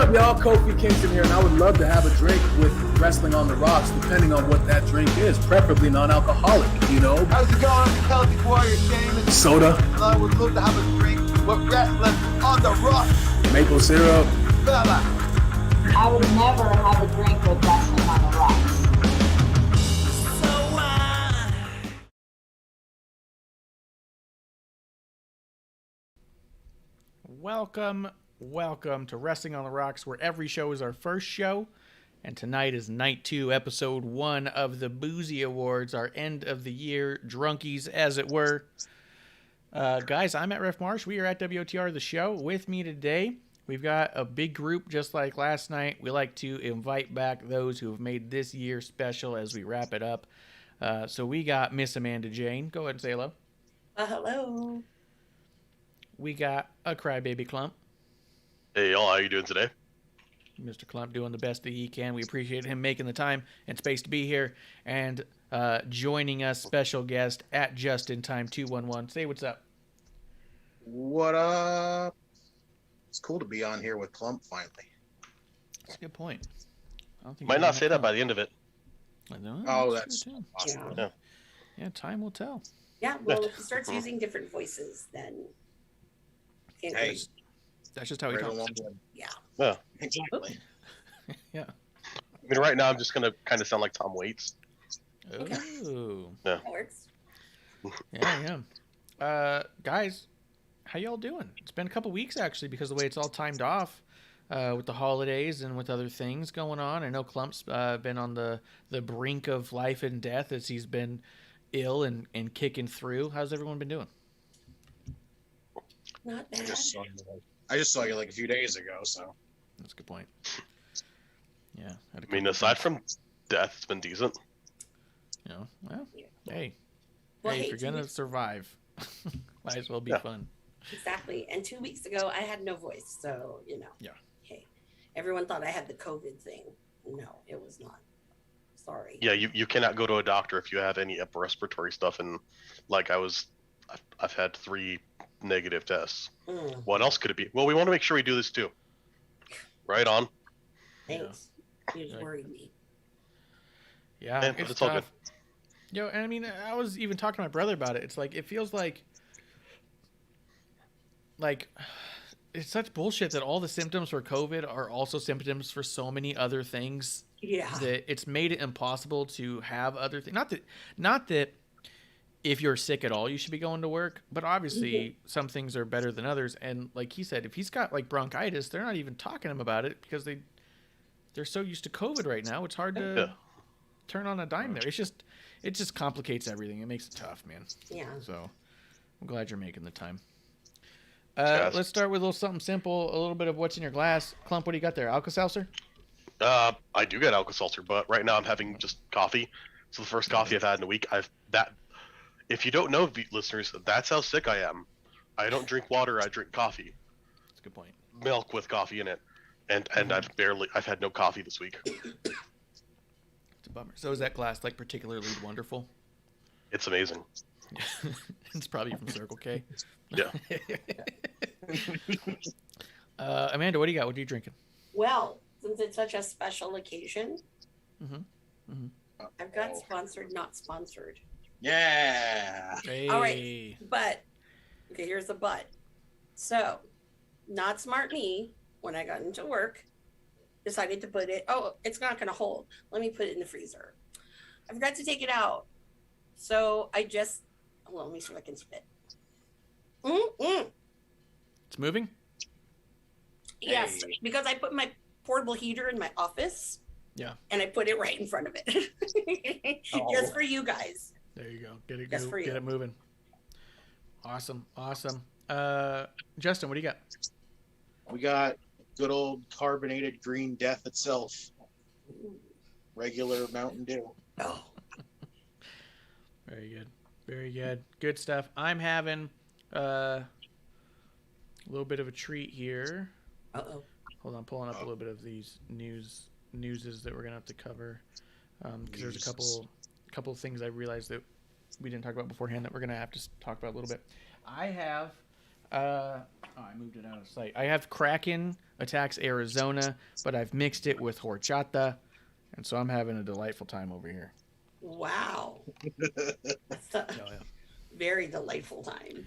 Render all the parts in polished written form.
up, y'all? Kofi Kingston here, and I would love to have a drink with Wrestling on the Rocks, depending on what that drink is, preferably non-alcoholic, you know? How's it going, Celtic Warrior Shane? Soda. I would love to have a drink with Wrestling on the Rocks. Maple syrup. Fella. I would never have a drink with Wrestling on the Rocks. Welcome to Wrestling on the Rocks, where every show is our first show, and tonight is night 2, episode 1 of the Boozie Awards, our end of the year drunkies, as it were. Guys, I'm at Ref Marsh. We are at WOTR, the show. With me today, we've got a big group, just like last night. We like to invite back those who have made this year special as we wrap it up. So we got Miss AmandaJayne. Go ahead and say hello. Hello. We got a crybaby Klump. Hey, y'all, how you doing today? Mr. Klump doing the best that he can. We appreciate him making the time and space to be here. And joining us, special guest at JustinTime 211. Say what's up. What up? It's cool to be on here with Klump finally. That's a good point. I don't think Might not say that by the end of it. I know, Oh, that's possible. Yeah, time will tell. Yeah, well, if he starts using different voices, then... Hey. That's just how he Right talks. along with- Yeah. Yeah. Exactly. Yeah. I mean, right now I'm just gonna kind of sound like Tom Waits. Oh. That works. Yeah. Guys, how y'all doing? It's been a couple weeks, actually, because of the way it's all timed off with the holidays and with other things going on. I know Klump's been on the brink of life and death as he's been ill and kicking through. How's everyone been doing? Not bad. I just saw you like a few days ago, so. That's a good point. Yeah. I mean, aside from death, it's been decent. You know, well, hey. Well, Hey, if you're going to 2 weeks- survive, might as well be fun. Exactly. And 2 weeks ago, I had no voice, so, you know. Yeah. Hey, everyone thought I had the COVID thing. No, it was not. Sorry. Yeah, you cannot go to a doctor if you have any upper respiratory stuff, and like I've had 3 negative tests. What else could it be? Well, we want to make sure we do this too. Right on. Thanks. You just worried me. Yeah, Man, it's it's all tough. Yo, and I mean, I was even talking to my brother about it. It's like, it feels like it's such bullshit that all the symptoms for COVID are also symptoms for so many other things. Yeah. That it's made it impossible to have other things. Not that if you're sick at all, you should be going to work. But obviously, some things are better than others. And like he said, if he's got like bronchitis, they're not even talking to him about it because they're so used to COVID right now. It's hard to turn on a dime there. It just complicates everything. It makes it tough, man. Yeah. So I'm glad you're making the time. Yes. Let's start with a little something simple. A little bit of what's in your glass. Klump, what do you got there? Alka-Seltzer? I do get Alka-Seltzer, but right now I'm having just coffee. It's the first coffee I've had in a week. If you don't know, listeners, that's how sick I am. I don't drink water. I drink coffee. That's a good point. Milk with coffee in it, and I've had no coffee this week. It's a bummer. So is that glass like particularly wonderful? It's amazing. It's probably from Circle K. Yeah. Amanda, what do you got? What are you drinking? Well, since it's such a special occasion, I've got Uh-oh. sponsored, not sponsored. Yeah. Hey. All right, but okay, here's the but. So, not smart me, when I got into work, decided to put it. Oh, it's not going to hold. Let me put it in the freezer. I forgot to take it out, so I just. Well, let me see if I can spit. It's moving? Yes, Hey. because I put my portable heater in my office. Yeah. And I put it right in front of it, just for you guys. There you go. Get it, Just for get you. it moving. Awesome. Justin, what do you got? We got good old carbonated green death itself. Regular Mountain Dew. Oh, Very good. Very good. Good stuff. I'm having a little bit of a treat here. uh-oh. Hold on, pulling up a little bit of these newses that we're gonna have to cover because there's a couple of things I realized that we didn't talk about beforehand that we're gonna have to talk about a little bit. I have Oh, I moved it out of sight. I have Kraken attacks Arizona, but I've mixed it with horchata, and so I'm having a delightful time over here. Wow. That's a very delightful time.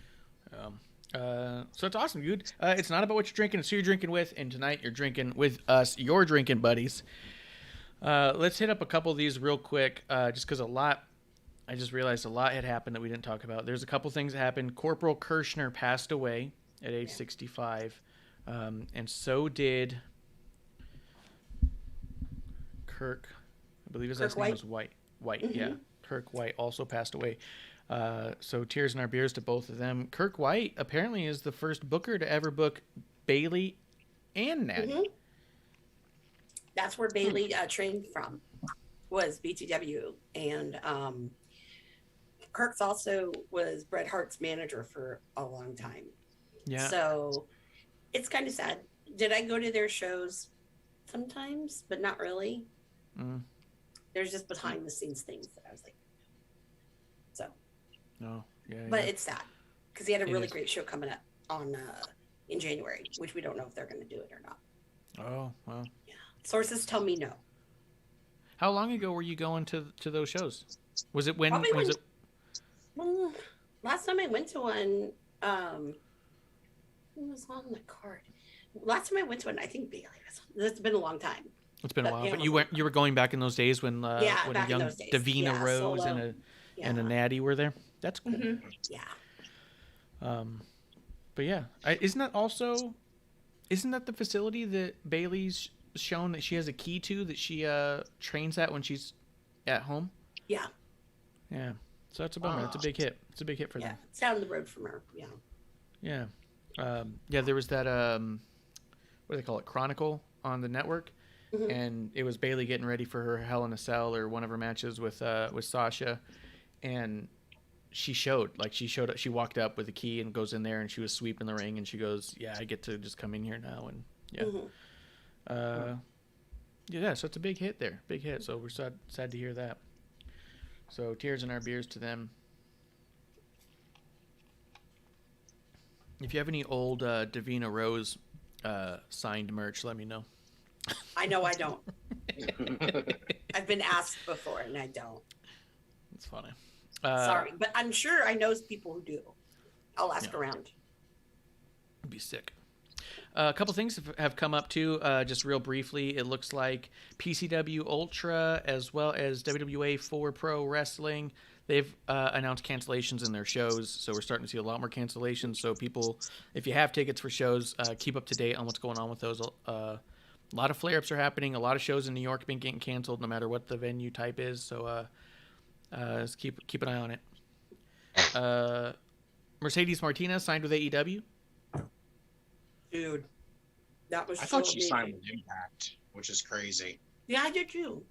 So it's awesome, dude. It's not about what you're drinking, it's who you're drinking with, and tonight you're drinking with us, your drinking buddies. Let's hit up a couple of these real quick, just because I just realized a lot had happened that we didn't talk about. There's a couple things that happened. Corporal Kirchner passed away at age 65, and so did Kirk. I believe his last name was White. Yeah. Kirk White also passed away. So tears in our beers to both of them. Kirk White apparently is the first booker to ever book Bailey and Natty. That's where Bailey trained from, was BTW. And Kirk's also was Bret Hart's manager for a long time. Yeah. So it's kind of sad. Did I go to their shows? Sometimes, but not really. There's just behind the scenes things that I was like, so. No. Yeah. But it's sad because he had a really great show coming up on in January, which we don't know if they're going to do it or not. Oh, well. Yeah. Sources tell me no. How long ago were you going to those shows? Was it when? Probably was it? Well, last time I went to one, who was on the card? Last time I went to one, I think Bailey was. It's been a long time. It's been a while, but you were going back in those days when when a young Davina Rose Solo. and a Natty were there. That's cool. Yeah. But yeah, isn't that the facility that Bailey's shown that she has a key to that she trains at when she's at home? Yeah. Yeah. So that's a bummer. It's a big hit. It's a big hit for them. It's down the road from her. Yeah. Yeah. Yeah. There was that what do they call it? Chronicle on the network. And it was Bailey getting ready for her Hell in a Cell or one of her matches with Sasha, and she showed up. She walked up with a key and goes in there, and she was sweeping the ring, and she goes, "Yeah, I get to just come in here now." And yeah, so it's a big hit there, big hit. So we're sad to hear that. So tears in our beers to them. If you have any old Davina Rose signed merch, let me know. I know I don't. I've been asked before, and I don't. It's funny. Sorry, but I'm sure I know people who do. I'll ask around. It'd be sick. A couple things have come up too. Just real briefly, it looks like PCW Ultra as well as WWA 4 Pro Wrestling, they've announced cancellations in their shows. So we're starting to see a lot more cancellations. So people, if you have tickets for shows, keep up to date on what's going on with those. A lot of flare-ups are happening. A lot of shows in New York have been getting canceled no matter what the venue type is. So just keep an eye on it. Mercedes Martinez signed with AEW. Dude, that was. I thought she signed with Impact, which is crazy. Yeah, I did too.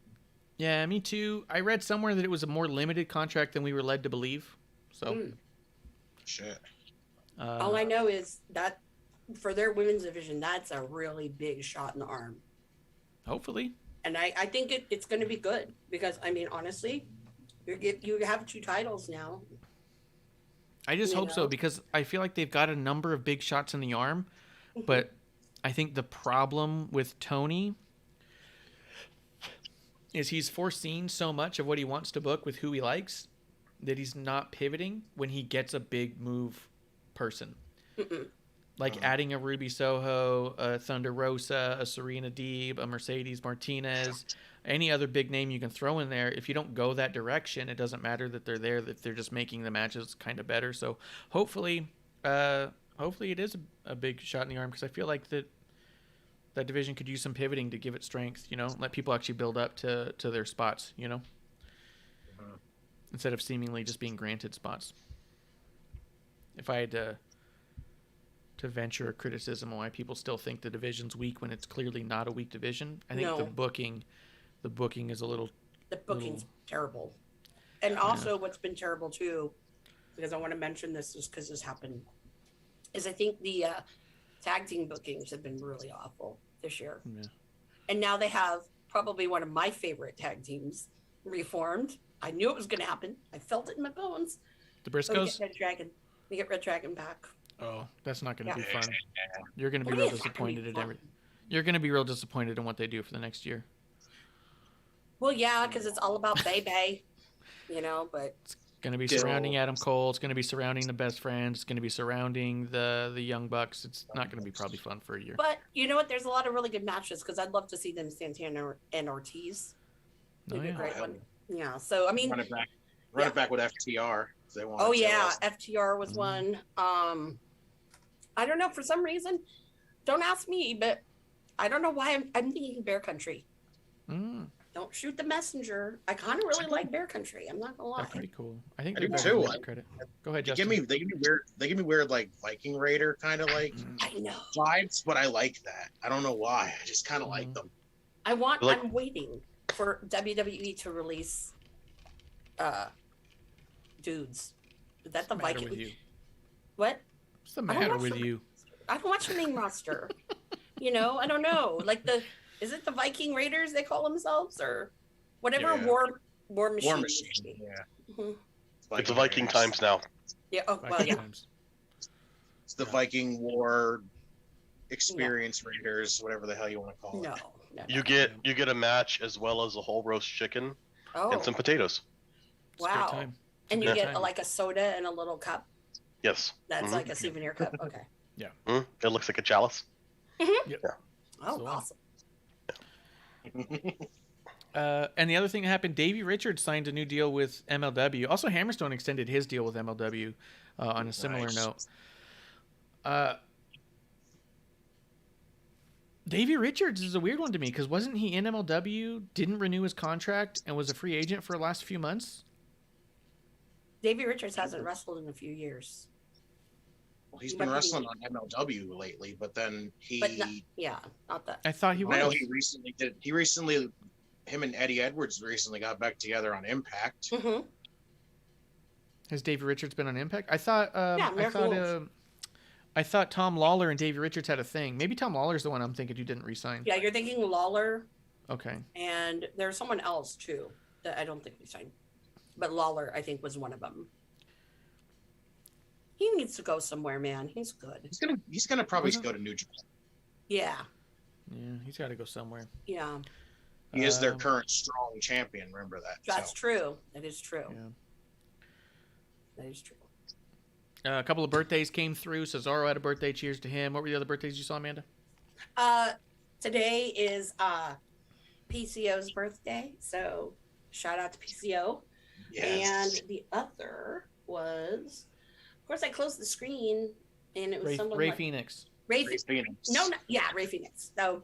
Yeah, me too. I read somewhere that it was a more limited contract than we were led to believe. So. Shit. All I know is that for their women's division, that's a really big shot in the arm. Hopefully. And I think it's going to be good because, I mean, honestly, you have 2 titles now. I just hope so because I feel like they've got a number of big shots in the arm, but I think the problem with Tony is he's foreseen so much of what he wants to book with who he likes that he's not pivoting when he gets a big move person. Like adding a Ruby Soho, a Thunder Rosa, a Serena Deeb, a Mercedes Martinez, any other big name you can throw in there. If you don't go that direction, it doesn't matter that they're there, that they're just making the matches kind of better. So hopefully it is a big shot in the arm because I feel like that division could use some pivoting to give it strength, let people actually build up to their spots, instead of seemingly just being granted spots. If I had to venture a criticism on why people still think the division's weak when it's clearly not a weak division, I think the booking is a little. The booking's terrible, and also what's been terrible too, because I want to mention this just because this happened, is I think the tag team bookings have been really awful this year, and now they have probably one of my favorite tag teams reformed. I knew it was going to happen. I felt it in my bones. The Briscoes. We get Red Dragon back. Oh, that's not going to Yeah. be fun. You're going to be What real is not gonna be disappointed at fun? everything. You're going to be real disappointed in what they do for the next year. Well, yeah, because it's all about Bay, but Going to be Still- surrounding Adam Cole. It's going to be surrounding the best friends. It's going to be surrounding the Young Bucks. It's not going to be probably fun for a year. but you know what? There's a lot of really good matches because I'd love to see them Santana and Ortiz. Oh, It'd be a yeah. great one. Yeah. So I mean, Run it back. Yeah. It back with FTR. If they want. oh yeah, FTR was one. I don't know for some reason. Don't ask me, but I don't know why I'm thinking Bear Country. Mm, Don't shoot the messenger. I kind of really like Bear Country. I'm not gonna lie. that could be cool. I think I they do both too. deserve credit. Go ahead, They Justin. give me weird. They give me weird like Viking Raider kind of like I know. vibes, but I like that. I don't know why. I just kind of Mhm. like them. I'm waiting for WWE to release dudes. Is that What's the the matter Viking? with you? What? What's the I don't matter watch with them. you? I don't watch the main roster. I don't know. Like is it the Viking Raiders they call themselves or whatever Yeah. war machine? War Machine. Yeah. Mhm. It's Viking Raiders. times now. Yeah. Oh well, Viking yeah. times. It's the Viking War Experience Raiders, whatever the hell you want to call No. it. No. You get a match as well as a whole roast chicken Oh and some potatoes. It's a great wow. time. And you Yeah. get like a soda and a little cup. Yes. That's Mhm. like a souvenir cup. Okay. It looks like a chalice. Oh, So, awesome. And the other thing that happened, Davey Richards signed a new deal with MLW. Also, Hammerstone extended his deal with MLW on a similar Nice. note. Davey Richards is a weird one to me because wasn't he in MLW, didn't renew his contract, and was a free agent for the last few months? Davey Richards hasn't wrestled in a few years. Well, he's He been might be- wrestling on MLW lately, but then he. But yeah, not that. I thought he I know was. him and Eddie Edwards recently got back together on Impact. Hmm. Has Davey Richards been on Impact? I thought. American Wolves. I thought Tom Lawler and Davey Richards had a thing. Maybe Tom Lawler's the one I'm thinking who didn't resign. Yeah, you're thinking Lawler, Okay. and there's someone else too that I don't think we signed. But Lawler, I think, was one of them. He needs to go somewhere, man. He's good. He's gonna probably go to New Japan. Yeah, Yeah, he's got to go somewhere. yeah, He is their Um, current strong champion. Remember that. that's So, true. That is true. Yeah. That is true. A couple of birthdays came through. Cesaro had a birthday. Cheers to him. What were the other birthdays you saw, Amanda? Today is PCO's birthday, so shout out to PCO. yes. And the other was, of course, I closed the screen, and it was someone Ray like Phoenix. Ray. Ray Phoenix. No, Ray Phoenix. So,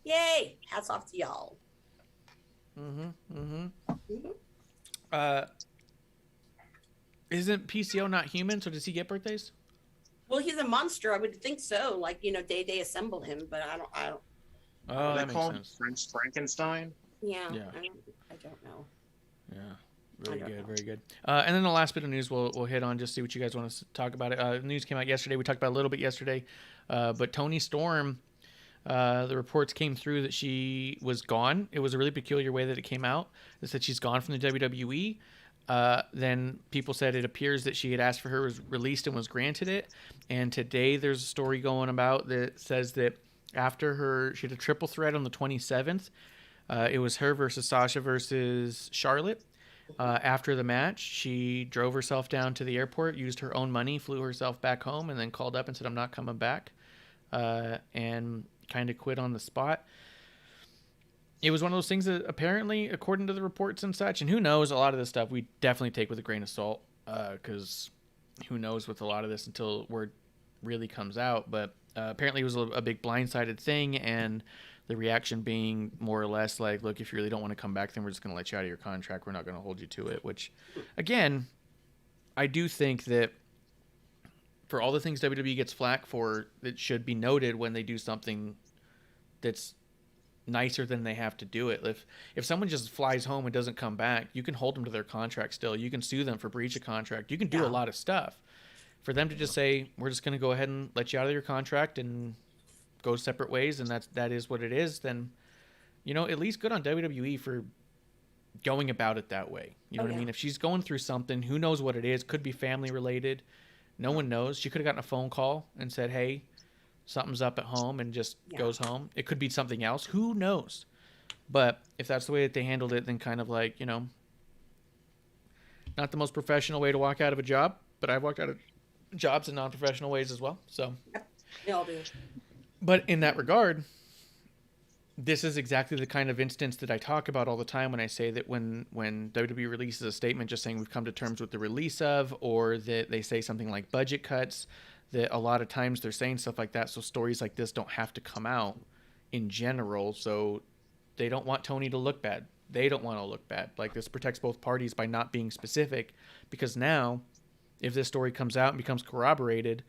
yay! Hats off to y'all. Isn't PCO not human? So does he get birthdays? Well, he's a monster. I would think so. Like Day assembled him, but I don't. Oh, They that call makes him sense. French Frankenstein. Yeah. Yeah. I don't know. Yeah. Very I don't good, know. very good. And then the last bit of news we'll hit on, just see what you guys want to talk about it. The news came out yesterday. We talked about it a little bit yesterday. But Toni Storm, the reports came through that she was gone. It was a really peculiar way that it came out. They said she's gone from the WWE. Then people said it appears that she had asked for her, was released and was granted it. And today there's a story going about that says that after she had a triple threat on the 27th. It was her versus Sasha versus Charlotte. After the match, she drove herself down to the airport, used her own money, flew herself back home, and then called up and said, "I'm not coming back," and kind of quit on the spot. It was one of those things that apparently, according to the reports and such, and who knows, a lot of this stuff we definitely take with a grain of salt, because who knows with a lot of this until word really comes out. But apparently it was a big blindsided thing, and the reaction being more or less like, look, if you really don't want to come back, then we're just going to let you out of your contract. We're not going to hold you to it, which, again, I do think that for all the things WWE gets flack for, it should be noted when they do something that's nicer than they have to do it. If someone just flies home and doesn't come back, you can hold them to their contract still. You can sue them for breach of contract. You can do a lot of stuff. For them to just say, we're just going to go ahead and let you out of your contract and go separate ways, and that is what it is, then, at least good on WWE for going about it that way. You know what I mean? If she's going through something, who knows what it is, could be family related, No one knows. She could have gotten a phone call and said, hey, something's up at home, and just goes home. It could be something else. Who knows? But if that's the way that they handled it, then kind of like, you know, not the most professional way to walk out of a job, but I've walked out of jobs in non-professional ways as well. So, They all do. but in that regard, this is exactly the kind of instance that I talk about all the time when I say that when WWE releases a statement just saying we've come to terms with the release of, or that they say something like budget cuts, that a lot of times they're saying stuff like that so stories like this don't have to come out in general, so they don't want Tony to look bad. They don't want to look bad. Like, this protects both parties by not being specific, because now if this story comes out and becomes corroborated,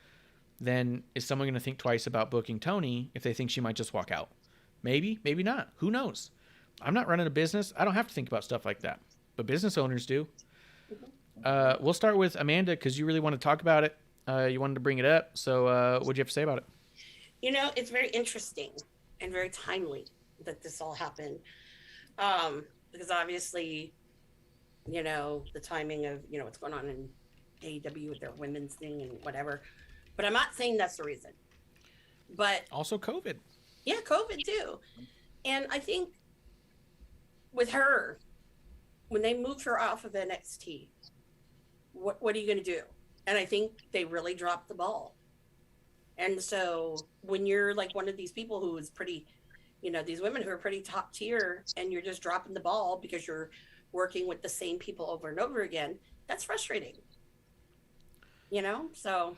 then is someone going to think twice about booking Tony if they think she might just walk out? Maybe, maybe not. Who knows? I'm not running a business. I don't have to think about stuff like that, but business owners do. We'll start with Amanda, because you really want to talk about it. You wanted to bring it up. So what'd you have to say about it? You know, it's very interesting and very timely that this all happened. Because obviously, you know, the timing of, you know, what's going on in AEW with their women's thing and whatever. But I'm not saying that's the reason. But Also COVID. yeah, COVID too. And I think with her, when they moved her off of NXT, what are you going to do? And I think they really dropped the ball. And so when you're like one of these people who is pretty, you know, these women who are pretty top tier, and you're just dropping the ball because you're working with the same people over and over again, that's frustrating. You know? So.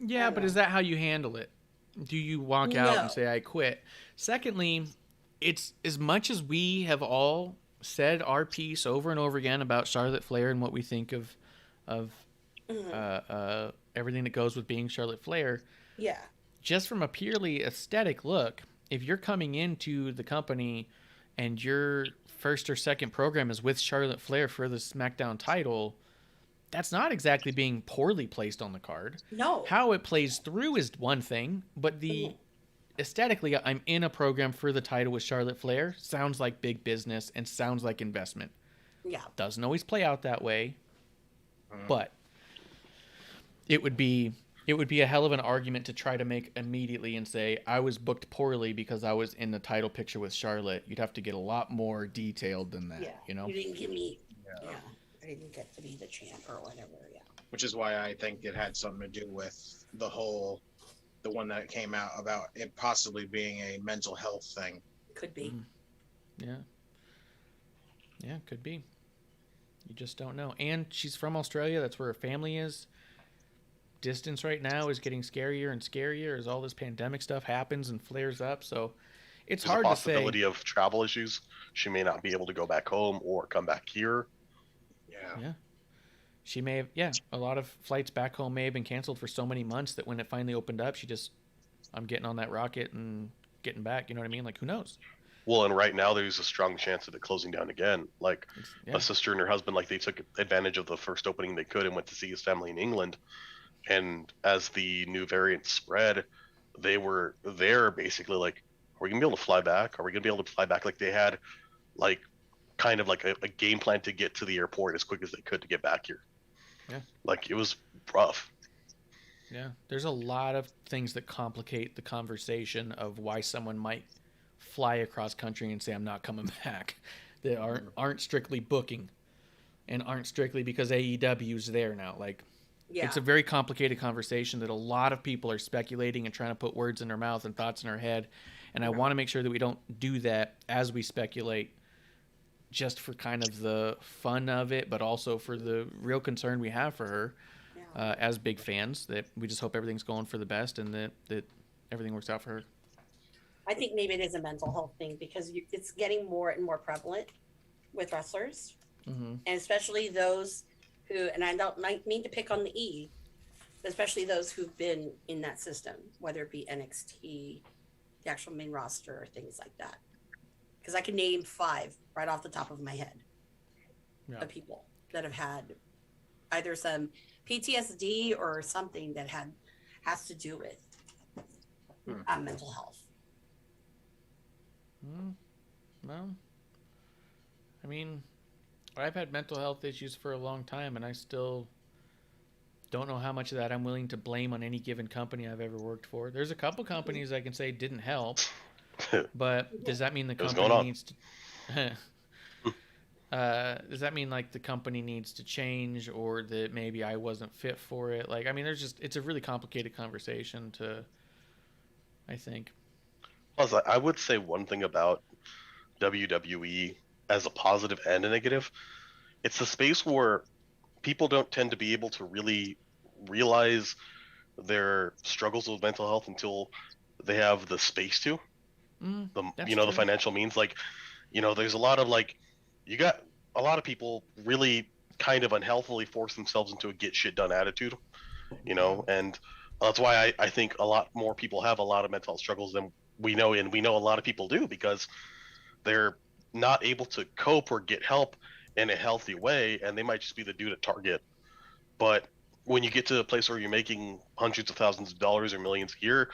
Yeah, but is that how you handle it? Do you walk out and say, I quit? Secondly, it's as much as we have all said our piece over and over again about Charlotte Flair and what we think of everything that goes with being Charlotte Flair. Yeah. Just from a purely aesthetic look, if you're coming into the company and your first or second program is with Charlotte Flair for the SmackDown title, that's not exactly being poorly placed on the card. No. How it plays through is one thing, but the aesthetically, I'm in a program for the title with Charlotte Flair sounds like big business and sounds like investment. Yeah. Doesn't always play out that way, but it would be a hell of an argument to try to make immediately and say I was booked poorly because I was in the title picture with Charlotte. You'd have to get a lot more detailed than that. Yeah. You know. You didn't give me. Yeah. I didn't get to be the champ or whatever. Yeah. Which is why I think it had something to do with the one that came out about it possibly being a mental health thing. Could be. Yeah. Yeah, could be. You just don't know. And she's from Australia. That's where her family is. Distance right now is getting scarier and scarier as all this pandemic stuff happens and flares up. So it's There's hard a to say. possibility of travel issues. She may not be able to go back home or come back here. Yeah. She may have, a lot of flights back home may have been canceled for so many months that when it finally opened up, I'm getting on that rocket and getting back. You know what I mean? Like, who knows? Well, and right now there's a strong chance of it closing down again. Like a sister and her husband, like they took advantage of the first opening they could and went to see his family in England. And as the new variant spread, they were there basically like, are we gonna be able to fly back? Are we gonna be able to fly back? Like they had like kind of like a game plan to get to the airport as quick as they could to get back here. Yeah. Like it was rough. Yeah. There's a lot of things that complicate the conversation of why someone might fly across country and say, I'm not coming back, that aren't strictly booking and aren't strictly because AEW's there now. Like, it's a very complicated conversation that a lot of people are speculating and trying to put words in their mouth and thoughts in their head. And I want to make sure that we don't do that as we speculate, just for kind of the fun of it, but also for the real concern we have for her as big fans, that we just hope everything's going for the best and that everything works out for her. I think maybe it is a mental health thing because it's getting more and more prevalent with wrestlers, and especially those who, and I don't mean to pick on the E, but especially those who've been in that system, whether it be NXT, the actual main roster, or things like that. Because I can name 5 right off the top of my head of people that have had either some PTSD or something that has to do with mental health. Well, I mean, I've had mental health issues for a long time, and I still Don't know how much of that I'm willing to blame on any given company I've ever worked for. There's a couple companies I can say didn't help, but does that mean the What's company going on? needs to? Does that mean like the company needs to change, or that maybe I wasn't fit for it? Like, I mean, it's a really complicated conversation I think. Plus, I would say one thing about WWE as a positive and a negative. It's the space where people don't tend to be able to really realize their struggles with mental health until they have the space to. That's The true. financial means. Like, there's a lot of you got a lot of people really kind of unhealthily force themselves into a get shit done attitude, and that's why I think a lot more people have a lot of mental health struggles than we know, and we know a lot of people do because they're not able to cope or get help in a healthy way, and they might just be the dude at Target. But when you get to a place where you're making hundreds of thousands of dollars or millions a year,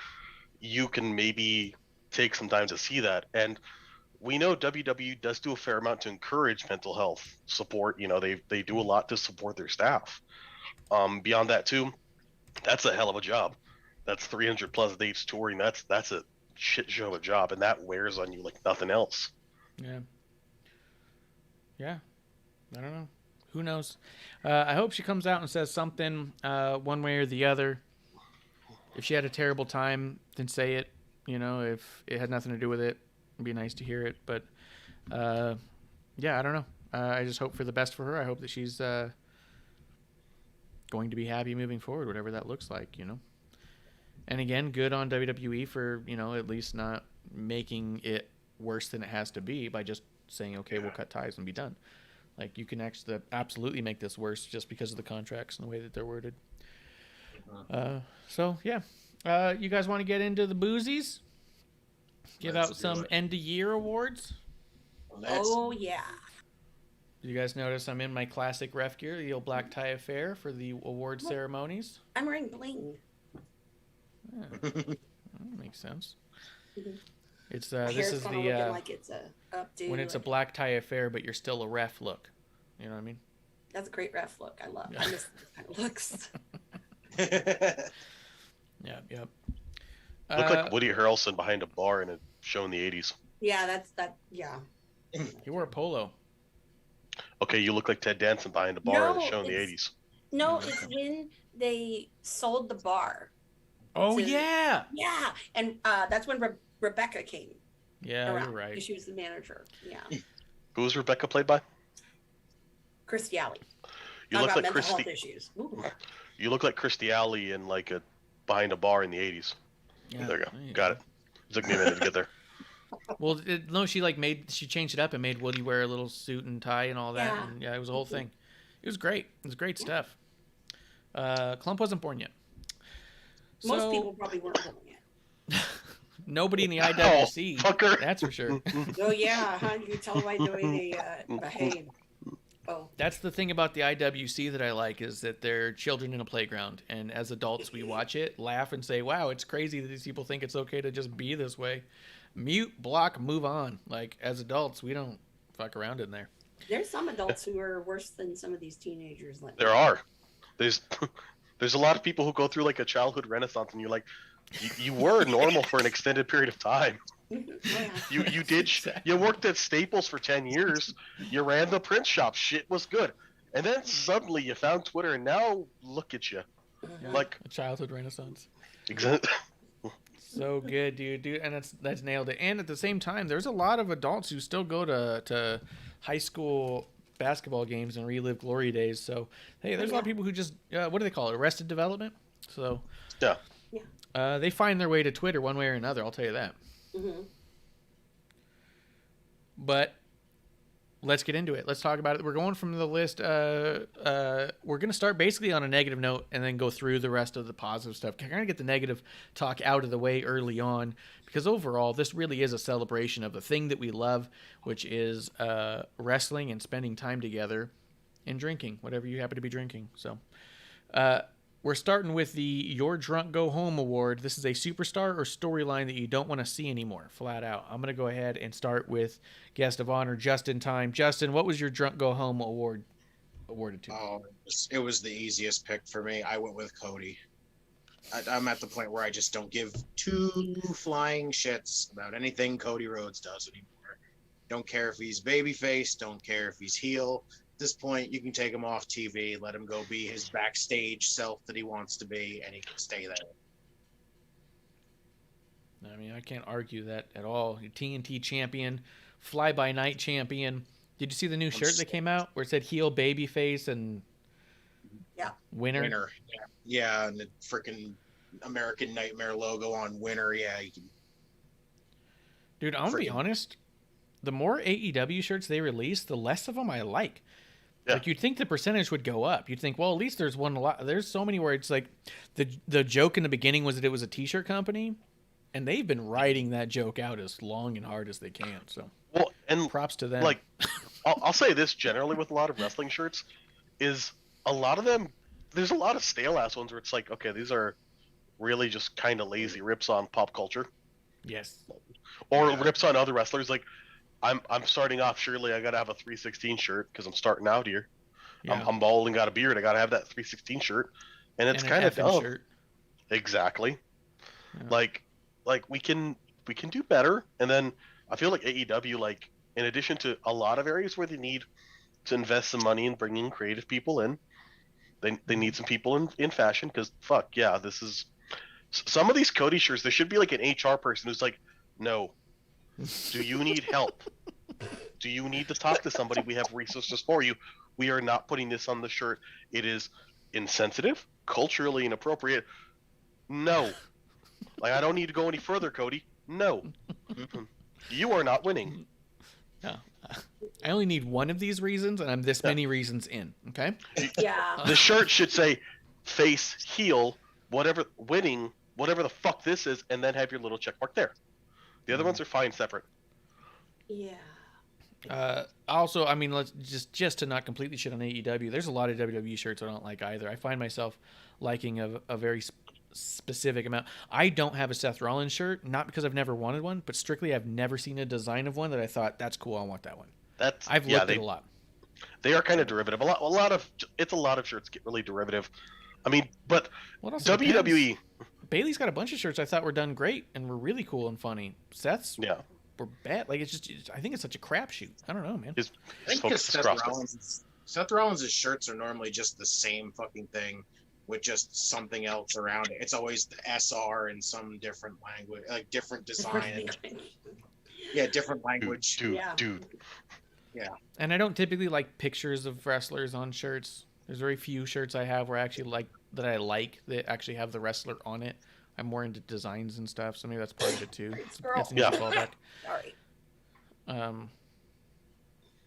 you can maybe take some time to see that. And we know WWE does do a fair amount to encourage mental health support. They do a lot to support their staff. Beyond that too, that's a hell of a job. That's 300 plus dates touring. That's a shit show of a job, and that wears on you like nothing else. Yeah. I don't know. Who knows? I hope she comes out and says something one way or the other. If she had a terrible time, then say it. If it had nothing to do with it, it'd be nice to hear it. But yeah, I don't know. I just hope for the best for her. I hope that she's going to be happy moving forward, whatever that looks like, And again, good on WWE for, at least not making it worse than it has to be by just saying, okay, we'll cut ties and be done. Like, you can actually absolutely make this worse just because of the contracts and the way that they're worded. So, yeah. You guys want to get into the boozies? Give Let's out some end-of-year awards? Oh, yeah. You guys notice I'm in my classic ref gear, the old black tie affair for the award ceremonies? I'm wearing bling. Yeah. That makes sense. Mm-hmm. It's My this hair's is kinda the looking like it's a updo. when it's a black tie affair, but you're still a ref look. You know what I mean? That's a great ref look. I love. I miss the looks. Yep. Look like Woody Harrelson behind a bar in a show in the 80s. Yeah, that's that. Yeah. He wore a polo. Okay, you look like Ted Danson behind a bar in a No, show in the it's- 80s. No, it's when they sold the bar. Oh, to- yeah. Yeah, and that's when Rebecca came Yeah, around. you're right. Because she was the manager. Yeah. Who was Rebecca played by? Christy Alley. You Talk look about like mental Christy. health issues. Ooh. You look like Christy Alley in behind a bar in the 80s. Yeah, There you go. there you Got it. It took me a minute to get there. Well, no, she she changed it up and made Woody wear a little suit and tie and all that. Yeah. And yeah, it was a whole thing. It was great. It was great stuff. Klump wasn't born yet. Most So, people probably weren't born yet. nobody in the IWC. fucker. That's for sure. Oh yeah, huh? You tell them by the way they behave. Oh. That's the thing about the IWC that I like is that they're children in a playground, and as adults we watch it, laugh, and say, "Wow, it's crazy that these people think it's okay to just be this way." Mute, block, move on. Like, as adults, we don't fuck around in there. There's some adults who are worse than some of these teenagers. There are. There's a lot of people who go through like a childhood renaissance, and you're like, you were normal for an extended period of time. You did. You worked at Staples for 10 years. You ran the print shop. Shit was good. And then suddenly you found Twitter, and now look at you. Like A childhood renaissance. exactly. So good, dude, and that's nailed it. And at the same time, there's a lot of adults who still go to high school basketball games and relive glory days. So hey, there's a lot of people who just what do they call it? Arrested development. So Yeah. they find their way to Twitter one way or another. I'll tell you that. Mm-hmm. But let's get into it. Let's talk about it. We're going from the list. We're going to start basically on a negative note and then go through the rest of the positive stuff. Kind of get the negative talk out of the way early on, because overall, this really is a celebration of the thing that we love, which is wrestling and spending time together and drinking, whatever you happen to be drinking. So we're starting with the Your Drunk Go Home Award. This is a superstar or storyline that you don't want to see anymore, flat out. I'm going to go ahead and start with guest of honor, JustinTime. Justin, what was your Drunk Go Home Award? awarded to? Oh, it was the easiest pick for me. I went with Cody. I'm at the point where I just don't give two flying shits about anything Cody Rhodes does anymore. Don't care if he's babyface. Don't care if he's heel. At this point, you can take him off TV, let him go be his backstage self that he wants to be, and he can stay there. I mean, I can't argue that at all. TNT champion, fly by night champion. Did you see the new shirt that came out where it said heel, babyface, and winner? Yeah, and the freaking American Nightmare logo on winner. Yeah, you can. Dude, I'm gonna be honest. The more AEW shirts they release, the less of them I like. Yeah. Like, you'd think the percentage would go up. You'd think, well, at least there's one a lot. There's so many where it's like the joke in the beginning was that it was a T-shirt company, and they've been riding that joke out as long and hard as they can. So, well, and props to them. like, I'll say this generally with a lot of wrestling shirts is a lot of them. There's a lot of stale ass ones where it's like, okay, these are really just kind of lazy rips on pop culture, yes, or rips on other wrestlers. Like, I'm starting off. Surely I gotta have a 316 shirt because I'm starting out here. yeah. I'm bald and got a beard. I gotta have that 316 shirt, and it's And kind an of effing dumb. shirt. Exactly. Yeah. Like we can do better. And then I feel like AEW, like, in addition to a lot of areas where they need to invest some money in bringing creative people in, they need some people in fashion, because fuck yeah, this is some of these Cody shirts. There should be like an HR person who's like, no, do you need help? Do you need to talk to somebody? We have resources for you. We are not putting this on the shirt. It is insensitive, culturally inappropriate. No. Like, I don't need to go any further, Cody. No. You are not winning. No. I only need one of these reasons, and I'm this many reasons in. Okay. Yeah. The shirt should say face, heel, whatever, winning, whatever the fuck this is, and then have your little check mark there. The other ones are fine separate. Yeah. Also, I mean, let's just to not completely shit on AEW. There's a lot of WWE shirts I don't like either. I find myself liking a very specific amount. I don't have a Seth Rollins shirt, not because I've never wanted one, but strictly I've never seen a design of one that I thought that's cool. I want that one. I've looked at a lot. They are kind of derivative. A lot of shirts get really derivative. I mean, but Well, it also WWE. depends. Bailey's got a bunch of shirts I thought were done great and were really cool and funny. Seth's were bad. Like, I think it's such a crapshoot. I don't know, man. His I think focus is crossed. Seth Rollins' shirts are normally just the same fucking thing with just something else around it. It's always the SR in some different language, like different design. Different language. Dude. Yeah. And I don't typically like pictures of wrestlers on shirts. There's very few shirts I have where I actually that actually have the wrestler on it. I'm more into designs and stuff, so maybe that's part of it too. It's an easy fallback. Sorry.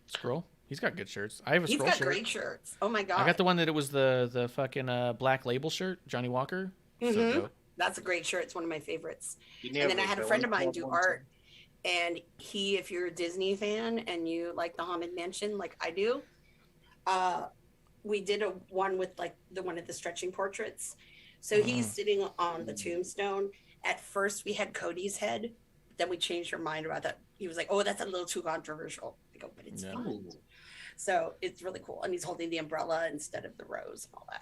Scroll. He's got good shirts. I have a He's Scroll got shirt. great shirts. Oh my god. I got the one that it was the fucking Black Label shirt, Johnny Walker. So dope. That's a great shirt. It's one of my favorites. You And never then I had a go friend of into mine do one art, and if you're a Disney fan and you like the Haunted Mansion like I do, we did one with like the one of the stretching portraits. So he's sitting on the tombstone. At first we had Cody's head, then we changed our mind about that. He was like, oh, that's a little too controversial. I go, but it's fun. So it's really cool. And he's holding the umbrella instead of the rose and all that.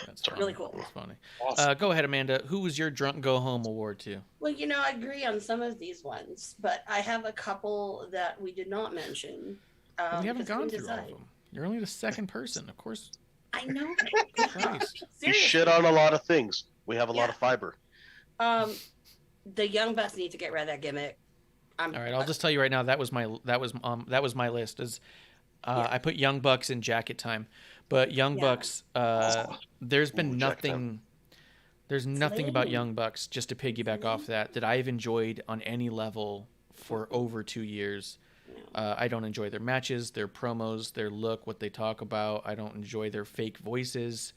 That's funny. Really cool. That's funny. Awesome. Go ahead, Amanda. Who was your drunk go home award to? Well, I agree on some of these ones, but I have a couple that we did not mention. We haven't because gone couldn't through all of decide. them. You're only the second person, of course. I know. Christ. You shit on a lot of things. We have a lot of fiber. The Young Bucks need to get rid of that gimmick. All right, I'll just tell you right now. That was my list. I put Young Bucks in Jacket Time, but Young Bucks. There's been nothing. There's nothing about Young Bucks, just to piggyback off that I've enjoyed on any level for over 2 years. I don't enjoy their matches, their promos, their look, what they talk about. I don't enjoy their fake voices.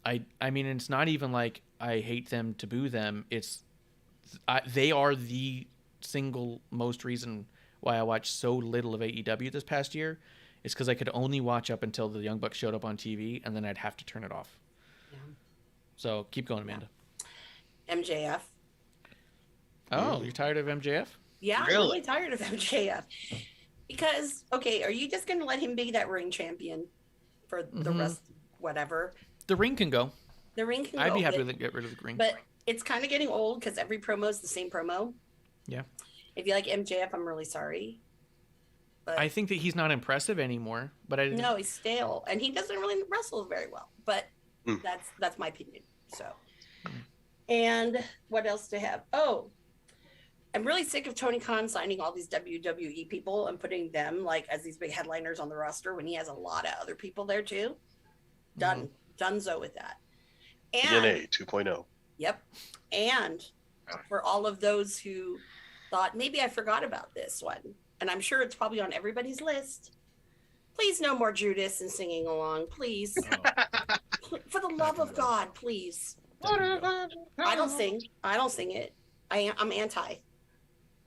I mean, it's not even like I hate them to boo them. They are the single most reason why I watched so little of AEW this past year. Is because I could only watch up until the Young Bucks showed up on TV, and then I'd have to turn it off. Yeah. So keep going, Amanda. MJF. Oh, you're tired of MJF? Yeah, I'm really tired of MJF. Because, okay, are you just going to let him be that ring champion for the rest, whatever. The ring can go. The ring can I'd go. be happy to get rid of the ring. But it's kind of getting old because every promo is the same promo. Yeah. If you like MJF, I'm really sorry. But I think that he's not impressive anymore. But I no, he's stale, and he doesn't really wrestle very well. But that's my opinion. So, and what else to have? Oh, I'm really sick of Tony Khan signing all these WWE people and putting them like as these big headliners on the roster when he has a lot of other people there too. Donezo with that. And DNA 2.0. Yep. And for all of those who thought maybe I forgot about this one, and I'm sure it's probably on everybody's list. Please, no more Judas and singing along, please. For the love of God, please. I don't sing. I don't sing it. I'm anti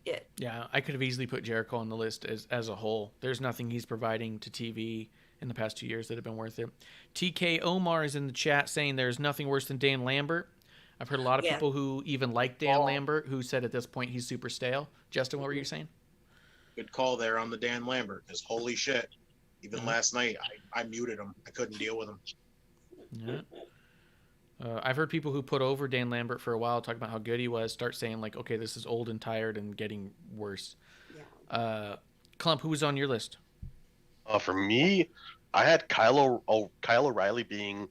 it. Yeah, I could have easily put Jericho on the list as a whole. There's nothing he's providing to TV in the past 2 years that have been worth it. TK Omar is in the chat saying there's nothing worse than Dan Lambert. I've heard a lot of people who even like Dan Lambert who said at this point he's super stale. Justin, what were you saying? Good call there on the Dan Lambert, because holy shit. Even last night, I muted him. I couldn't deal with him. Yeah. I've heard people who put over Dan Lambert for a while, talking about how good he was, start saying, like, okay, this is old and tired and getting worse. Yeah. Klump, who was on your list? For me, I had Kyle O'Reilly being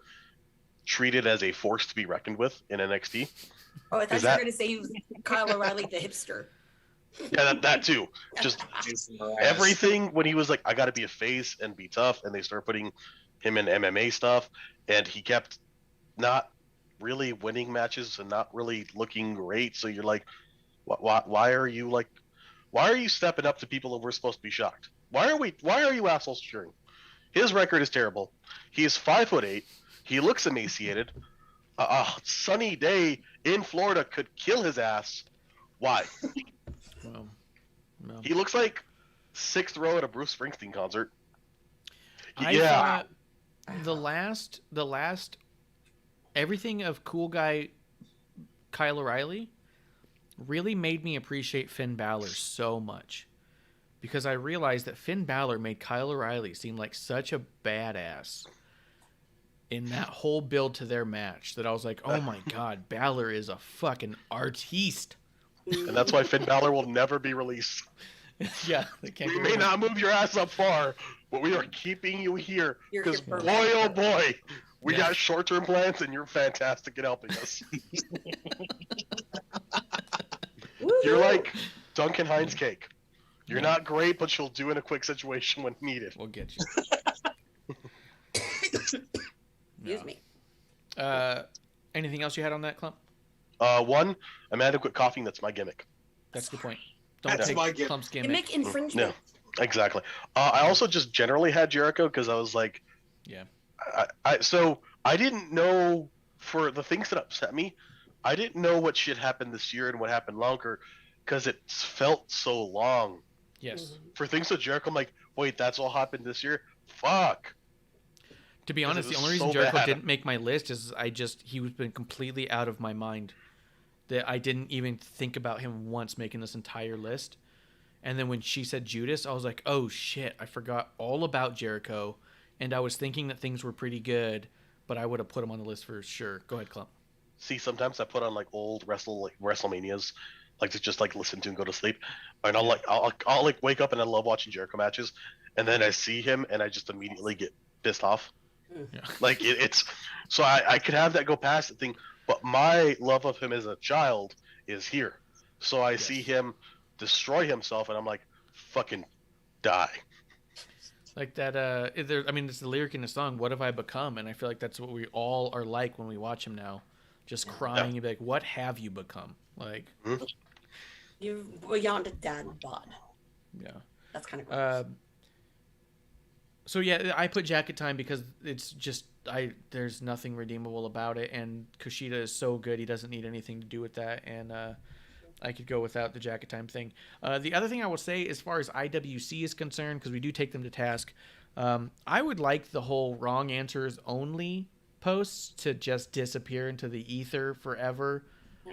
treated as a force to be reckoned with in NXT. Oh, I thought you were going to say he was Kyle O'Reilly the hipster. Yeah, that too. Just everything when he was like, I got to be a face and be tough, and they started putting him in MMA stuff, and he kept not really winning matches and not really looking great. So you're like, why are you stepping up to people that we're supposed to be shocked? Why are you assholes cheering? His record is terrible. He is 5'8". He looks emaciated. A sunny day in Florida could kill his ass. Why? Well, no. He looks like sixth row at a Bruce Springsteen concert. I thought the last everything of cool guy Kyle O'Reilly really made me appreciate Finn Balor so much, because I realized that Finn Balor made Kyle O'Reilly seem like such a badass in that whole build to their match that I was like, oh my god, Balor is a fucking artiste. And that's why Finn Balor will never be released. Yeah, they can't. We may not move your ass up far, but we are keeping you here because boy, oh boy, we got short-term plans, and you're fantastic at helping us. You're like Duncan Hines cake. You're not great, but you'll do in a quick situation when needed. We'll get you. Excuse me. Anything else you had on that, Klump? One, Amanda quit coughing. That's my gimmick. That's the point. Don't That's take my gimmick. Klump's gimmick. Gimmick infringement. No, exactly. I also just generally had Jericho because I was like, yeah. So I didn't know, for the things that upset me, I didn't know what shit happened this year and what happened longer, because it felt so long. Yes. For things with Jericho, I'm like, wait, that's all happened this year? Fuck. To be honest, the only reason Jericho didn't make my list is he was been completely out of my mind. That I didn't even think about him once making this entire list. And then when she said Judas, I was like, oh shit, I forgot all about Jericho. And I was thinking that things were pretty good, but I would have put him on the list for sure. Go ahead, Klump. See, sometimes I put on like old WrestleManias, like to just like listen to and go to sleep. And I'll like wake up and I love watching Jericho matches. And then I see him and I just immediately get pissed off. Yeah. Like it's so I could have that go past the thing, but my love of him as a child is here. So I see him destroy himself, and I'm like, fucking die. Like that. It's the lyric in the song, "What have I become?" And I feel like that's what we all are like when we watch him now, just crying and be like, "What have you become?" Like, You're beyond a dad bod. Yeah. That's kind of gross. So yeah, I put Jacket Time because it's just there's nothing redeemable about it, and Kushida is so good he doesn't need anything to do with that, and I could go without the Jacket Time thing. The other thing I will say, as far as IWC is concerned, because we do take them to task, I would like the whole wrong answers only posts to just disappear into the ether forever.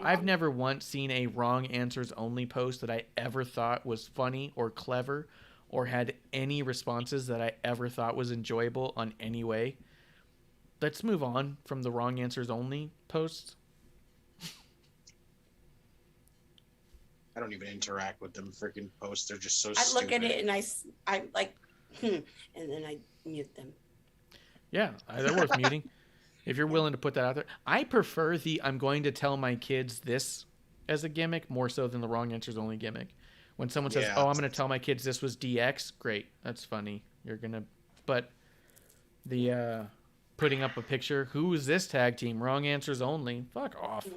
I've never once seen a wrong answers only post that I ever thought was funny or clever or had any responses that I ever thought was enjoyable on any way. Let's move on from the wrong answers only posts. I don't even interact with them freaking posts. They're just so I stupid. look at it and I like, and then I mute them. Yeah, they're worth muting. If you're willing to put that out there. I prefer the I'm going to tell my kids this as a gimmick more so than the wrong answers only gimmick. When someone says, Yeah. oh, I'm going to tell my kids this was DX, great. That's funny. You're going to... But the putting up a picture, who is this tag team? Wrong answers only. Fuck off.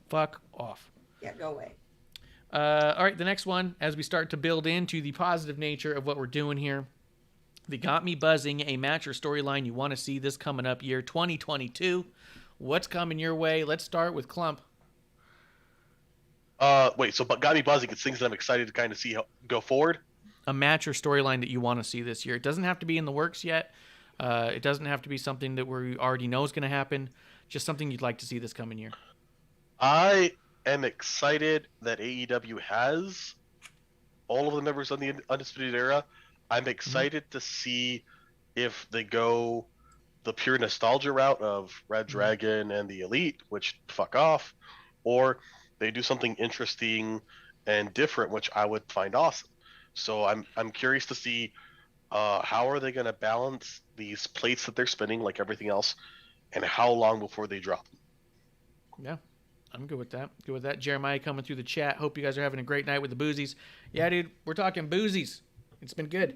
Fuck off. Yeah, go away. All right, the next one, as we start to build into the positive nature of what we're doing here, the Got Me Buzzing, a match or storyline you want to see this coming up year 2022. What's coming your way? Let's start with Klump. Wait, so got me buzzing. It's things that I'm excited to kind of see how go forward. A match or storyline that you want to see this year. It doesn't have to be in the works yet. It doesn't have to be something that we already know is going to happen. Just something you'd like to see this coming year. I am excited that AEW has all of the members on the Undisputed Era. I'm excited to see if they go the pure nostalgia route of Red Dragon and the Elite, which fuck off, or they do something interesting and different, which I would find awesome. So I'm curious to see how are they going to balance these plates that they're spinning, like everything else, and how long before they drop them. Yeah, I'm good with that. Good with that. Jeremiah coming through the chat. Hope you guys are having a great night with the Boozies. Yeah, dude, we're talking Boozies. It's been good.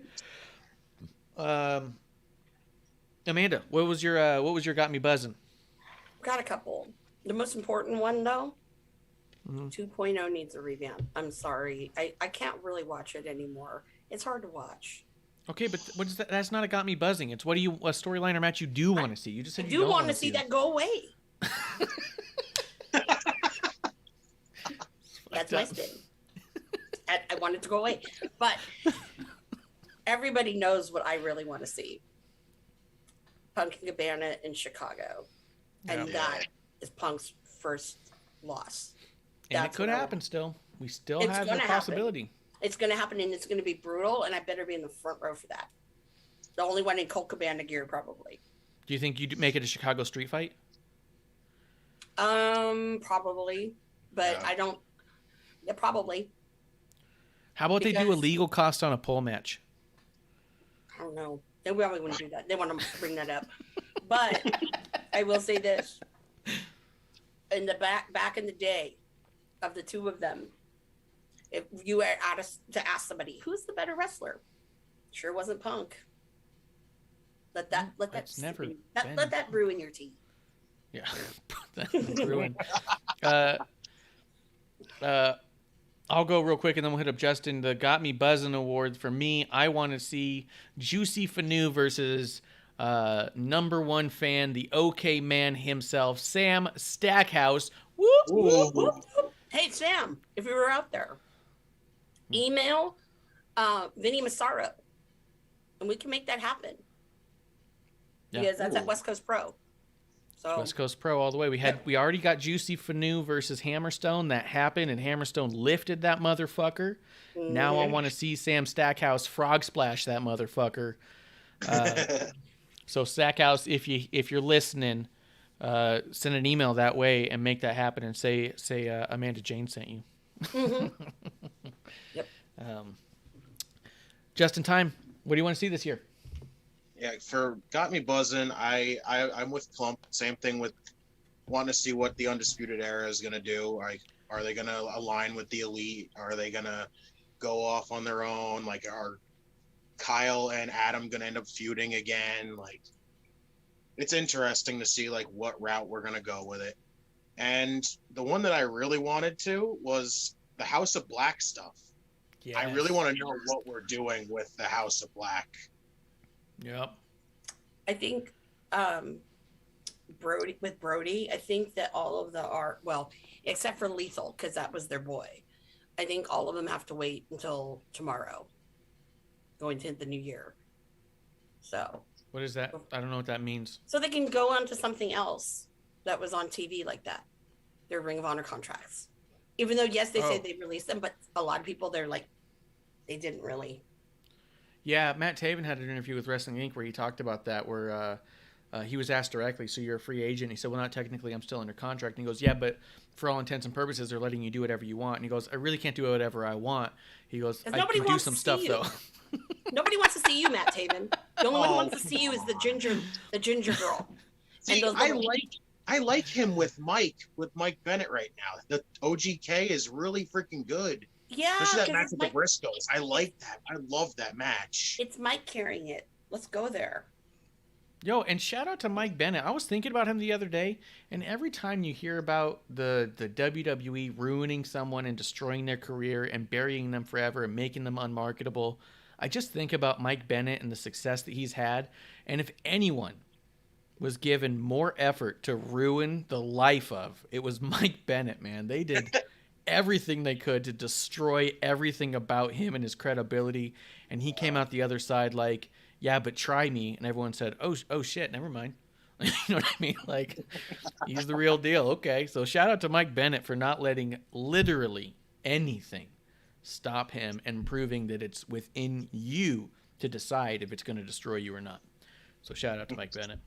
Amanda, what was your got me buzzing? Got a couple. The most important one though, 2.0 needs a revamp. I'm sorry. I can't really watch it anymore. It's hard to watch. Okay, but what is that? That's not a got me buzzing. It's what do you a storyline or match you do want to see. You just said I you do don't want to see that go away. That's my spin. I want it to go away. But everybody knows what I really want to see. Punk and Cabana in Chicago. And that is Punk's first loss. And it could happen still. We still It's have the gonna possibility. It's going to happen, and it's going to be brutal, and I better be in the front row for that. The only one in Colt Cabana gear, probably. Do you think you'd make it a Chicago street fight? Probably. But Yeah. I don't... Yeah, probably. How about they do a Because- legal cost on a pole match? I don't know. They probably wouldn't do that. They want to bring that up. But I will say this. In the back in the day of the two of them, if you were to ask somebody, who's the better wrestler? Sure wasn't Punk. Let that That's never been. let that brew in your tea. Yeah. Ruin. I'll go real quick and then we'll hit up Justin. The Got Me Buzzing Awards for me, I want to see Juicy Fanu versus number one fan, the OK Man himself, Sam Stackhouse. Whoop, whoop, whoop. Hey Sam, if you were out there, email Vinny Massaro, and we can make that happen. Yeah. Because that's at West Coast Pro. So West Coast Pro all the way. We already got Juicy Fanu versus Hammerstone. That happened, and Hammerstone lifted that motherfucker. Now I want to see Sam Stackhouse frog splash that motherfucker. So Stackhouse, if you're listening, send an email that way and make that happen, and say AmandaJayne sent you. Yep. JustinTime, what do you want to see this year? Yeah, for Got Me Buzzing, I'm with Klump. Same thing with wanting to see what the Undisputed Era is going to do. Are they going to align with the Elite? Are they going to go off on their own? Like, are Kyle and Adam going to end up feuding again? Like, it's interesting to see, like, what route we're going to go with it. And the one that I really wanted to was the House of Black stuff. Yeah, I really want to know what we're doing with the House of Black. Yep. I think Brody, I think that all of the art, well, except for Lethal, because that was their boy. I think all of them have to wait until tomorrow, going to the new year. So. What is that? I don't know what that means. So they can go on to something else that was on TV like that. Their Ring of Honor contracts. Even though, yes, they say they released them, but a lot of people, they're like, they didn't really. Yeah, Matt Taven had an interview with Wrestling Inc. where he talked about that, where he was asked directly, so you're a free agent? He said, well, not technically, I'm still under contract. And he goes, yeah, but for all intents and purposes, they're letting you do whatever you want. And he goes, I really can't do whatever I want. He goes, I nobody can do wants some to stuff, see you. though. Nobody wants to see you, Matt Taven. The only one who wants to see you is the ginger girl. See, those I like him with Mike Bennett right now. The OGK is really freaking good. Yeah, especially that 'cause match it's with the Mike- Briscoes. I like that. I love that match. It's Mike carrying it. Let's go there. Yo, and shout out to Mike Bennett. I was thinking about him the other day, and every time you hear about the WWE ruining someone and destroying their career and burying them forever and making them unmarketable, I just think about Mike Bennett and the success that he's had. And if anyone was given more effort to ruin the life of, it was Mike Bennett, man. They did everything they could to destroy everything about him and his credibility, and he came out the other side like, yeah, but try me, and everyone said, oh shit, never mind. You know what I mean? Like, he's the real deal. Okay, so shout out to Mike Bennett for not letting literally anything stop him and proving that it's within you to decide if it's going to destroy you or not. So shout out to Mike Bennett.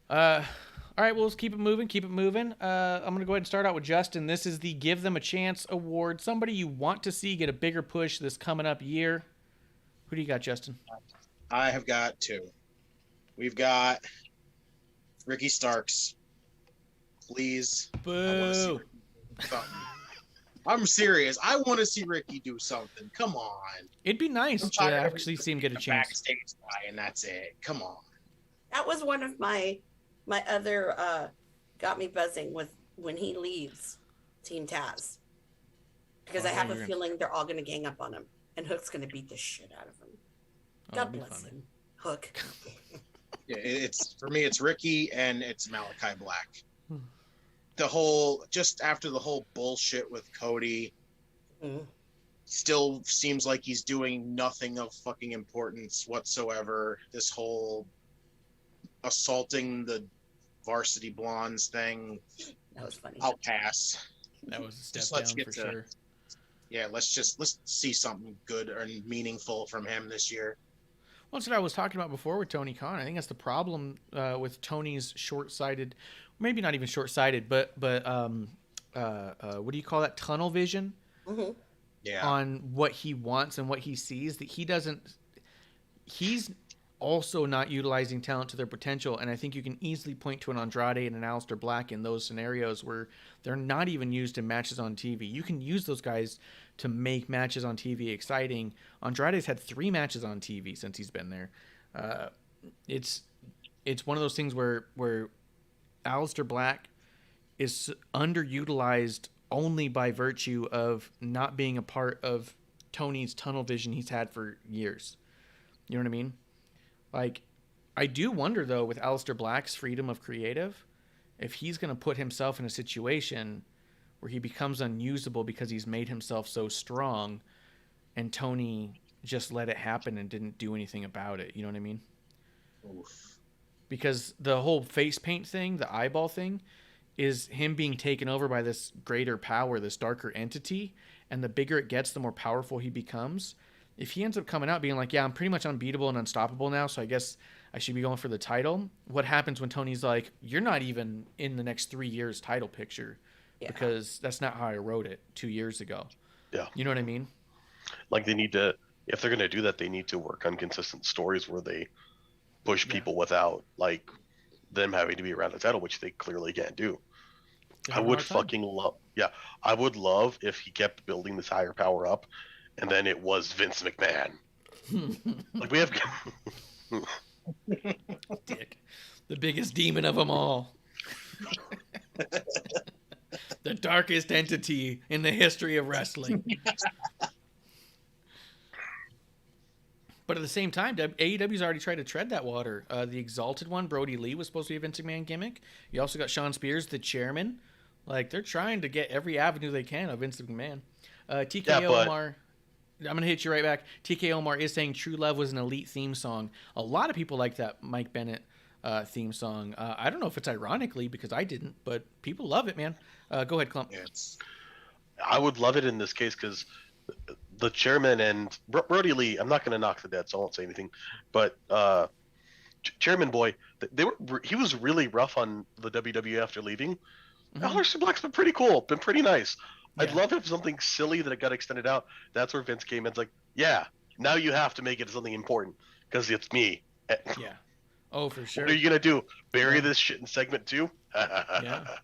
All right, well, let's keep it moving. I'm going to go ahead and start out with Justin. This is the Give Them a Chance Award. Somebody you want to see get a bigger push this coming up year. Who do you got, Justin? I have got two. We've got Ricky Starks. Please. Boo. I'm serious. I want to see Ricky do something. Come on. It'd be nice to actually see him get a chance. Backstage guy, and that's it. Come on. That was one of my other got me buzzing with when he leaves Team Taz. Because I have a feeling they're all going to gang up on him. And Hook's going to beat the shit out of him. God bless him. Hook. Yeah, it's for me, it's Ricky and it's Malachi Black. Just after the whole bullshit with Cody, still seems like he's doing nothing of fucking importance whatsoever. This whole assaulting the Varsity Blondes thing. That was funny. I'll pass. That was a step down for sure. Yeah, let's see something good or meaningful from him this year. Well, that's what I was talking about before with Tony Khan. I think that's the problem with Tony's short-sighted, maybe not even short-sighted, but what do you call that? Tunnel vision. Mm-hmm. Yeah. On what he wants and what he sees, that he's also not utilizing talent to their potential. And I think you can easily point to an Andrade and an Aleister Black in those scenarios where they're not even used in matches on TV. You can use those guys to make matches on TV exciting. Andrade's had 3 matches on TV since he's been there. It's one of those things where Aleister Black is underutilized only by virtue of not being a part of Tony's tunnel vision he's had for years. You know what I mean? Like, I do wonder, though, with Aleister Black's freedom of creative, if he's going to put himself in a situation where he becomes unusable because he's made himself so strong and Tony just let it happen and didn't do anything about it. You know what I mean? Oof. Because the whole face paint thing, the eyeball thing, is him being taken over by this greater power, this darker entity, and the bigger it gets, the more powerful he becomes. If he ends up coming out being like, yeah, I'm pretty much unbeatable and unstoppable now, so I guess I should be going for the title, what happens when Tony's like, you're not even in the next 3 years title picture, because that's not how I wrote it 2 years ago. Yeah. You know what I mean? Like, they need to, if they're going to do that, they need to work on consistent stories where they push people without, like, them having to be around the title, which they clearly can't do. I would fucking love, I would love if he kept building this higher power up, and then it was Vince McMahon. Like, we have Dick, the biggest demon of them all, the darkest entity in the history of wrestling. But at the same time, AEW's already tried to tread that water. The Exalted one, Brody Lee, was supposed to be a Vince McMahon gimmick. You also got Sean Spears, the chairman. Like, they're trying to get every avenue they can of Vince McMahon. TK Omar, I'm going to hit you right back. TK Omar is saying True Love was an elite theme song. A lot of people like that Mike Bennett theme song. I don't know if it's ironically, because I didn't, but people love it, man. Go ahead, Klump. I would love it in this case because the chairman and Brody Lee. I'm not going to knock the dead, so I won't say anything. But Chairman Boy, he was really rough on the WWE after leaving. Aleister Black's been pretty cool, been pretty nice. Yeah. I'd love if something silly that got extended out. That's where Vince came in. It's like, yeah, now you have to make it something important because it's me. Yeah. Oh, for sure. What are you gonna do? Bury this shit in segment 2? Yeah.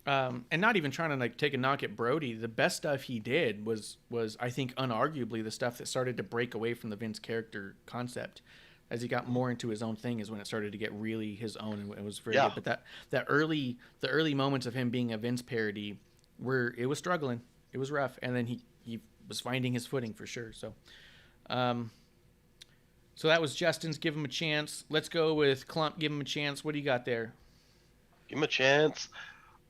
And not even trying to like take a knock at Brody. The best stuff he did was I think unarguably the stuff that started to break away from the Vince character concept. As he got more into his own thing is when it started to get really his own, and it was very good. But the early moments of him being a Vince parody, it was struggling, it was rough, and then he was finding his footing for sure. So, so that was Justin's Give Him a Chance. Let's go with Klump. Give Him a Chance. What do you got there? Give him a chance.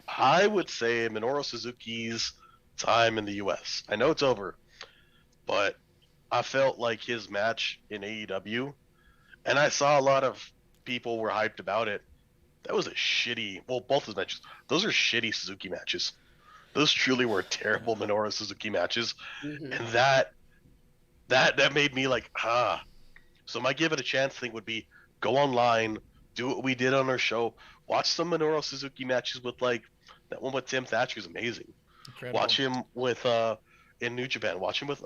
I would say Minoru Suzuki's time in the U.S. I know it's over, but I felt like his match in AEW. And I saw a lot of people were hyped about it. That was a shitty. Well, both his matches. Those are shitty Suzuki matches. Those truly were terrible Minoru Suzuki matches, and that made me like, So my give it a chance thing would be go online, do what we did on our show, watch some Minoru Suzuki matches with like that one with Tim Thatcher is amazing. Incredible. Watch him with in New Japan. Watch him with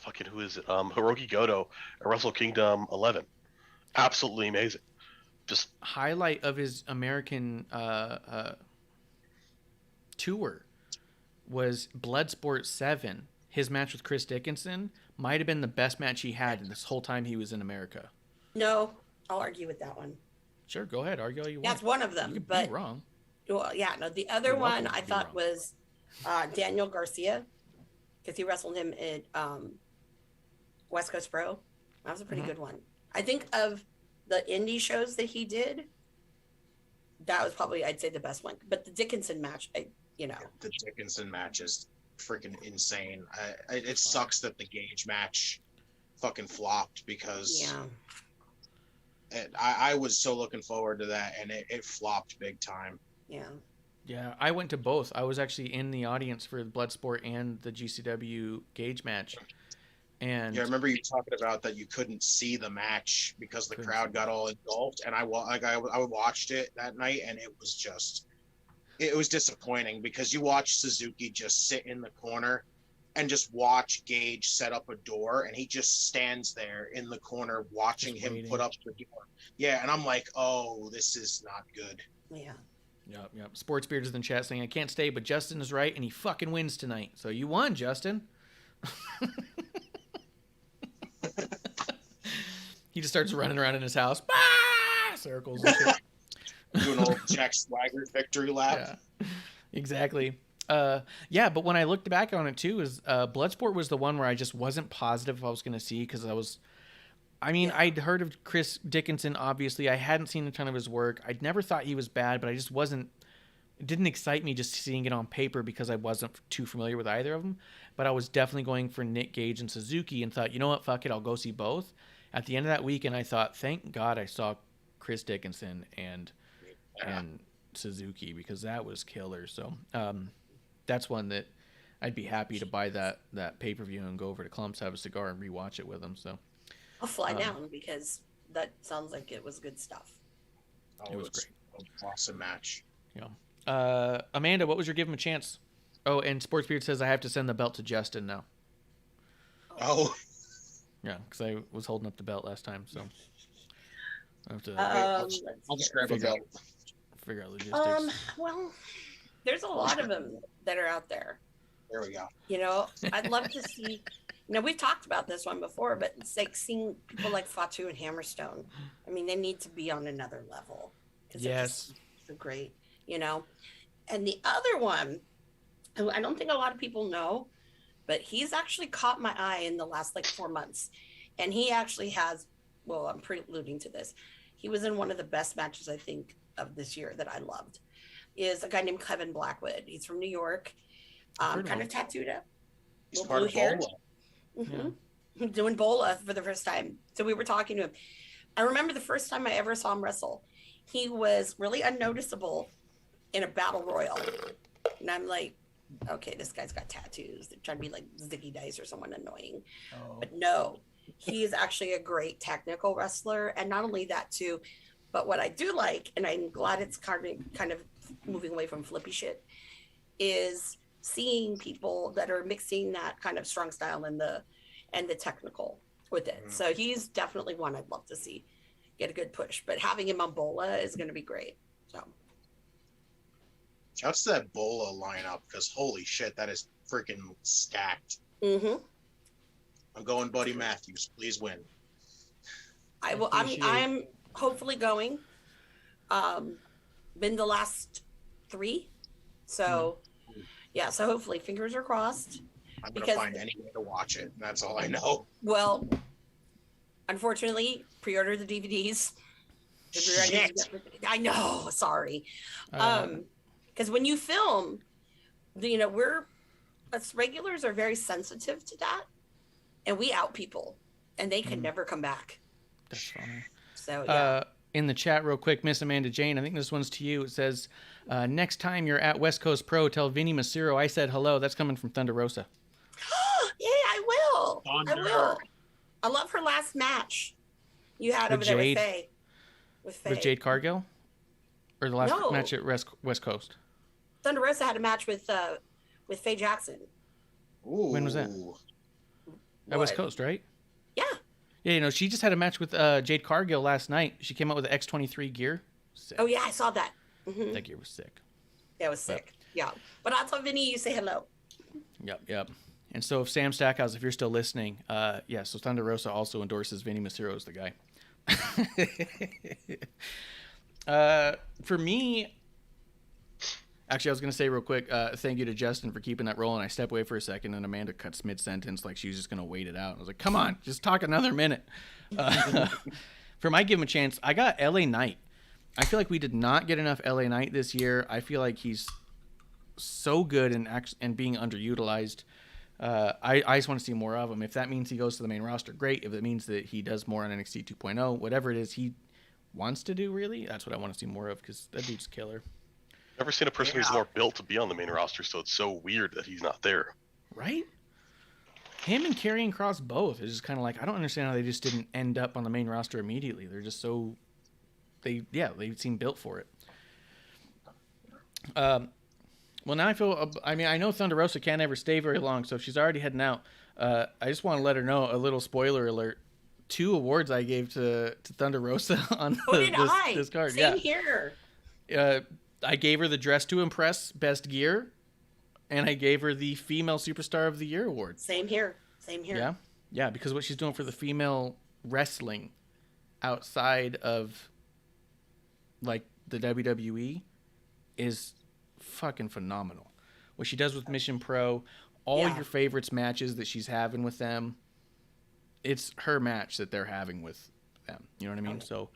fucking who is it? Hiroki Goto at Wrestle Kingdom 11. Absolutely amazing. Just highlight of his American tour was Bloodsport 7. His match with Chris Dickinson might have been the best match he had in this whole time he was in America. No, I'll argue with that one. Sure, go ahead. Argue all you want. That's one of them. You could but be wrong. Well, yeah, no. The other one I thought was Daniel Garcia, because he wrestled him at West Coast Pro. That was a pretty good one. I think of the indie shows that he did, that was probably, I'd say, the best one. But the Dickinson match, the Dickinson match is freaking insane. It sucks that the Gage match fucking flopped because I was so looking forward to that, and it flopped big time. Yeah, I went to both. I was actually in the audience for the Bloodsport and the GCW Gage match. And I remember you talking about that you couldn't see the match because the crowd got all engulfed, and I watched it that night, and it was disappointing because you watch Suzuki just sit in the corner and just watch Gage set up a door, and he just stands there in the corner watching him put up the door. Yeah, and I'm like, oh, this is not good. Yeah. Yep. Sports Beard is in the chat saying, I can't stay, but Justin is right, and he fucking wins tonight. So you won, Justin. He just starts running around in his house. Circles and shit. Doing old Jack Swagger victory lap. Yeah, exactly. But when I looked back on it too, Bloodsport was the one where I just wasn't positive if I was going to see, because I'd heard of Chris Dickinson, obviously. I hadn't seen a ton of his work. I'd never thought he was bad, but I just wasn't. It didn't excite me just seeing it on paper because I wasn't too familiar with either of them. But I was definitely going for Nick Gage and Suzuki and thought, you know what, fuck it, I'll go see both. At the end of that weekend, I thought, thank God I saw Chris Dickinson and Suzuki, because that was killer. So that's one that I'd be happy to buy that pay-per-view and go over to Klump's, have a cigar, and rewatch it with him. So I'll fly down because that sounds like it was good stuff. It was great. Awesome match. Yeah. Amanda, what was your give him a chance? Oh, and Sports Beard says I have to send the belt to Justin now. Oh. Yeah, because I was holding up the belt last time, so I have to. I'll just grab a belt. Figure out logistics. Well, there's a lot of them that are out there. There we go. I'd love to see. We've talked about this one before, but it's like seeing people like Fatu and Hammerstone. I mean, they need to be on another level. Yes. They're great, And the other one, who I don't think a lot of people know, but he's actually caught my eye in the last 4 months. And he actually has, well, I'm preluding to this. He was in one of the best matches, I think, of this year that I loved, is a guy named Kevin Blackwood. He's from New York, kind of tattooed up. He's part of Bola. Mm-hmm. Doing Bola for the first time. So we were talking to him. I remember the first time I ever saw him wrestle, he was really unnoticeable in a battle royal. And I'm like, okay, this guy's got tattoos. They're trying to be like Zicky Dice or someone annoying. Oh. But no, he is actually a great technical wrestler. And not only that too, but what I do like, and I'm glad it's kind of moving away from flippy shit, is seeing people that are mixing that kind of strong style and the technical with it. So he's definitely one I'd love to see get a good push. But having him on Bola is going to be great. So shouts to that Bola lineup, because holy shit, that is freaking stacked. mm-hmm. I'm going Buddy Matthews. Please win. I will. I'm hopefully going. Been the last 3, so yeah. So hopefully, fingers are crossed. I'm gonna find any way to watch it. That's all I know. Well, unfortunately, pre-order the DVDs. Shit. I know. Sorry. Because when you film, we're us regulars are very sensitive to that, and we out people, and they can never come back. That's funny. So yeah. In the chat real quick, Miss AmandaJayne, I think this one's to you. It says, next time you're at West Coast Pro, tell Vinny Masiro I said hello. That's coming from Thunder Rosa. Yeah, I will. Thunder. I will. I love her last match you had With over there Jade? with Faye. With Jade Cargill? Or the last No. match at West Coast? Thunder Rosa had a match with Faye Jackson. Ooh. When was that? At West What? Coast, right? Yeah. Yeah, she just had a match with Jade Cargill last night. She came out with the X23 gear. Sick. Oh yeah, I saw that. Mm-hmm. That gear was sick. That was sick. Yeah. But I'll tell Vinny you say hello. Yep. And so if Sam Stackhouse, if you're still listening, so Thunder Rosa also endorses Vinny Masiro as the guy. For me, actually, I was going to say real quick, thank you to Justin for keeping that rolling. I stepped away for a second, and Amanda cuts mid-sentence like she was just going to wait it out. I was like, come on, just talk another minute. For my Give Him a Chance, I got LA Knight. I feel like we did not get enough LA Knight this year. I feel like he's so good and being underutilized. I just want to see more of him. If that means he goes to the main roster, great. If it means that he does more on NXT 2.0, whatever it is he wants to do, really, that's what I want to see more of, because that dude's killer. Never seen a person who's more built to be on the main roster, so it's so weird that he's not there. Right? Him and Karrion Kross both is just kind of like, I don't understand how they just didn't end up on the main roster immediately. They're just so they seem built for it. Well, now I feel, I know Thunder Rosa can't ever stay very long, so if she's already heading out, I just want to let her know, a little spoiler alert, 2 awards I gave to Thunder Rosa on this card. Same here. I gave her the Dress to Impress Best Gear, and I gave her the Female Superstar of the Year award. Same here. Yeah, because what she's doing for the female wrestling outside of like the WWE is fucking phenomenal. What she does with Mission Pro, all your favorites matches that she's having with them, it's her match that they're having with them. You know what I mean? So,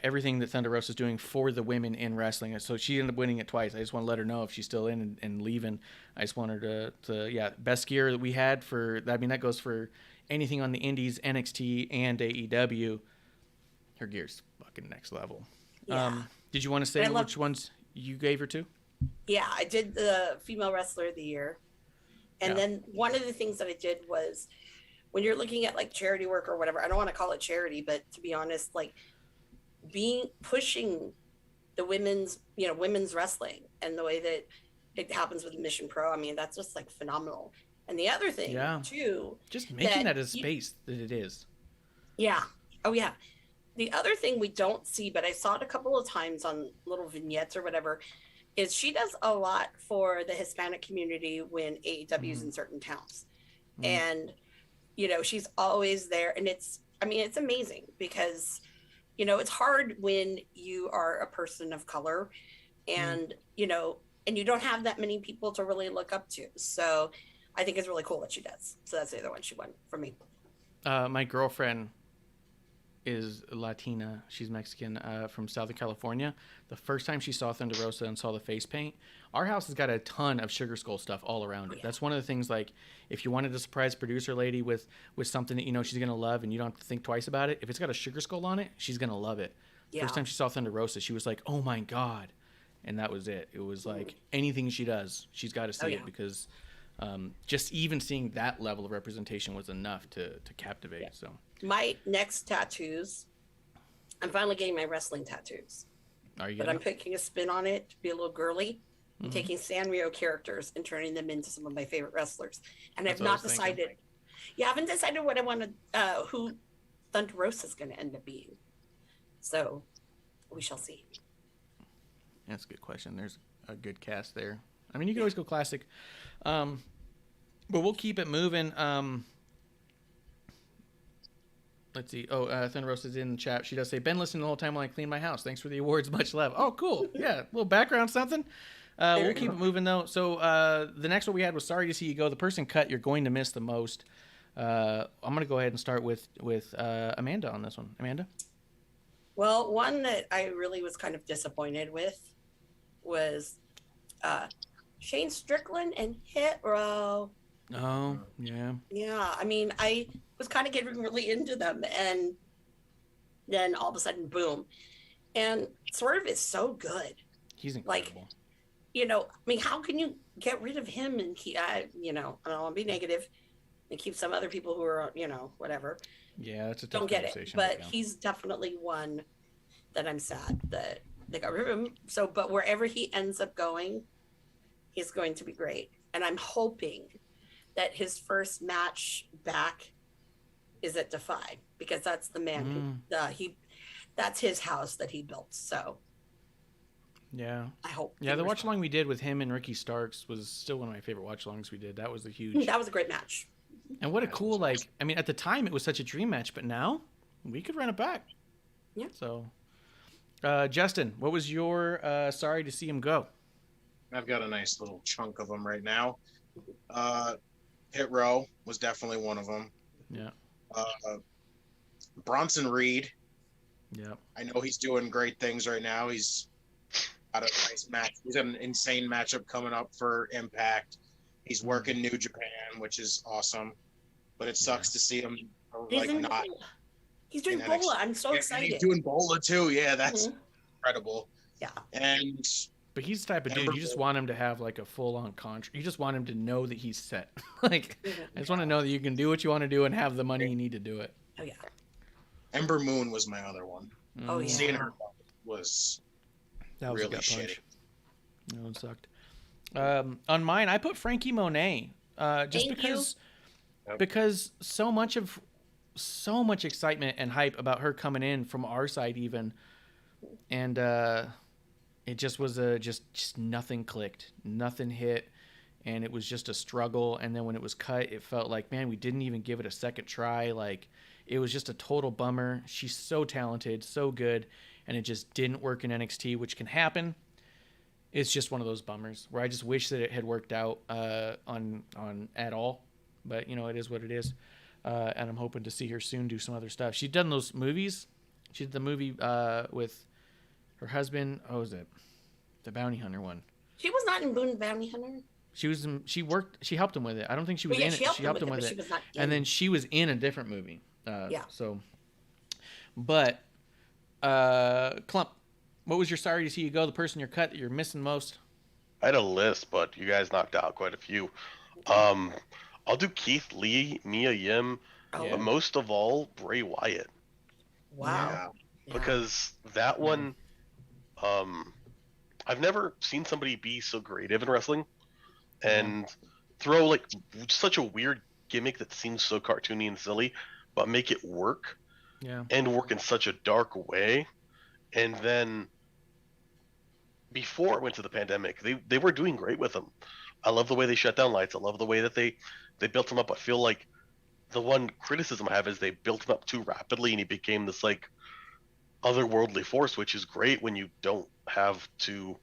everything that Thunder Rosa is doing for the women in wrestling. So she ended up winning it twice. I just want to let her know if she's still in and leaving. I just want her to best gear that we had for, I mean, that goes for anything on the Indies, NXT, and AEW. Her gear's fucking next level. Yeah. Did you want to say which ones you gave her to? Yeah, I did the Female Wrestler of the Year. And then one of the things that I did was, when you're looking at like charity work or whatever, I don't want to call it charity, but to be honest, like pushing the women's wrestling and the way that it happens with Mission Pro. I mean, that's just like phenomenal. And the other thing too, just making that a space that it is. Yeah. Oh yeah. The other thing we don't see, but I saw it a couple of times on little vignettes or whatever, is she does a lot for the Hispanic community when AEW is in certain towns. And, she's always there. And it's amazing because, it's hard when you are a person of color and, and you don't have that many people to really look up to. So I think it's really cool what she does. So that's the other one she won for me. My girlfriend is Latina. She's Mexican, from Southern California. The first time she saw Thunder Rosa and saw the face paint, our house has got a ton of Sugar Skull stuff all around it. That's one of the things, like, if you wanted to surprise producer lady with something that she's going to love and you don't have to think twice about it, if it's got a Sugar Skull on it, she's going to love it. First time she saw Thunder Rosa, she was like, oh my God. and that was it. It was like anything she does, she's got to see it, because just even seeing that level of representation was enough to captivate. Yeah. So My next tattoos, I'm finally getting my wrestling tattoos. are you? But I'm picking a spin on it to be a little girly. I'm taking Sanrio characters and turning them into some of my favorite wrestlers. And That's I've what I not was thinking. decided. Yeah, I haven't decided what I want to, who Thunder Rosa is going to end up being. So we shall see. That's a good question. There's a good cast there. I mean, you can always go classic, but we'll keep it moving. Let's see. Oh, Thunder Rosa's in the chat. She does say, "Been listening the whole time while I clean my house. Thanks for the awards. Much love." Oh, cool. Yeah, a little background something. We'll keep it moving though. So the next one we had was "Sorry to See You Go." The person cut you're going to miss the most. I'm gonna go ahead and start with Amanda on this one. Amanda. Well, one that I really was kind of disappointed with was Shane Strickland and Hit Row. Oh, yeah. Yeah, I mean, I was kind of getting really into them, and then all of a sudden, boom. And Swerve is so good. He's incredible. I mean, how can you get rid of him and keep, I don't want to be negative, and keep some other people who are, whatever. Yeah, that's a tough Don't get it. conversation But right now. he's definitely one that I'm sad that they got rid of him. So, but wherever he ends up going, he's going to be great. And I'm hoping that his first match back is at Defy, because that's the man that's his house that he built. So Yeah. I hope. Yeah, the watch along we did with him and Ricky Starks was still one of my favorite watch alongs we did. That was a huge. That was a great match. And what a cool, like, I mean, at the time it was such a dream match, but now we could run it back. Yeah. So, Justin, what was your sorry to see him go? I've got a nice little chunk of them right now. Hit Row was definitely one of them. Yeah. Bronson Reed. Yeah. I know he's doing great things right now. He's got a nice match. He's got an insane matchup coming up for Impact. He's working New Japan, which is awesome. But it sucks to see him He's doing in NXT. Bola. I'm so excited. He's doing Bola too. Yeah, that's incredible. Yeah. And But he's the type of dude, you just want him to have like a full-on contract. You just want him to know that he's set. Like, I just want to know that you can do what you want to do and have the money you need to do it. Oh, yeah. Ember Moon was my other one. Oh, yeah. Seeing her was That was really a gut punch. shitty. That one sucked. On mine, I put Frankie Monet, just because so much excitement and hype about her coming in from our side even, and it just was just nothing clicked, nothing hit, and it was just a struggle. And then when it was cut, it felt like, man, we didn't even give it a second try. Like, it was just a total bummer. She's so talented, so good, and it just didn't work in NXT, which can happen. It's just one of those bummers where I just wish that it had worked out on at all. But, it is what it is. And I'm hoping to see her soon do some other stuff. She'd done those movies. She did the movie with her husband. Oh, was it the Bounty Hunter one? She was not in Boone Bounty Hunter. She was. She helped him with it. I don't think she was in it. She helped him with it. She was not in And then she was in a different movie. Yeah. So, but Klump, what was your sorry to see you go? The person you're cut that you're missing most? I had a list, but you guys knocked out quite a few. I'll do Keith Lee, Mia Yim, but most of all, Bray Wyatt. Wow. Yeah. Because that one, I've never seen somebody be so creative in wrestling and throw like such a weird gimmick that seems so cartoony and silly, but make it work. Yeah. And work in such a dark way. And then before it went to the pandemic, they were doing great with him. I love the way they shut down lights. I love the way that they built him up. I feel like the one criticism I have is they built him up too rapidly and he became this like otherworldly force, which is great when you don't have to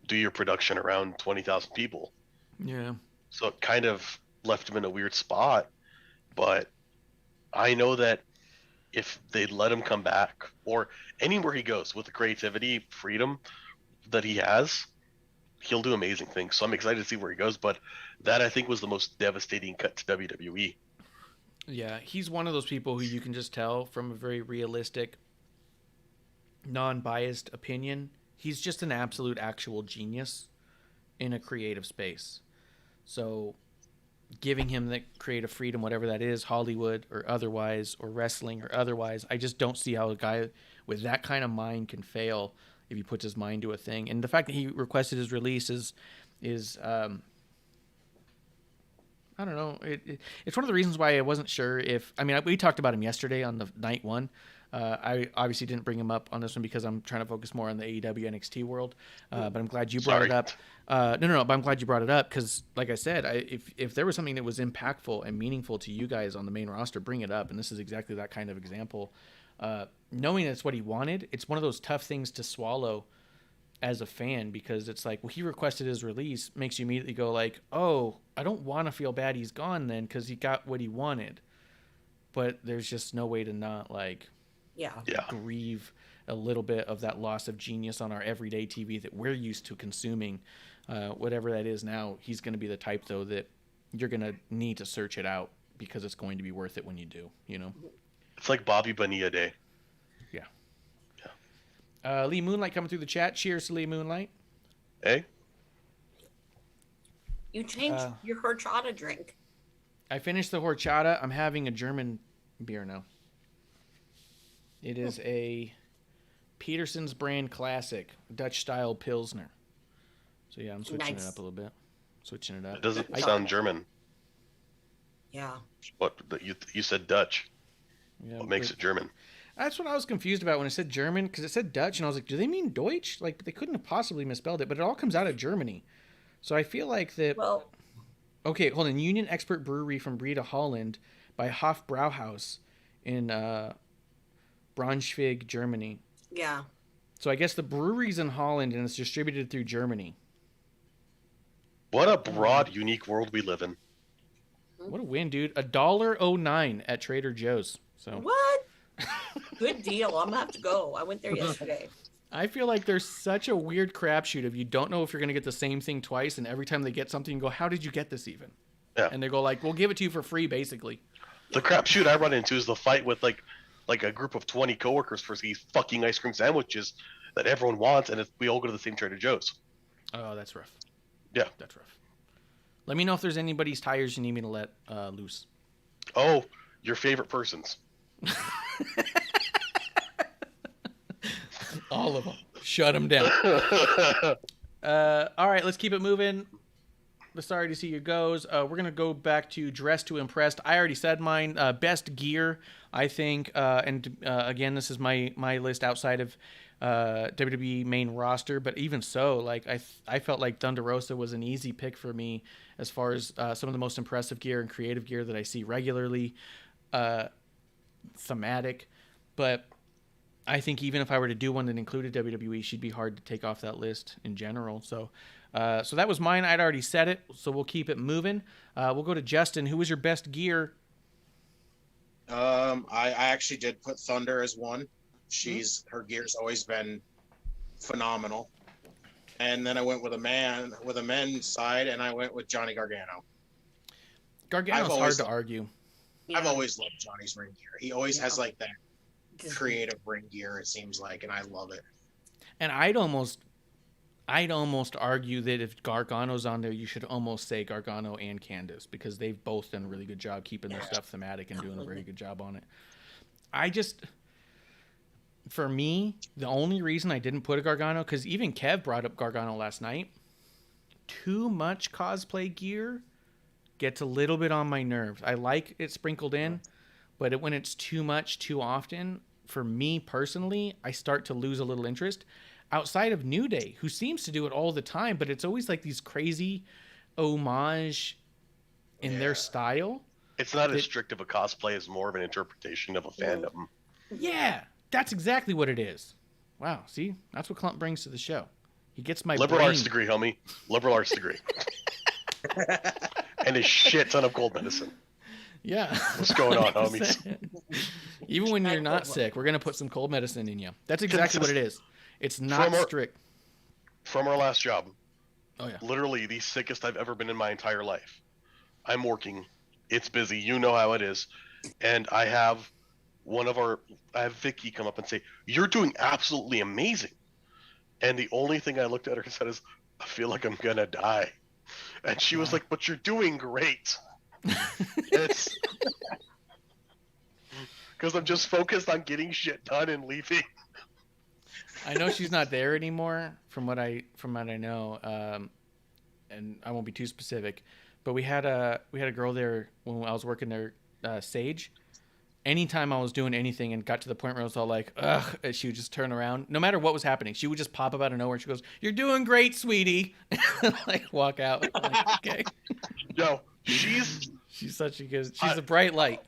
do your production around 20,000 people. Yeah. So it kind of left him in a weird spot. But I know that if they let him come back, or anywhere he goes with the creativity, freedom that he has, he'll do amazing things. So I'm excited to see where he goes. But that, I think, was the most devastating cut to WWE. Yeah, he's one of those people who you can just tell from a very realistic, non-biased opinion. he's just an absolute actual genius in a creative space. So giving him the creative freedom, whatever that is, Hollywood or otherwise, or wrestling or otherwise, I just don't see how a guy with that kind of mind can fail if he puts his mind to a thing. And the fact that he requested his release is I don't know. It's one of the reasons why I wasn't sure if... I mean, we talked about him yesterday on the night one. I obviously didn't bring him up on this one because I'm trying to focus more on the AEW NXT world. But I'm glad you brought it up. No. But I'm glad you brought it up because, like I said, if there was something that was impactful and meaningful to you guys on the main roster, bring it up. And this is exactly that kind of example. Knowing that's what he wanted, it's one of those tough things to swallow as a fan, because it's like, well, he requested his release, makes you immediately go like, oh, I don't want to feel bad he's gone then because he got what he wanted. But there's just no way to not like grieve a little bit of that loss of genius on our everyday TV that we're used to consuming. Whatever that is now, he's going to be the type though that you're going to need to search it out because it's going to be worth it when you do, you know? It's like Bobby Bonilla Day. Lee Moonlight coming through the chat. Cheers to Lee Moonlight. Hey. You changed your horchata drink. I finished the horchata. I'm having a German beer now. It is a Peterson's brand classic, Dutch style Pilsner. So yeah, I'm switching it up a little bit. Switching it up. It doesn't sound German. Yeah. What you said Dutch. Yeah, what makes it German? That's what I was confused about when it said German, because it said Dutch, and I was like, do they mean Deutsch? Like, they couldn't have possibly misspelled it, but it all comes out of Germany. So I feel like that... Well... Okay, hold on. Union Expert Brewery from Breda, Holland, by Hof Brauhaus in Braunschweig, Germany. Yeah. So I guess the brewery's in Holland, and it's distributed through Germany. What a broad, unique world we live in. What a win, dude. $1.09 at Trader Joe's. So What? Good deal. I'm gonna have to go. I went there yesterday. I feel like there's such a weird crapshoot if you don't know if you're gonna get the same thing twice, and every time they get something, you go, "How did you get this even?" Yeah. And they go like, "We'll give it to you for free," basically. The crapshoot I run into is the fight with like a group of 20 coworkers for these fucking ice cream sandwiches that everyone wants, and we all go to the same Trader Joe's. Oh, that's rough. Yeah, that's rough. Let me know if there's anybody's tires you need me to let loose. Oh, your favorite person's. All of them. Shut them down. All right, let's keep it moving. Sorry to see you goes. We're going to go back to Dress to Impressed. I already said mine. Best gear, I think. Again, this is my list outside of WWE main roster. But even so, like I felt like Thunder Rosa was an easy pick for me as far as some of the most impressive gear and creative gear that I see regularly. Thematic. But I think even if I were to do one that included WWE, she'd be hard to take off that list in general. So that was mine. I'd already said it, so we'll keep it moving. We'll go to Justin. Who was your best gear? I actually did put Thunder as one. Her gear's always been phenomenal. And then I went with a men's side, and I went with Johnny Gargano. Gargano's hard to argue. Yeah. I've always loved Johnny's ring gear. He always has like that creative ring gear, it seems like, and I love it. And I'd almost argue that if Gargano's on there, you should almost say Gargano and Candice, because they've both done a really good job keeping their stuff thematic and doing a very good job on it. For me, the only reason I didn't put a Gargano, because even Kev brought up Gargano last night, too much cosplay gear gets a little bit on my nerves. I like it sprinkled in, but when it's too much too often, for me personally, I start to lose a little interest. Outside of New Day, who seems to do it all the time, but it's always like these crazy homage in their style. It's not as strict of a cosplay as more of an interpretation of a fandom. Yeah, that's exactly what it is. Wow, see? That's what Klump brings to the show. He gets my liberal brain. Arts degree, homie. Liberal arts degree. And a shit ton of cold medicine. Yeah. What's going on, homies? Even when you're not sick, we're going to put some cold medicine in you. That's exactly what it is. It's not strict. From our last job. Oh, yeah. Literally the sickest I've ever been in my entire life. I'm working. It's busy. You know how it is. And I have Vicky come up and say, "You're doing absolutely amazing." And the only thing I looked at her and said is, I feel like I'm gonna die. And she was like, but you're doing great. It's because I'm just focused on getting shit done and leaving. I know she's not there anymore, from what I know, and I won't be too specific. But we had a girl there when I was working there, Sage. Anytime I was doing anything and got to the point where I was all like, ugh, she would just turn around. No matter what was happening, she would just pop up out of nowhere. She goes, "You're doing great, sweetie." Like, walk out. I'm like, okay. Yo, she's such a good. She's a bright light.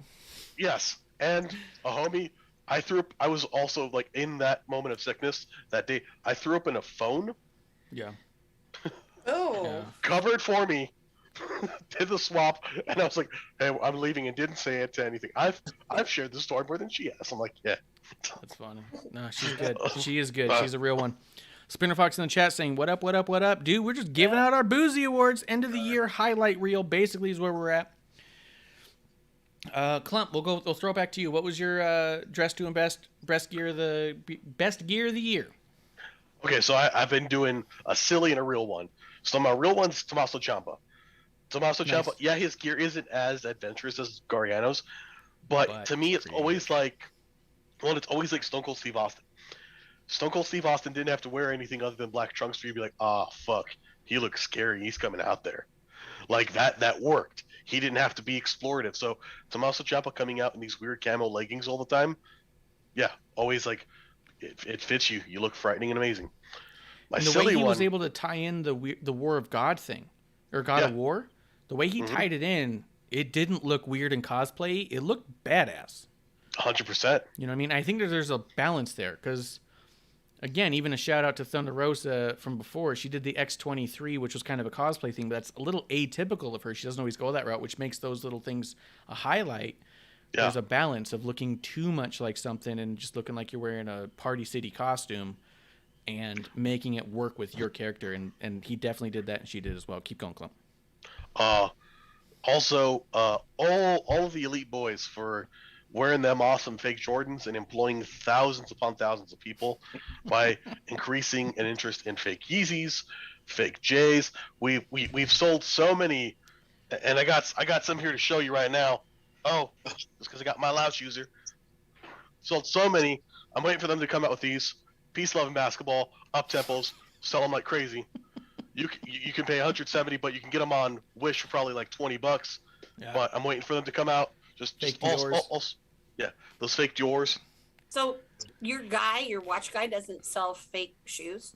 Yes, and a homie. I was also like in that moment of sickness that day. I threw up in a phone. Yeah. Oh. Yeah. Covered for me. Did the swap, and I was like, "Hey, I'm leaving," and didn't say it to anything. I've shared this story more than she has. I'm like, yeah. That's funny. No, she's good. She is good. She's a real one. Spinner Fox in the chat saying, "What up? What up? What up, dude? We're just giving out our Boozie Awards end of the year highlight reel. Basically, is where we're at." Klump, we'll throw it back to you. What was your dress to and best gear of the year? Okay, so I've been doing a silly and a real one. So my real one's Tommaso Ciampa. Tommaso Ciampa, yeah, his gear isn't as adventurous as Gargano's, but to me, it's always like Stone Cold Steve Austin. Stone Cold Steve Austin didn't have to wear anything other than black trunks for you to be like, ah, fuck, he looks scary. He's coming out there. Like that worked. He didn't have to be explorative. So Tommaso Ciampa coming out in these weird camo leggings all the time, yeah, always like it fits you. You look frightening and amazing. My and the silly way he one was able to tie in the War of God thing, or God of War, the way he tied it in, it didn't look weird in cosplay. It looked badass. 100%. You know what I mean? I think that there's a balance there because, again, even a shout out to Thunder Rosa from before. She did the X-23, which was kind of a cosplay thing, but that's a little atypical of her. She doesn't always go that route, which makes those little things a highlight. Yeah. There's a balance of looking too much like something and just looking like you're wearing a Party City costume and making it work with your character. And he definitely did that, and she did as well. Keep going, Klump. Also, all of the Elite Boys for wearing them awesome fake Jordans and employing thousands upon thousands of people by increasing an interest in fake Yeezys, fake J's. We've sold so many, and I got some here to show you right now. Oh, just because I got my lounge user. Sold so many. I'm waiting for them to come out with these. Peace, love, and basketball. Up tempos. Sell them like crazy. You can pay $170, but you can get them on Wish for probably like $20. Yeah. But I'm waiting for them to come out. Just Dior's. Yeah, those fake Dior's. So your watch guy, doesn't sell fake shoes?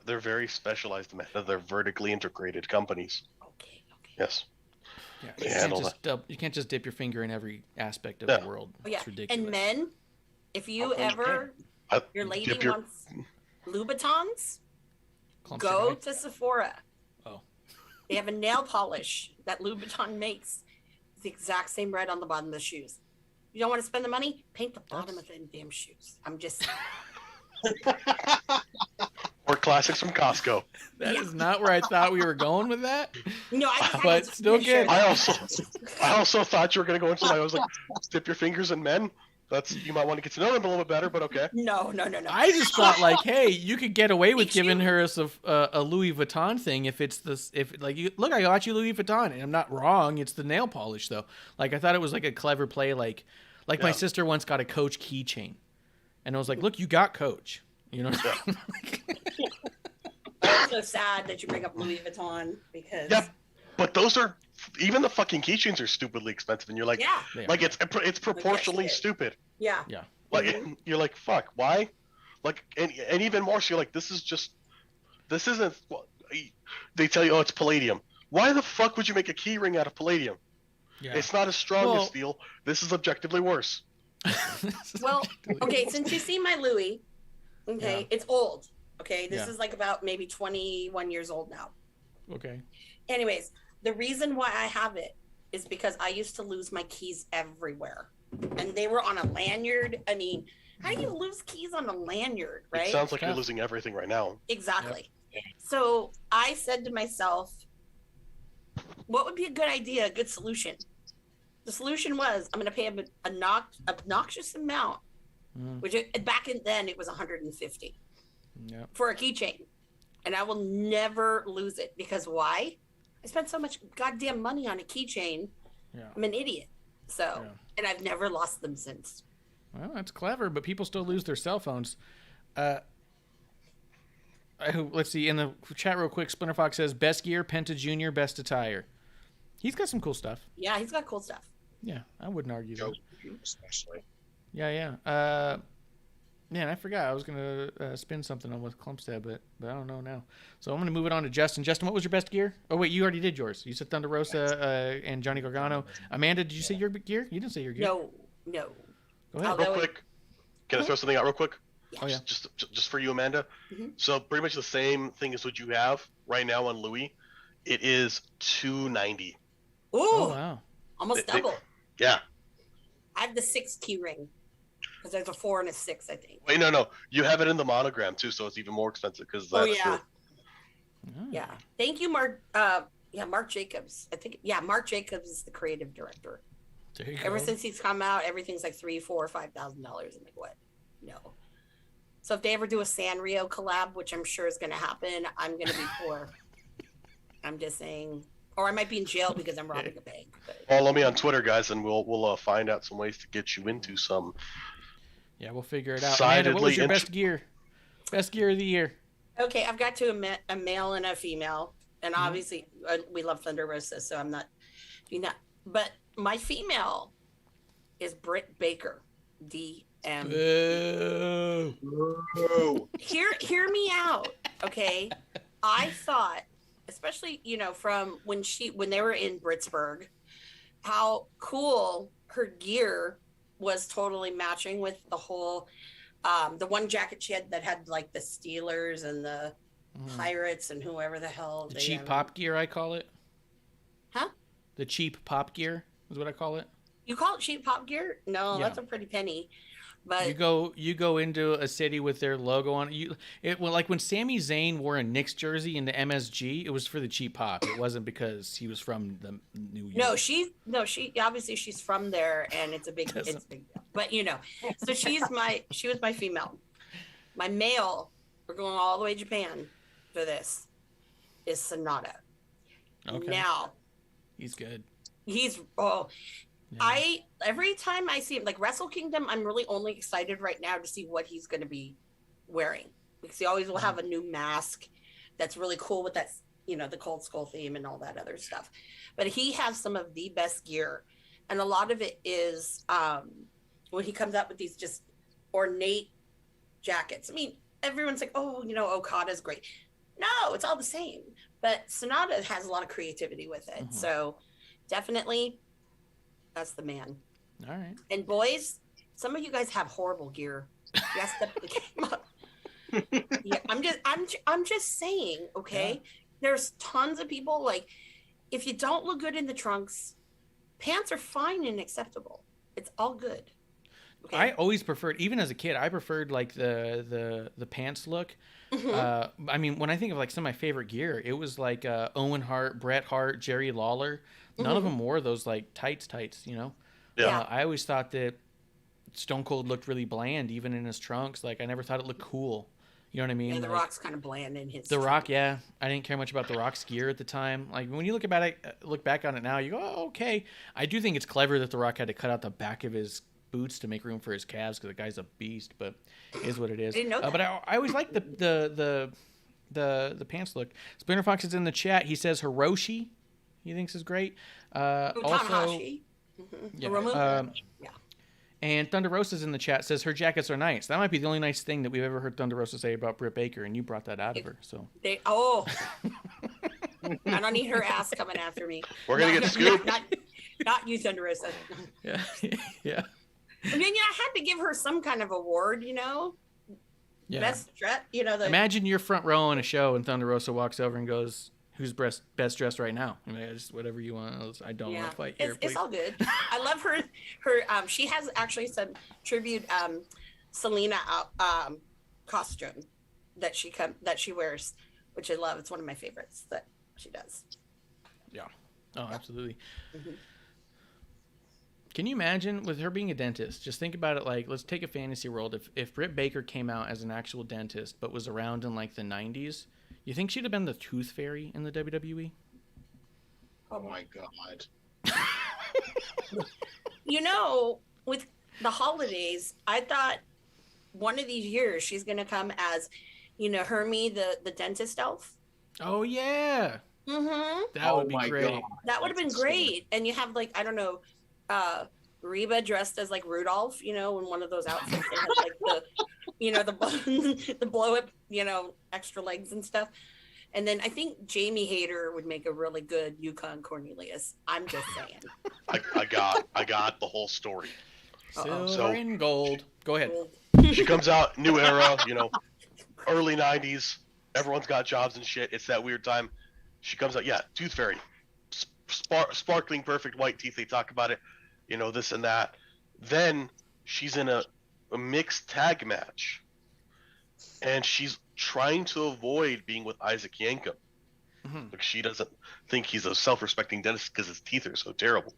They're very specialized. They're vertically integrated companies. Okay. Yes. Yeah, you can't just dip your finger in every aspect of the world. Oh, yeah. It's ridiculous. And men, if you your lady wants Louboutins, go to Sephora. Oh. They have a nail polish that Louboutin makes. It's the exact same red on the bottom of the shoes. You don't want to spend the money? Paint the bottom of them damn shoes. I'm just... Or classics from Costco. That is not where I thought we were going with that. No, but still good. I also thought you were going to go into I was like, dip your fingers in men. You might want to get to know them a little bit better, but okay. No. I just thought like, hey, you could get away with giving her a Louis Vuitton thing if look, I got you Louis Vuitton, and I'm not wrong. It's the nail polish though. Like I thought it was like a clever play, like my sister once got a Coach keychain, and I was like, look, you got Coach. You know. Yeah. I'm so sad that you bring up Louis Vuitton because. Yeah, but those are. Even the fucking keychains are stupidly expensive, and you're like, like it's proportionally stupid. Yeah. Like you're like, fuck, why? Like, and even more, so you're like, this isn't. Well, they tell you, oh, it's palladium. Why the fuck would you make a key ring out of palladium? Yeah. It's not as strong as steel. This is objectively worse. Well, okay, since you see my Louis, it's old. Okay, this is like about maybe 21 years old now. Okay. Anyways. The reason why I have it is because I used to lose my keys everywhere. And they were on a lanyard. I mean, how do you lose keys on a lanyard, right? It sounds like you're losing everything right now. Exactly. Yep. So I said to myself, what would be a good idea, a good solution? The solution was I'm going to pay an obnoxious amount, which back then it was $150. Yep. for a keychain, and I will never lose it because why? I spent so much goddamn money on a keychain. Yeah. I'm an idiot. So, Yeah. and I've never lost them since. Well, that's clever, but people still lose their cell phones. Let's see, in the chat real quick, Splinter Fox says, best gear, Penta Jr., best attire. He's got some cool stuff. Yeah, he's got cool stuff. Yeah, I wouldn't argue that. Especially. Yeah. Man, I forgot. I was going to spin something on with Klump said, but I don't know now. So I'm going to move it on to Justin. Justin, what was your best gear? Oh, wait, you already did yours. You said Thunder Rosa and Johnny Gargano. Amanda, did you say your gear? You didn't say your gear. No. Go ahead. Although Real quick, can I throw something out real quick? Oh, yeah. Just for you, Amanda. Mhm. So pretty much the same thing as what you have right now on Louis. It is $290. Ooh, Oh, wow. almost They- double. Yeah. I have the 6 key ring because there's a 4 and a 6, I think. Wait, no. You have it in the monogram too, so it's even more expensive because that's Oh yeah, Oh. yeah. Thank you, Mark. Mark Jacobs. I think Mark Jacobs is the creative director. There you go. Ever since he's come out, everything's like $3,000, $4,000, $5,000. I'm like, what? No. So if they ever do a Sanrio collab, which I'm sure is going to happen, I'm going to be poor. I'm just saying, or I might be in jail because I'm robbing a bank. But Follow me on Twitter, guys, and we'll find out some ways to get you into some. Yeah, we'll figure it out. Amanda, what was your Decidedly best gear? Best gear of the year. okay, I've got a male and a female, and obviously we love Thunder Rosa, so I'm not doing that. But my female is Britt Baker, DM. Boo. Hear me out, okay? I thought, especially from when they were in Britsburg, how cool her gear was totally matching with the whole the one jacket she had that had like the Steelers and the Pirates and whoever the hell The they cheap have. pop gear, I call it. Huh? The cheap pop gear is what I call it. You call it cheap pop gear? No, Yeah. that's a pretty penny. But You go into a city with their logo on it. Like when Sami Zayn wore a Knicks jersey in the MSG, it was for the cheap pop. It wasn't because he was from the New York. she obviously she's from there and it's a big deal. But so she was my female. My male, we're going all the way to Japan for this, is Sonata. Okay. Now He's good. he's Yeah. every time I see him, like Wrestle Kingdom, I'm really only excited right now to see what he's going to be wearing, because he always will have a new mask that's really cool with that, the Cold Skull theme and all that other stuff. But he has some of the best gear, and a lot of it is when he comes out with these just ornate jackets. I mean, everyone's like, oh, Okada's great. No, it's all the same. But Sonata has a lot of creativity with it. Mhm. So definitely that's the man. All right. And boys, some of you guys have horrible gear. You guys step the game up. Yeah, I'm just saying, okay? Yeah. There's tons of people, like, if you don't look good in the trunks, pants are fine and acceptable. It's all good. Okay. I always preferred, even as a kid, I preferred like the pants look. I mean, when I think of like some of my favorite gear, it was like Owen Hart, Bret Hart, Jerry Lawler. None of them wore those like tights, Yeah. I always thought that Stone Cold looked really bland, even in his trunks. Like I never thought it looked cool. You know what I mean? Yeah, The Like, Rock's kind of bland in his. The Rock, yeah. I didn't care much about The Rock's gear at the time. Like when you look back on it now, you go, oh, okay. I do think it's clever that The Rock had to cut out the back of his boots to make room for his calves because the guy's a beast. But it is what it is. I didn't know that. But I always like the pants look. Splinter Fox is in the chat. He says Hiroshi, he thinks is great. Also, Tanahashi. yeah, Hiromu? Yeah. and Thunder Rosa's in the chat, says her jackets are nice. That might be the only nice thing that we've ever heard Thunder Rosa say about Britt Baker, and you brought that out of her. So I don't need her ass coming after me. We're gonna get scooped. Not you, Thunder Rosa. yeah, yeah. I mean, I had to give her some kind of award, Yeah. Best dress, Imagine you're front row on a show and Thunder Rosa walks over and goes, "Who's best dressed right now?" I mean, just whatever you want. I don't want to fight here. It's all good. I love her. She has actually some tribute Selena costume that she wears, which I love. It's one of my favorites that she does. Yeah. Oh, absolutely. Mhm. Can you imagine with her being a dentist? Just think about it like, let's take a fantasy world. If Britt Baker came out as an actual dentist but was around in like the 90s, you think she'd have been the tooth fairy in the WWE? Oh my god. You know, with the holidays, I thought one of these years she's going to come as, Hermie, the dentist elf. Oh, yeah. Mm-hmm. That would be my great. God. That would have been great. And you have like, I don't know, Reba dressed as like Rudolph, in one of those outfits that had like the blow up, extra legs and stuff. And then I think Jamie Hayter would make a really good Yukon Cornelius. I'm just saying. I got the whole story. Silver and gold. Go ahead. She comes out, new era, early 90s. Everyone's got jobs and shit. It's that weird time. She comes out, yeah, tooth fairy. Sparkling, perfect white teeth. They talk about it, this and that. Then she's in a mixed tag match. And she's trying to avoid being with Isaac Yankem. Mm-hmm. Like, she doesn't think he's a self-respecting dentist because his teeth are so terrible.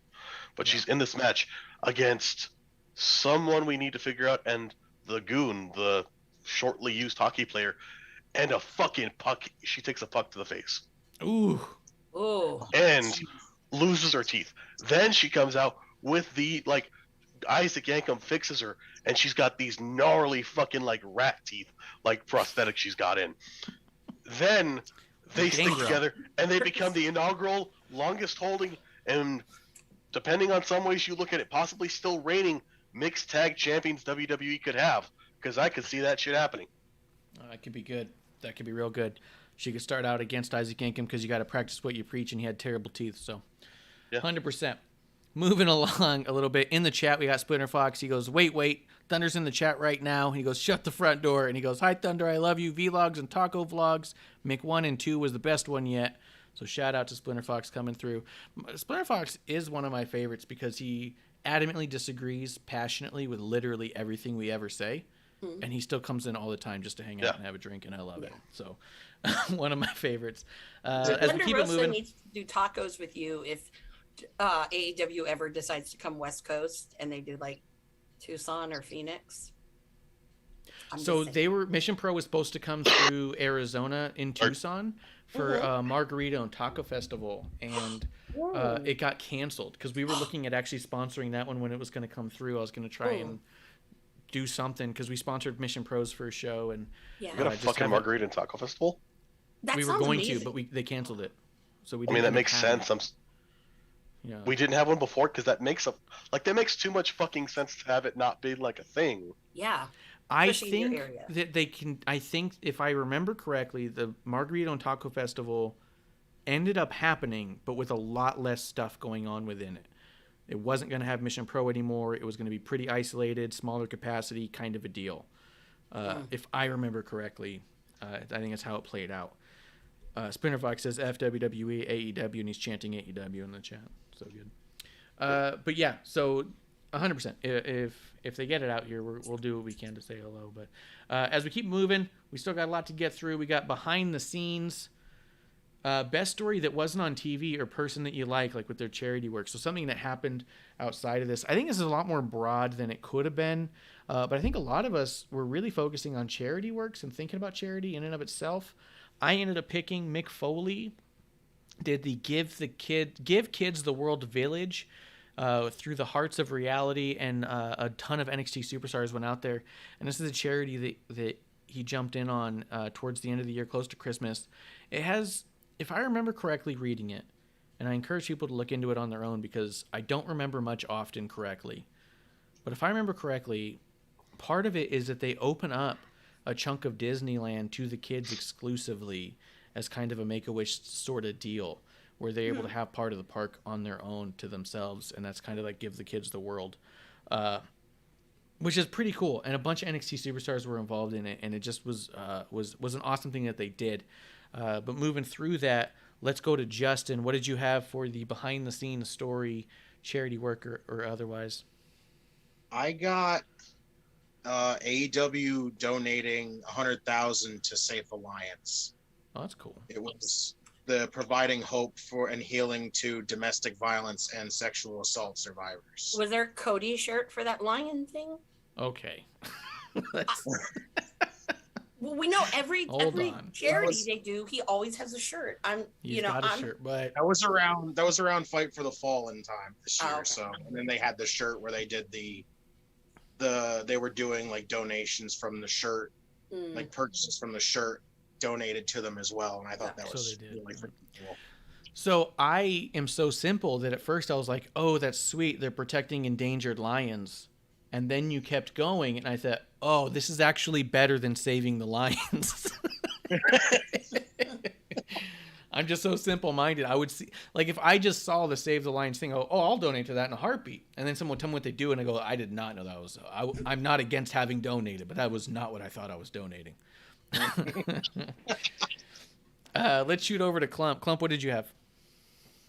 But she's in this match against someone we need to figure out, and the goon, the shortly used hockey player, and a fucking puck. She takes a puck to the face. Ooh. Oh. And loses her teeth. Then she comes out with the, Isaac Yankem fixes her, and she's got these gnarly fucking, rat teeth, prosthetic she's got in. Then they stick together, and they become the inaugural, longest holding, and depending on some ways you look at it, possibly still reigning mixed tag champions WWE could have, because I could see that shit happening. That could be good. That could be real good. She could start out against Isaac Yankem because you got to practice what you preach, and he had terrible teeth. So, yeah. 100%. Moving along a little bit. In the chat, we got Splinter Fox. He goes, wait. Thunder's in the chat right now. He goes, shut the front door. And he goes, hi, Thunder. I love you. Vlogs and taco vlogs. Mick 1 and 2 was the best one yet. So shout out to Splinter Fox coming through. Splinter Fox is one of my favorites because he adamantly disagrees passionately with literally everything we ever say. And he still comes in all the time just to hang out and have a drink, and I love it. So, one of my favorites. As we keep it moving, needs to do tacos with you if AEW ever decides to come West Coast and they do Tucson or Phoenix. So Mission Pro was supposed to come through Arizona in Tucson for Margarita and Taco Festival, and it got canceled because we were looking at actually sponsoring that one when it was going to come through. I was going to try and do something because we sponsored Mission Pro's first show, and you got a fucking Margarita and Taco Festival. We were going to, but they canceled it. So we. That makes sense. Yeah. We didn't have one before because that makes too much fucking sense to have it not be a thing. Yeah. I think that they can. I think if I remember correctly, the Margarita and Taco Festival ended up happening, but with a lot less stuff going on within it. It wasn't going to have Mission Pro anymore. It was going to be pretty isolated, smaller capacity, kind of a deal. If I remember correctly, I think that's how it played out. Splinter Fox says FWWE, AEW, and he's chanting AEW in the chat. So good. But yeah, so 100%. If they get it out here, we'll do what we can to say hello. But as we keep moving, we still got a lot to get through. We got behind the scenes. Best story that wasn't on TV or person that you like with their charity work. So something that happened outside of this. I think this is a lot more broad than it could have been. But I think a lot of us were really focusing on charity works and thinking about charity in and of itself. I ended up picking Mick Foley. Did the Give Kids the World Village through the Hearts of Reality, and a ton of NXT superstars went out there. And this is a charity that he jumped in on towards the end of the year, close to Christmas. It has, if I remember correctly reading it, and I encourage people to look into it on their own because I don't remember much often correctly. But if I remember correctly, part of it is that they open up a chunk of Disneyland to the kids exclusively as kind of a Make-A-Wish sort of deal, where they're able to have part of the park on their own to themselves, and that's kind of Give the Kids the World, which is pretty cool. And a bunch of NXT superstars were involved in it, and it just was an awesome thing that they did. But moving through that, let's go to Justin. What did you have for the behind-the-scenes story, charity work or otherwise? I got AEW donating $100,000 to Safe Alliance. Oh, that's cool. It was the providing hope for and healing to domestic violence and sexual assault survivors. Was there a Cody shirt for that lion thing? Okay. Well, we know every on. charity they do, he always has a shirt. He's got a shirt, but That was around Fight for the Fallen time this year. okay. So, and then they had the shirt where they did they were doing like donations from the shirt, like purchases from the shirt donated to them as well. And I thought that was really freaking cool. So I am so simple that at first I was like, oh, that's sweet. They're protecting endangered lions. And then you kept going, and I thought, oh, this is actually better than saving the lions. I'm just so simple-minded. I would see, like, if I just saw the Save the Lions thing, I'll donate to that in a heartbeat. And then someone would tell me what they do, and I go, I did not know that was. I'm not against having donated, but that was not what I thought I was donating. Let's shoot over to Klump. Klump, what did you have?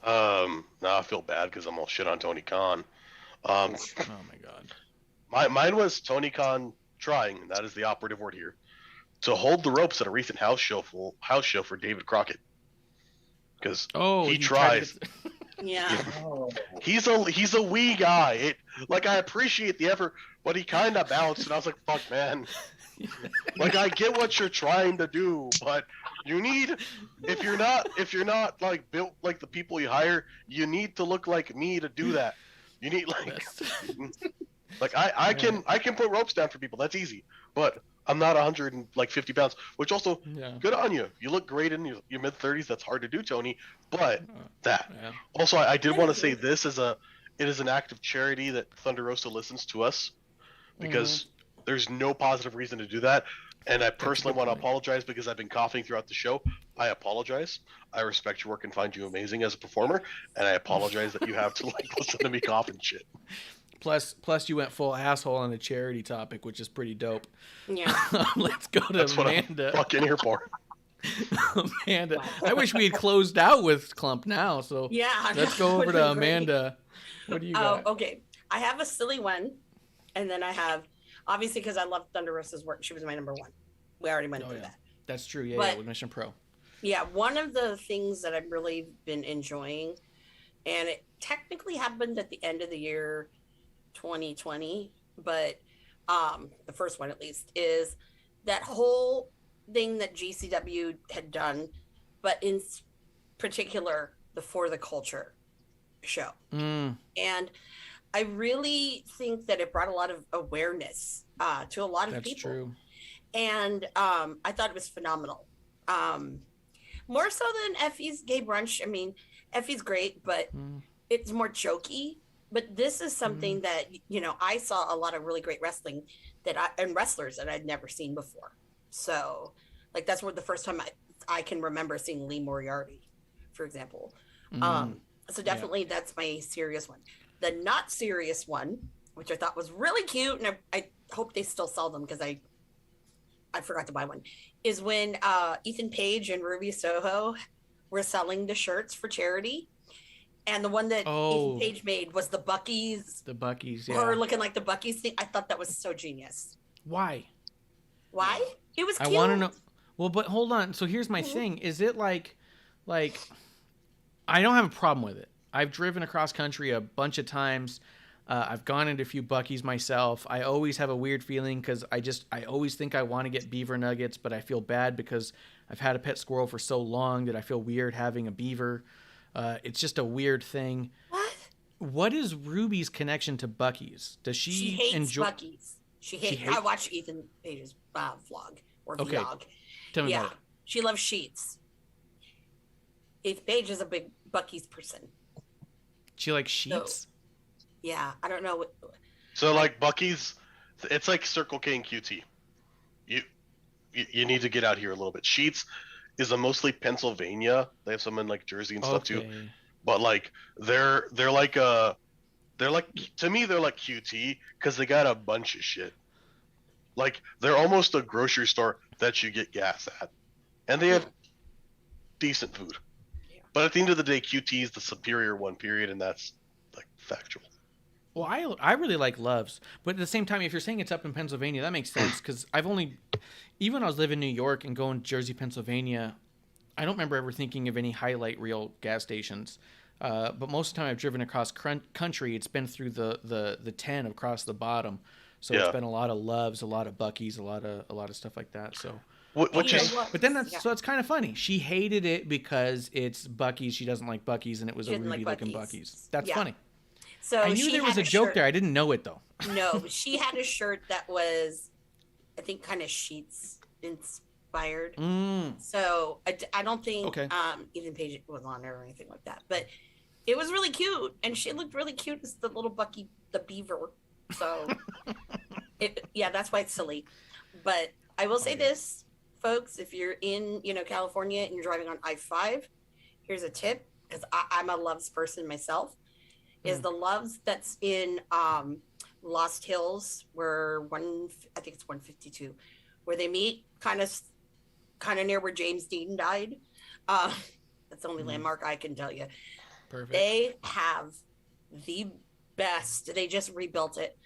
Now I feel bad because I'm all shit on Tony Khan. Oh my god. Mine was Tony Khan trying, and that is the operative word here, to hold the ropes at a recent house show for David Crockett. Because he tries. Yeah. He's a wee guy. I appreciate the effort, but he kind of bounced, and I was like, "Fuck, man." Like, I get what you're trying to do, but you need, if you're not like built like the people you hire, you need to look like me to do that. You need like I can put ropes down for people. That's easy, but I'm not 150 pounds, which also good on you. You look great in your mid 30s. That's hard to do, Tony. But also, I did want to say this it is an act of charity that Thunder Rosa listens to us, because there's no positive reason to do that. And I personally want to apologize because I've been coughing throughout the show. I apologize. I respect your work and find you amazing as a performer. And I apologize that you have to listen to me cough and shit. Plus you went full asshole on the charity topic, which is pretty dope. Yeah. Let's go to That's Amanda. What I'm fucking here for. Amanda. I wish we had closed out with Klump now. So let's go over to Amanda. What do you got? Okay. I have a silly one, and then I have, obviously, because I love Thunder Rosa's work. She was my number one. We already went through that. That's true. But, with Mission Pro. Yeah, one of the things that I've really been enjoying, and it technically happened at the end of the year 2020, but the first one at least, is that whole thing that GCW had done, but in particular the For the Culture show. And I really think that it brought a lot of awareness to a lot of people. That's true. And I thought it was phenomenal. More so than Effie's Gay Brunch. I mean, Effie's great, but it's more jokey. But this is something that, I saw a lot of really great wrestling and wrestlers that I'd never seen before. So, like, that's the first time I can remember seeing Lee Moriarty, for example. So definitely that's my serious one. The not serious one, which I thought was really cute, and I hope they still sell them because I forgot to buy one, is when Ethan Page and Ruby Soho were selling the shirts for charity. And the one that Ethan Page made was the Buc-ee's. The Buc-ee's, yeah. Her looking like the Buc-ee's thing. I thought that was so genius. Why? It was cute. I want to know. Well, but hold on. So here's my thing. Is it like, I don't have a problem with it. I've driven across country a bunch of times. I've gone into a few Buc-ee's myself. I always have a weird feeling because I always think I want to get beaver nuggets, but I feel bad because I've had a pet squirrel for so long that I feel weird having a beaver. It's just a weird thing. What is Ruby's connection to Buc-ee's? Does she hates enjoy Buc-ee's. She hates. I watched Ethan Page's vlog or vlog. Tell me about it. She loves sheets. Ethan Page is a big Buc-ee's person. She likes sheets? Yeah, I don't know. So like Buc-ee's, it's like Circle K and QT. You need to get out here a little bit. Sheets is a mostly Pennsylvania. They have some in like Jersey and stuff too. But like they're like to me they're like QT because they got a bunch of shit. Like they're almost a grocery store that you get gas at, and they have decent food. Yeah. But at the end of the day, QT is the superior one. Period, and that's like factual. Well, I really like Love's, but at the same time, if you're saying it's up in Pennsylvania, that makes sense because even when I was living in New York and going to Jersey, Pennsylvania, I don't remember ever thinking of any highlight reel gas stations. But most of the time I've driven across country, it's been through the 10 across the bottom. So it's been a lot of Loves, a lot of Buc-ee's, a lot of stuff like that. So, Which is, but then so it's kind of funny. She hated it because it's Buc-ee's. She doesn't like Buc-ee's, and it was a Ruby looking Buc-ee's. That's funny. So I knew there was a joke there. I didn't know it though. No, she had a shirt that was, I think, kind of Sheets inspired. So I don't think even Paige was on there or anything like that, but it was really cute, and she looked really cute as the little Bucky the beaver. So that's why it's silly. But I will say this, folks, if you're in California and you're driving on I-5, here's a tip, because I'm a Loves person myself. Is the Loves that's in Lost Hills, where I think it's 152, where they meet, kind of near where James Dean died. That's the only landmark I can tell you. Perfect. They have the best. They just rebuilt it.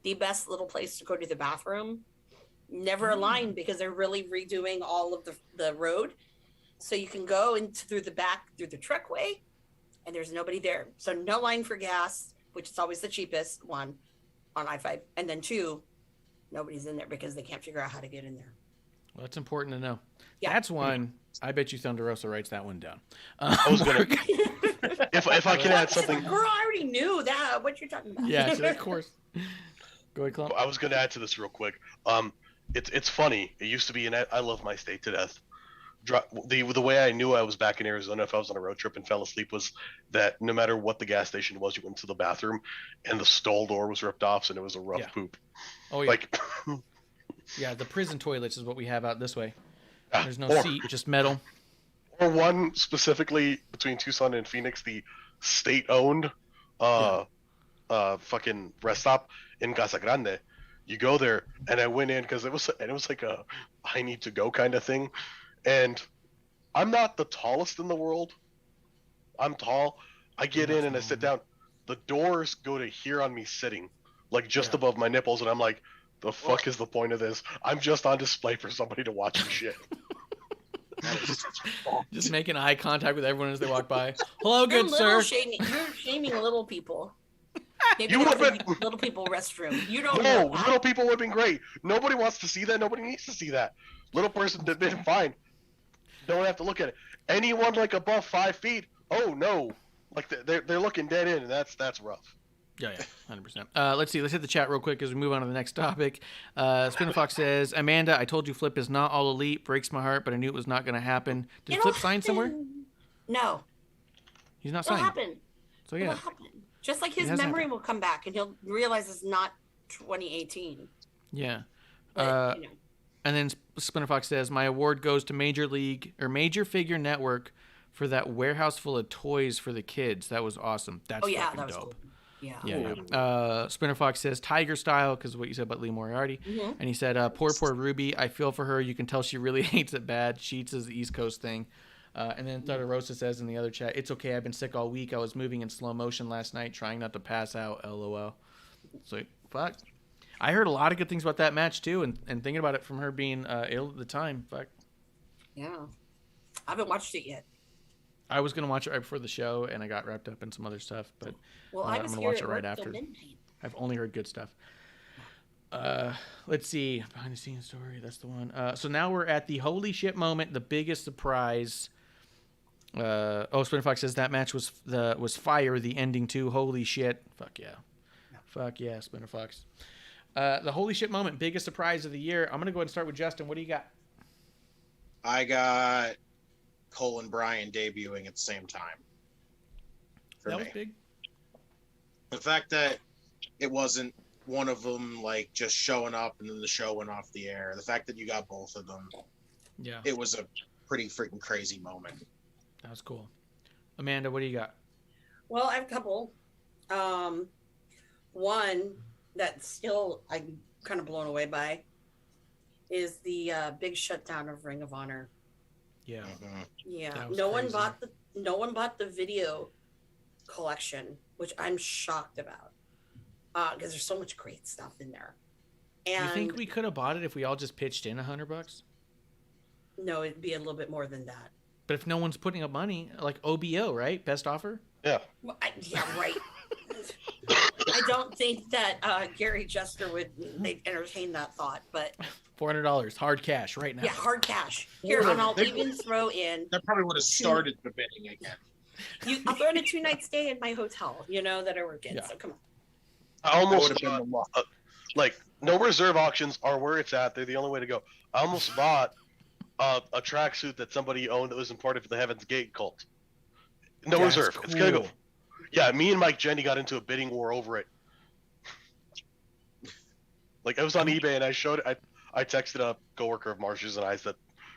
The best little place to go to the bathroom. Never a line, because they're really redoing all of the road, so you can go through the back through the truckway. And there's nobody there. So no line for gas, which is always the cheapest one on I-5. And then 2, nobody's in there because they can't figure out how to get in there. Well, that's important to know. Yeah. That's one. I bet you Thunder Rosa writes that one down. I was gonna, if I can add something. Girl, I already knew that. What you're talking about? Yeah, so of course. Go ahead, Klump. I was going to add to this real quick. It's funny. It used to be, and I love my state to death. The way I knew I was back in Arizona if I was on a road trip and fell asleep was that no matter what the gas station was, you went to the bathroom and the stall door was ripped off, and it was a rough poop. Oh yeah. Like, yeah, the prison toilets is what we have out this way. There's no seat, just metal. Or one specifically between Tucson and Phoenix, the state-owned fucking rest stop in Casa Grande. You go there, and I went in because it was like a I need to go kind of thing. And I'm not the tallest in the world. I'm tall. I get in and I sit down. The doors go to here on me sitting, like just above my nipples, and I'm like, the fuck is the point of this? I'm just on display for somebody to watch me shit. Just making eye contact with everyone as they walk by. Hello, good sir. You're shaming little people. Maybe You would have been little people restroom. You don't no, know that. little people would have been great. Nobody wants to see that. Nobody needs to see that. Little person did been fine. Don't have to look at it. Anyone like above 5 feet, oh no, like they're looking dead in, and that's rough. Yeah, 100%. Let's see. Let's hit the chat real quick as we move on to the next topic. Spinner Fox says, Amanda, I told you Flip is not all elite. Breaks my heart, but I knew it was not going to happen. Did Flip sign somewhere? No. He's not It'll signed. happen. So yeah. It'll happen. Just like his memory will come back, and he'll realize it's not 2018. Yeah. But, And then Spinner Fox says, my award goes to Major Figure Network for that warehouse full of toys for the kids. That was awesome. That's fucking that was dope. cool. Yeah. Yeah. Spinner Fox says Tiger Style, because of what you said about Lee Moriarty. Mm-hmm. And he said, poor Ruby. I feel for her. You can tell she really hates it bad. Sheets is the East Coast thing. And then Thunder Rosa says in the other chat, it's okay. I've been sick all week. I was moving in slow motion last night, trying not to pass out. LOL. So, fuck. I heard a lot of good things about that match, too. And thinking about it from her being ill at the time. Fuck. Yeah. I haven't watched it yet. I was going to watch it right before the show, and I got wrapped up in some other stuff. But I'm going to watch it right after. I've only heard good stuff. Let's see. Behind the scenes story. That's the one. So now we're at the holy shit moment, the biggest surprise. Spinner Fox says that match was fire, the ending too. Holy shit. Fuck yeah. Fuck yeah, Spinner Fox. The holy shit moment, biggest surprise of the year. I'm going to go ahead and start with Justin. What do you got? I got Cole and Bryan debuting at the same time. That was big. The fact that it wasn't one of them like just showing up and then the show went off the air. The fact that you got both of them. Yeah. It was a pretty freaking crazy moment. That was cool. Amanda, what do you got? Well, I have a couple. One that still I'm kind of blown away by is the big shutdown of Ring of Honor. Yeah. Mm-hmm. Yeah. No one bought the video collection, which I'm shocked about. Because there's so much great stuff in there. And you think we could have bought it if we all just pitched in $100? No, it'd be a little bit more than that. But if no one's putting up money, like OBO, right? Best offer? Yeah. Well, yeah, right. I don't think that Gary Jester would they'd entertain that thought, but $400 hard cash right now. yeah, hard cash. Here, and I'll even throw in. That probably would have started the bidding again. I'll throw in a 2-night stay in my hotel. That I work in. Yeah. So come on. I almost That would've been bought, the law. like no reserve auctions are where it's at. They're the only way to go. I almost bought a tracksuit that somebody owned that was in part of the Heaven's Gate cult. No That's reserve. It's gonna go. cool. Yeah, me and Mike Jenny got into a bidding war over it. Like I was on eBay and I texted a coworker of Marsh's and I said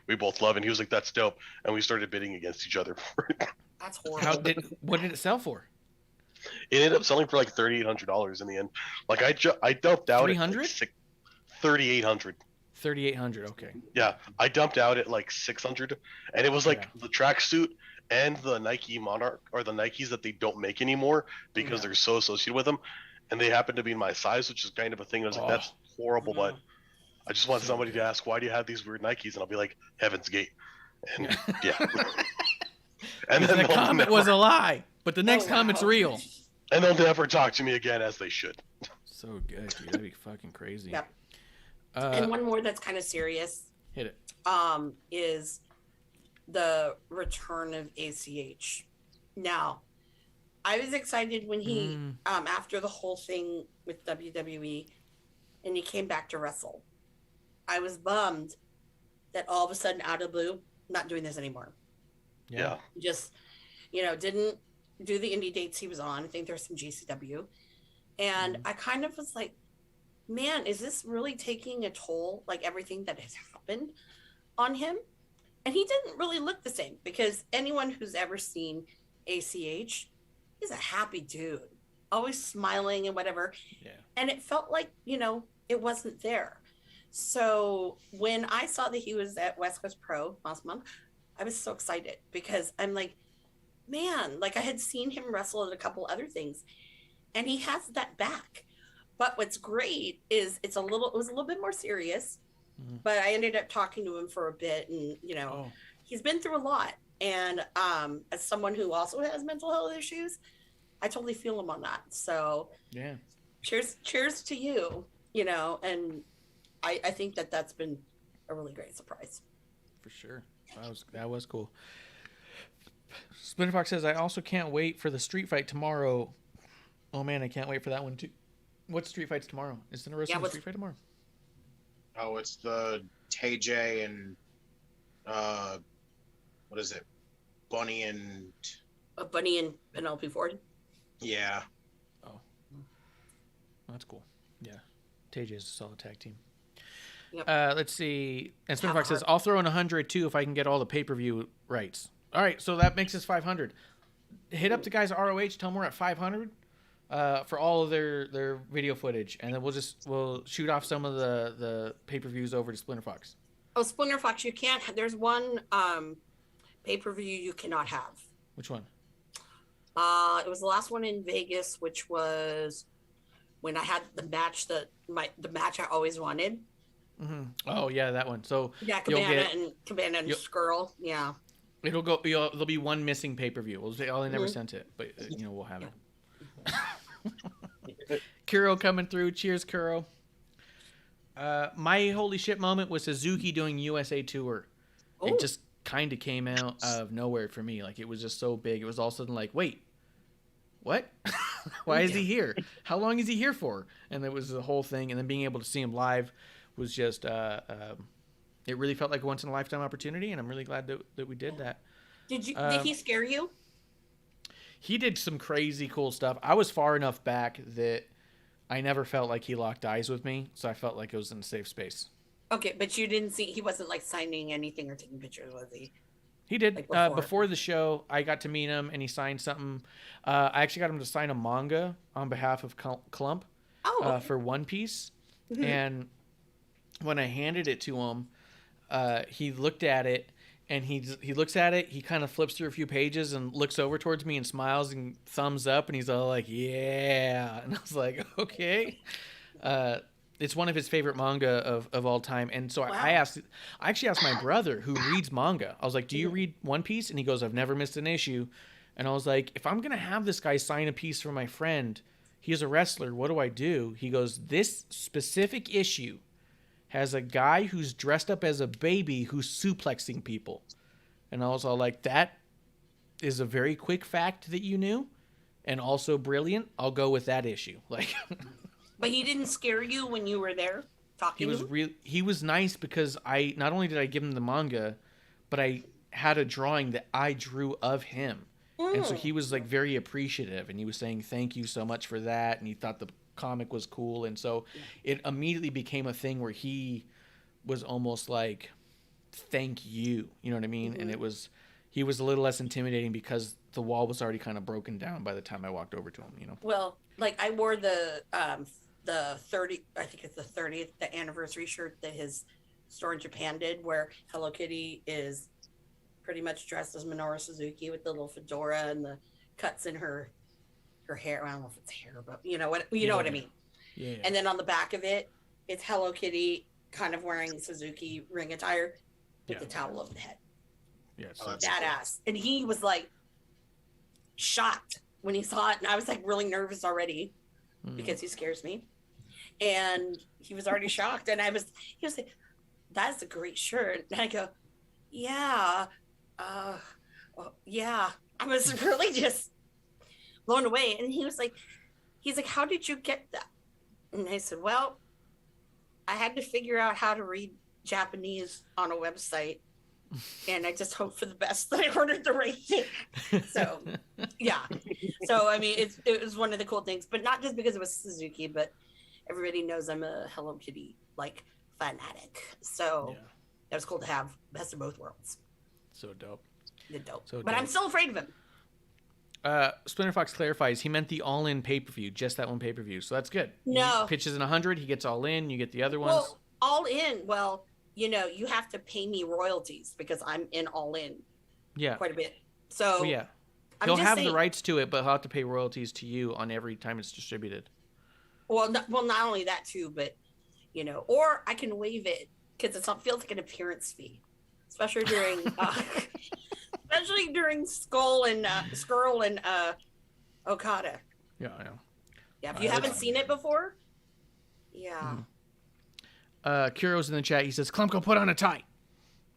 we both love, and he was like, "That's dope," and we started bidding against each other for it. That's horrible. What did it sell for? It ended up selling for like $3,800 in the end. Like I dumped out at 300? like $3,800. 3,800. Okay. Yeah, I dumped out at like 600, and it was like Yeah. the tracksuit and the Nike Monarch or the Nikes that they don't make anymore because Yeah. they're so associated with them, and they happen to be in my size, which is kind of a thing. I was like, that's horrible, but I just want somebody to ask, why do you have these weird Nikes? And I'll be like, Heaven's Gate, and yeah. And The then they'll comment never, was a lie, but the next Oh, comment's wow. real. and they'll never talk to me again, as they should. So good, dude. That'd be fucking crazy. Yep. Uh, And one more that's kind of serious hit it. is the return of ACH. Now, I was excited when he after the whole thing with WWE and he came back to wrestle. I was bummed that all of a sudden out of the blue, not doing this anymore. Yeah. Just, didn't do the indie dates he was on. I think there's some GCW. And I kind of was like, man, is this really taking a toll, like everything that has happened on him? And he didn't really look the same, because anyone who's ever seen ACH, he's a happy dude, always smiling and whatever. Yeah. And it felt like, it wasn't there. So when I saw that he was at West Coast Pro last month, I was so excited, because I'm like, man, like I had seen him wrestle at a couple other things, and he has that back. But what's great is it was a little bit more serious, but I ended up talking to him for a bit, and he's been through a lot. And as someone who also has mental health issues, I totally feel him on that. So Yeah. cheers to you, and I think that's been a really great surprise. For sure. That was cool. Splinter Fox says, I also can't wait for the street fight tomorrow. Oh man, I can't wait for that one too. What street fight's tomorrow? Is there a wrestling street fight tomorrow? Oh, it's the TJ and what is it? Bunny and Bunny and Penelope Ford. yeah. Oh, that's cool. Yeah, TJ is a solid tag team. Yep. Let's see. And Splinter Fox says, I'll throw in 100 too if I can get all the pay-per-view rights. All right, so that makes us 500. Hit up the guys at ROH. Tell them we're at 500 for all of their video footage, and then we'll shoot off some of the pay-per-views over to Splinter Fox. Oh, Splinter Fox, you can't. There's one pay-per-view you cannot have. Which one? It was the last one in Vegas, which was when I had the match the match I always wanted. Mm-hmm. Oh yeah, that one. So Yeah, Cabana and Skrull. Yeah. It'll go. There'll be one missing pay-per-view. We'll say, oh, they never sent it, but we'll have it. Kuro coming through. Cheers, Kuro. My holy shit moment was Suzuki doing USA Tour. Ooh. It just kind of came out of nowhere for me. Like, it was just so big. It was all of a sudden like, wait, what? Why is he here? How long is he here for? And it was the whole thing. And then being able to see him live was just, it really felt like a once in a lifetime opportunity. And I'm really glad that we did that. Did he scare you? He did some crazy cool stuff. I was far enough back that I never felt like he locked eyes with me. So I felt like it was in a safe space. Okay, but you didn't see, he wasn't like signing anything or taking pictures, was he? He did. Like before the show, I got to meet him and he signed something. I actually got him to sign a manga on behalf of Klump for One Piece. Mm-hmm. And when I handed it to him, he looked at it and he looks at it. He kind of flips through a few pages and looks over towards me and smiles and thumbs up. And he's all like, yeah. And I was like, okay. It's one of his favorite manga of all time. And so Wow. I actually asked my brother who reads manga. I was like, do you read One Piece? And he goes, I've never missed an issue. And I was like, if I'm going to have this guy sign a piece for my friend, he's a wrestler, what do I do? He goes, this specific issue has a guy who's dressed up as a baby who's suplexing people. And I was all like, that is a very quick fact that you knew and also brilliant. I'll go with that issue. Like, But he didn't scare you when you were there talking to him? He was nice because I not only did I give him the manga, but I had a drawing that I drew of him. And so he was like very appreciative, and he was saying thank you so much for that, and he thought the comic was cool. And so it immediately became a thing where he was almost like, thank you, you know what I mean? And he was a little less intimidating because the wall was already kind of broken down by the time I walked over to him, you know? Well, like I wore the 30, I think it's the 30th, the anniversary shirt that his store in Japan did, where Hello Kitty is pretty much dressed as Minoru Suzuki with the little fedora and the cuts in her hair. I don't know if it's hair, but you know what I mean. Yeah. And then on the back of it, it's Hello Kitty kind of wearing Suzuki ring attire with the towel over the head. Yeah, Oh, so that's Badass. And he was like shocked when he saw it, and I was like really nervous already because he scares me. And he was already shocked, and he was like, "That's a great shirt." And I go, "Yeah, well, yeah." I was really just blown away. And he's like, "How did you get that?" And I said, "Well, I had to figure out how to read Japanese on a website, and I just hope for the best that I ordered the right thing." So, yeah. So, I mean, it was one of the cool things, but not just because it was Suzuki, but everybody knows I'm a Hello Kitty, like, fanatic. So, that was cool to have best of both worlds. So dope. The dope. So but I'm dope. still afraid of him. Splinter Fox clarifies he meant the all-in pay-per-view, just that one pay-per-view. So that's good. No. He pitches in 100, he gets all in, you get the other ones. Well, all in, well, you know, you have to pay me royalties because I'm in all in yeah. quite a bit. So, Well, yeah. I'm He'll just have saying, the rights to it, but he'll have to pay royalties to you on every time it's distributed. Well, not only that too, but you know, or I can waive it because it feels like an appearance fee, especially during, Skrull and Okada. Yeah. Yeah, if you haven't seen it before, yeah. Kuro's in the chat. He says, Klump, go put on a tie.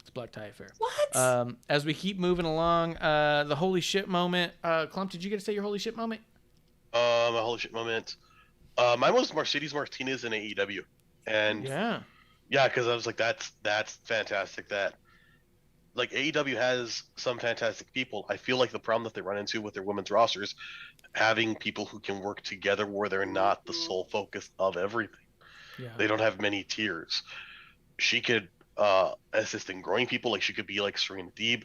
It's Black Tie Affair. What? As we keep moving along, the holy shit moment. Klump, did you get to say your holy shit moment? My holy shit moment. Mine was Mercedes Martinez in AEW, and Yeah, because I was like, that's fantastic. That like AEW has some fantastic people. I feel like the problem that they run into with their women's rosters, having people who can work together where they're not the sole focus of everything. yeah. They don't have many tiers. She could assist in growing people. Like she could be like Serena Deeb,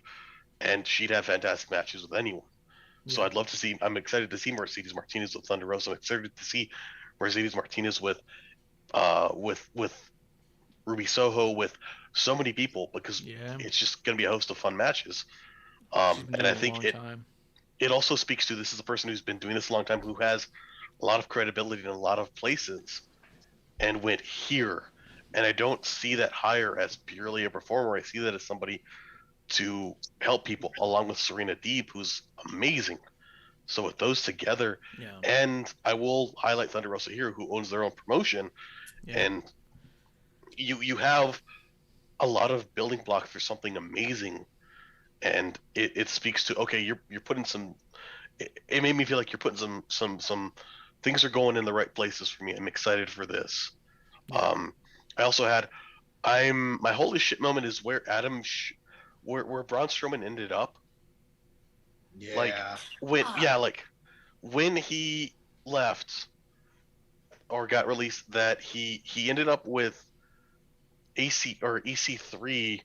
and she'd have fantastic matches with anyone. So I'd love to see. I'm excited to see Mercedes Martinez with Thunder Rosa. I'm excited to see Mercedes Martinez with Ruby Soho, with so many people, because it's just going to be a host of fun matches. And I think it also speaks to, this is a person who's been doing this a long time, who has a lot of credibility in a lot of places, and went here. And I don't see that hire as purely a performer. I see that as somebody to help people, along with Serena Deeb, who's amazing. So with those together, and I will highlight Thunder Rosa here, who owns their own promotion, and you have a lot of building blocks for something amazing, and it speaks to, okay, you're putting some. It made me feel like you're putting some things are going in the right places for me. I'm excited for this. I also had, my holy shit moment is where where Braun Strowman ended up. Yeah. Like when he left or got released, that he ended up with EC3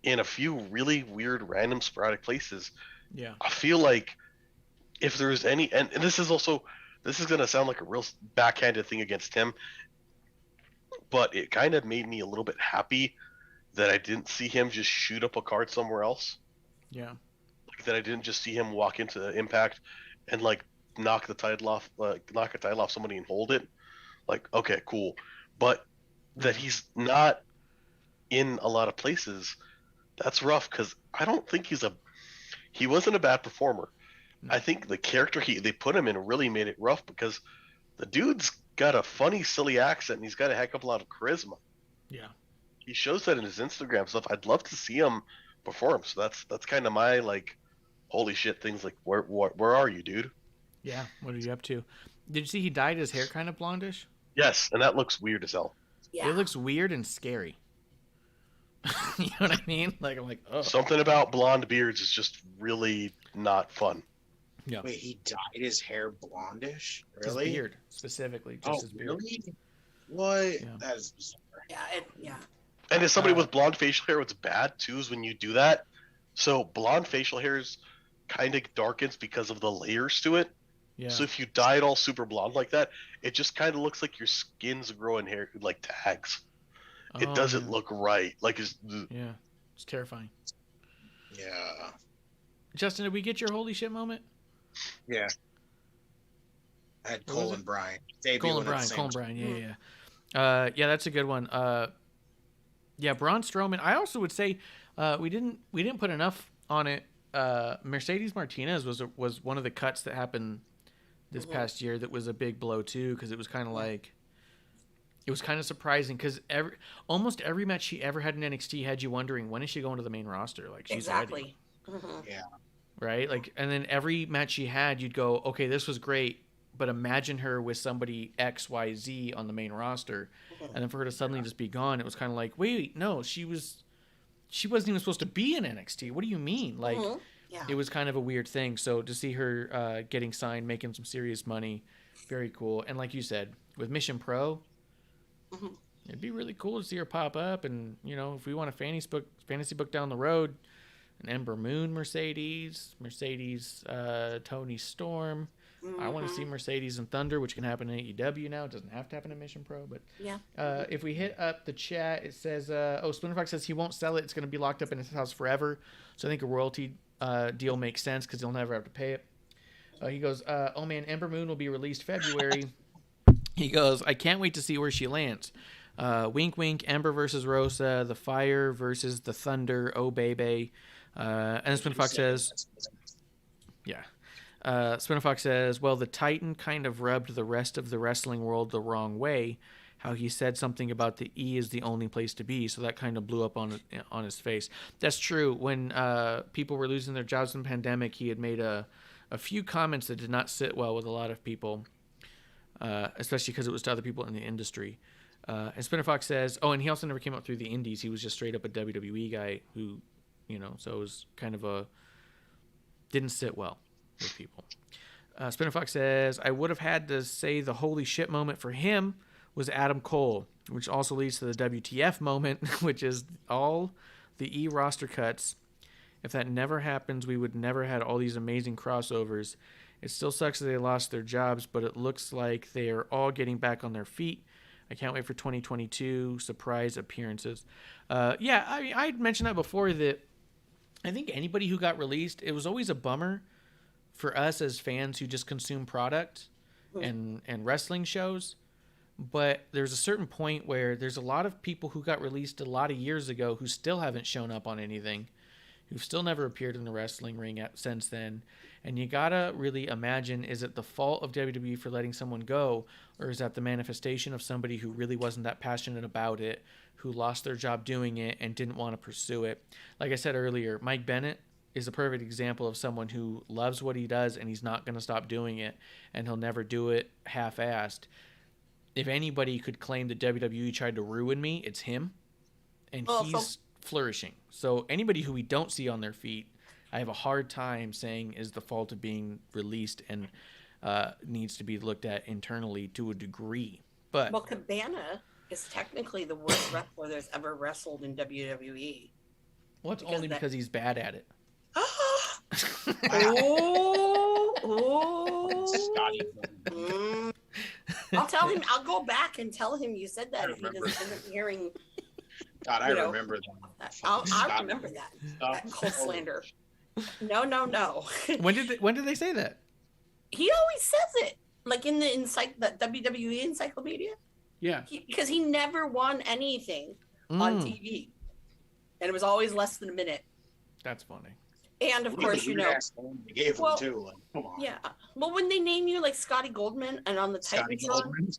in a few really weird, random, sporadic places. Yeah. I feel like if there's any, and this is going to sound like a real backhanded thing against him, but it kind of made me a little bit happy that I didn't see him just shoot up a card somewhere else. Yeah. Like that I didn't just see him walk into Impact and like knock a title off somebody and hold it. Like, okay, cool. but that he's not in a lot of places, that's rough because I don't think he wasn't a bad performer. I think the character they put him in really made it rough because the dude's got a funny, silly accent and he's got a heck of a lot of charisma. Yeah. He shows that in his Instagram stuff. I'd love to see him perform. So that's kind of my like, holy shit things. Like, where are you, dude? Yeah. What are you up to? Did you see he dyed his hair kind of blondish? Yes, and that looks weird as hell. Yeah. It looks weird and scary. You know what I mean? Like, I'm like, oh. Something about blonde beards is just really not fun. Yeah. Wait, he dyed his hair blondish? His Really? beard, specifically. Just his beard. Really? What? Yeah. That is bizarre. Yeah. And as somebody with blonde facial hair, what's bad too is when you do that. So blonde facial hairs kind of darkens because of the layers to it. Yeah. So if you dye it all super blonde like that, it just kind of looks like your skin's growing hair like tags. It Oh, doesn't yeah. look right. Like it's Yeah. It's terrifying. Yeah. Justin, did we get your holy shit moment? Yeah. I had What was Cole it? and Brian. Debuting Colin at the Bryan. same Colin time. Bryan. Yeah. Yeah, that's a good one. Yeah, Braun Strowman. I also would say we didn't put enough on it. Mercedes Martinez was one of the cuts that happened this past year that was a big blow too, because it was kind of like, it was kind of surprising because almost every match she ever had in NXT had you wondering, when is she going to the main roster? Like, she's ready, Exactly. Yeah. right? Like, and then every match she had, you'd go, okay, this was great, but imagine her with somebody XYZ on the main roster, and then for her to suddenly just be gone, it was kind of like, wait, no, she wasn't even supposed to be in NXT. What do you mean? Like, Yeah. it was kind of a weird thing. So to see her getting signed, making some serious money, very cool. And like you said, with Mission Pro, it'd be really cool to see her pop up. And, you know, if we want a fantasy book down the road, an Ember Moon Mercedes, Tony Storm. I want to see Mercedes and Thunder, which can happen in AEW now. It doesn't have to happen in Mission Pro, but Yeah. if we hit up the chat, it says, Splinterfox says he won't sell it. It's going to be locked up in his house forever. So I think a royalty deal makes sense because he'll never have to pay it. He goes, oh man, Ember Moon will be released February. He goes, I can't wait to see where she lands. Wink, wink, Ember versus Rosa, the Fire versus the Thunder, oh baby. And Splinterfox says, yeah. Spinnerfox says, well, the Titan kind of rubbed the rest of the wrestling world the wrong way. How he said something about the E is the only place to be, so that kind of blew up on his face. That's true. When people were losing their jobs in the pandemic, he had made a few comments that did not sit well with a lot of people, especially because it was to other people in the industry. And Spinnerfox says, oh, and he also never came up through the indies. He was just straight up a WWE guy who, you know, so it was kind of didn't sit well with people. Spinnerfox says, I would have had to say the holy shit moment for him was Adam Cole, which also leads to the WTF moment, which is all the E roster cuts. If that never happens, we would never had all these amazing crossovers. It still sucks that they lost their jobs, but it looks like they are all getting back on their feet. I can't wait for 2022 surprise appearances. Yeah, I'd mentioned that before, that I think anybody who got released, it was always a bummer for us as fans who just consume product and wrestling shows. But there's a certain point where there's a lot of people who got released a lot of years ago who still haven't shown up on anything, who've still never appeared in the wrestling ring since then. And you gotta really imagine, is it the fault of WWE for letting someone go, or is that the manifestation of somebody who really wasn't that passionate about it, who lost their job doing it and didn't want to pursue it? Like I said earlier, Mike Bennett is a perfect example of someone who loves what he does and he's not going to stop doing it, and he'll never do it half-assed. If anybody could claim that WWE tried to ruin me, it's him, and he's flourishing. So anybody who we don't see on their feet, I have a hard time saying is the fault of being released and needs to be looked at internally to a degree. But Well, Cabana is technically the worst wrestler that's ever wrestled in WWE. well, it's only because he's bad at it. I'll tell him. I'll go back and tell him you said that if he isn't hearing. God, I remember that. I remember that. That cold slander. No. When did they say that? He always says it, like in the WWE encyclopedia. Yeah. Because he never won anything on TV. And it was always less than a minute. That's funny. And of course, They gave him too. Like, come on. Yeah. Well, when they name you like Scotty Goldman and on the Titantron,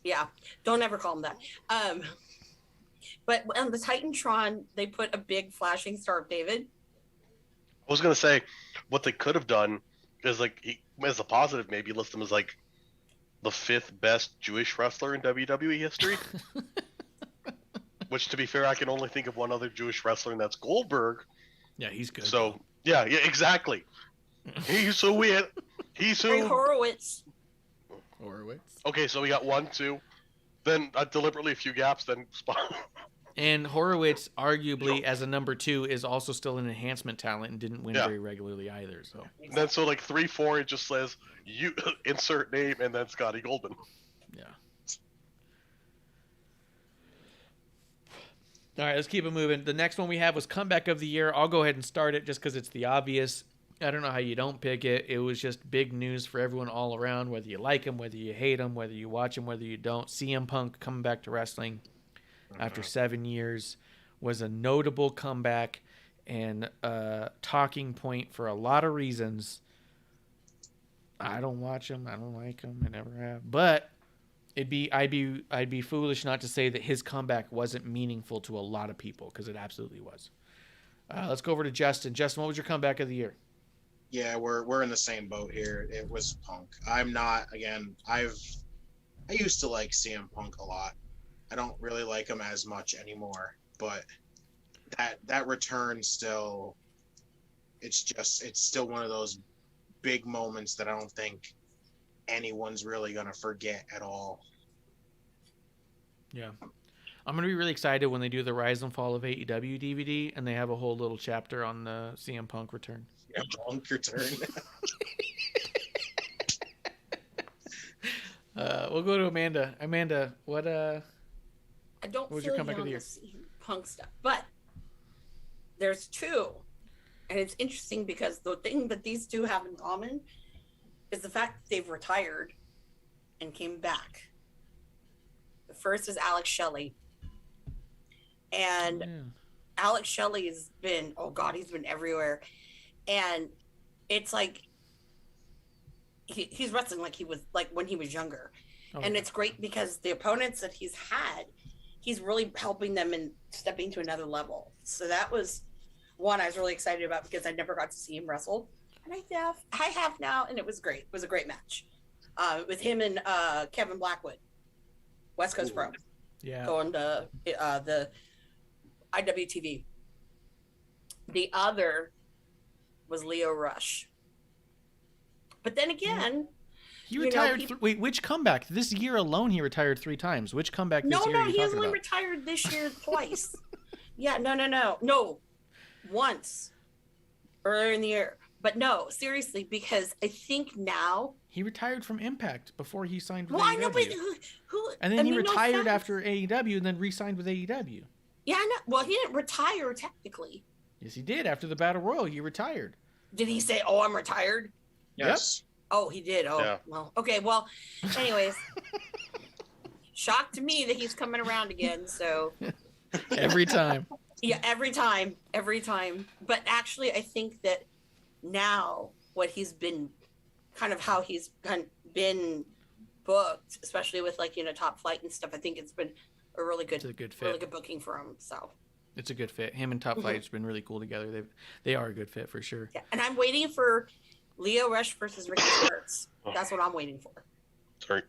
yeah, don't ever call him that. But on the Titantron, they put a big flashing Star of David. I was gonna say, what they could have done is like, as a positive, maybe list him as like the 5th best Jewish wrestler in WWE history. Which, to be fair, I can only think of one other Jewish wrestler, and that's Goldberg. Yeah, he's good. So yeah, exactly. He's so weird. He's so. Ray Horowitz. Okay, so we got 1, 2. Then deliberately a few gaps. Then spot. And Horowitz, arguably as a number 2, is also still an enhancement talent and didn't win very regularly either. So. And then so like 3, 4, it just says you insert name and then Scotty Goldman. Yeah. All right, let's keep it moving. The next one we have was Comeback of the Year. I'll go ahead and start it just because it's the obvious. I don't know how you don't pick it. It was just big news for everyone all around, whether you like him, whether you hate him, whether you watch him, whether you don't. CM Punk coming back to wrestling after 7 years was a notable comeback and a talking point for a lot of reasons. I don't watch him. I don't like him. I never have. But I'd be foolish not to say that his comeback wasn't meaningful to a lot of people, because it absolutely was. Let's go over to Justin. Justin, what was your comeback of the year? Yeah, we're in the same boat here. It was Punk. I'm not, again, I used to like CM Punk a lot. I don't really like him as much anymore, but that return still, it's still one of those big moments that I don't think anyone's really gonna forget at all. Yeah, I'm gonna be really excited when they do the Rise and Fall of AEW DVD and they have a whole little chapter on the CM Punk return. Yeah, Punk return. We'll go to Amanda. Amanda, what I don't was feel your comeback of the year? Punk stuff, but there's 2, and it's interesting because the thing that these 2 have in common is the fact that they've retired and came back. The first is Alex Shelley, and Alex Shelley has been, oh God, he's been everywhere, and it's like he's wrestling like he was like when he was younger. And it's great because the opponents that he's had, he's really helping them and stepping to another level. So that was one I was really excited about because I never got to see him wrestle. And I have now, and it was great. It was a great match with him and Kevin Blackwood, West Coast Pro. Yeah. Going to the IWTV. The other was Leo Rush. But then again, he retired. Wait, which comeback? This year alone, he retired 3 times. Which comeback? This year No, are you he talking only about? retired this year twice. Yeah, no, once earlier in the year. But no, seriously, because I think now he retired from Impact before he signed with well, AEW. I know, but who? And then he retired no after AEW, and then re-signed with AEW. Yeah, I know. Well, he didn't retire technically. Yes, he did. After the Battle Royal, he retired. Did he say, "Oh, I'm retired"? Yes. Oh, he did. Oh, Yeah. well, okay. Well, anyways, shocked to me that he's coming around again. So Every time. yeah, every time. But actually, I think that now what he's been, kind of how he's been booked, especially with like Top Flight and stuff. I think it's been a really good fit. really good booking for him. So It's a good fit. Him and Top Flight's been really cool together. They are a good fit for sure. yeah, and I'm waiting for Leo Rush versus Ricky Starks. That's what I'm waiting for. Sorry.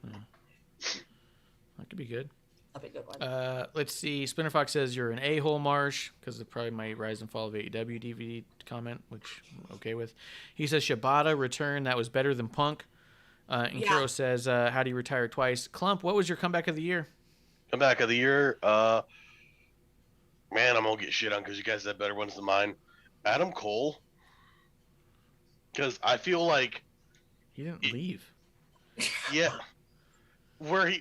That could be good. That'll be a good one. Let's see. Spinner Fox says you're an a-hole, Marsh, because of probably my Rise and Fall of AEW DVD comment, which I'm okay with. He says Shibata return. That was better than Punk. And Yeah. Kiro says, how do you retire twice? Klump, what was your comeback of the year? Comeback of the year. Man, I'm gonna get shit on because you guys have better ones than mine. Adam Cole. Because I feel like He didn't leave. yeah, where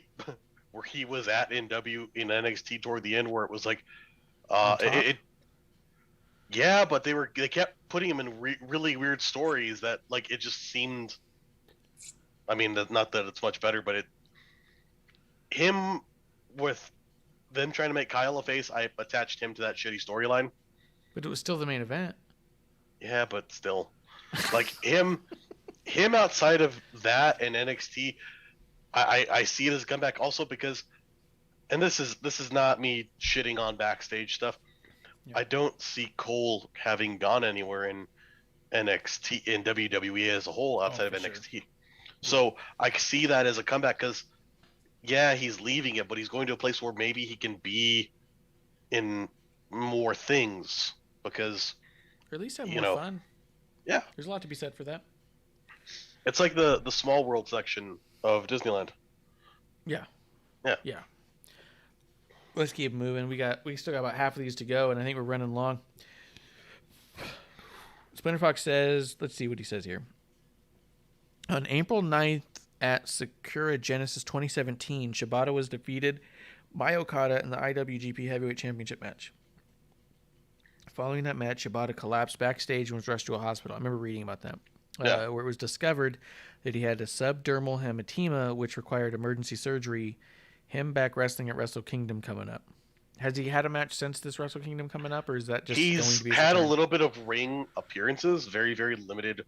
he was at in NXT toward the end, where it was like, yeah, but they kept putting him in really weird stories that like it just seemed. I mean, not that it's much better, but him with them trying to make Kyle a face, I attached him to that shitty storyline. But it was still the main event. Yeah, but still, like him outside of that and NXT, I see it as a comeback also because, and this is not me shitting on backstage stuff. Yeah. I don't see Cole having gone anywhere in NXT in WWE as a whole outside of NXT. Sure. So I see that as a comeback because, yeah, he's leaving it, but he's going to a place where maybe he can be in more things because, Or at least have more fun. Yeah, there's a lot to be said for that. It's like the small world section of Disneyland. Yeah. Yeah. Yeah. Let's keep moving. We still got about half of these to go, and I think we're running long. Splinter Fox says, let's see what he says here. On April 9th at Sakura Genesis 2017, Shibata was defeated by Okada in the IWGP Heavyweight Championship match. Following that match, Shibata collapsed backstage and was rushed to a hospital. I remember reading about that. Where it was discovered that he had a subdermal hematoma, which required emergency surgery. Him back wrestling at Wrestle Kingdom coming up. Has he had a match since this Wrestle Kingdom coming up, or is that just going to be He's had a little bit of ring appearances, very, very limited,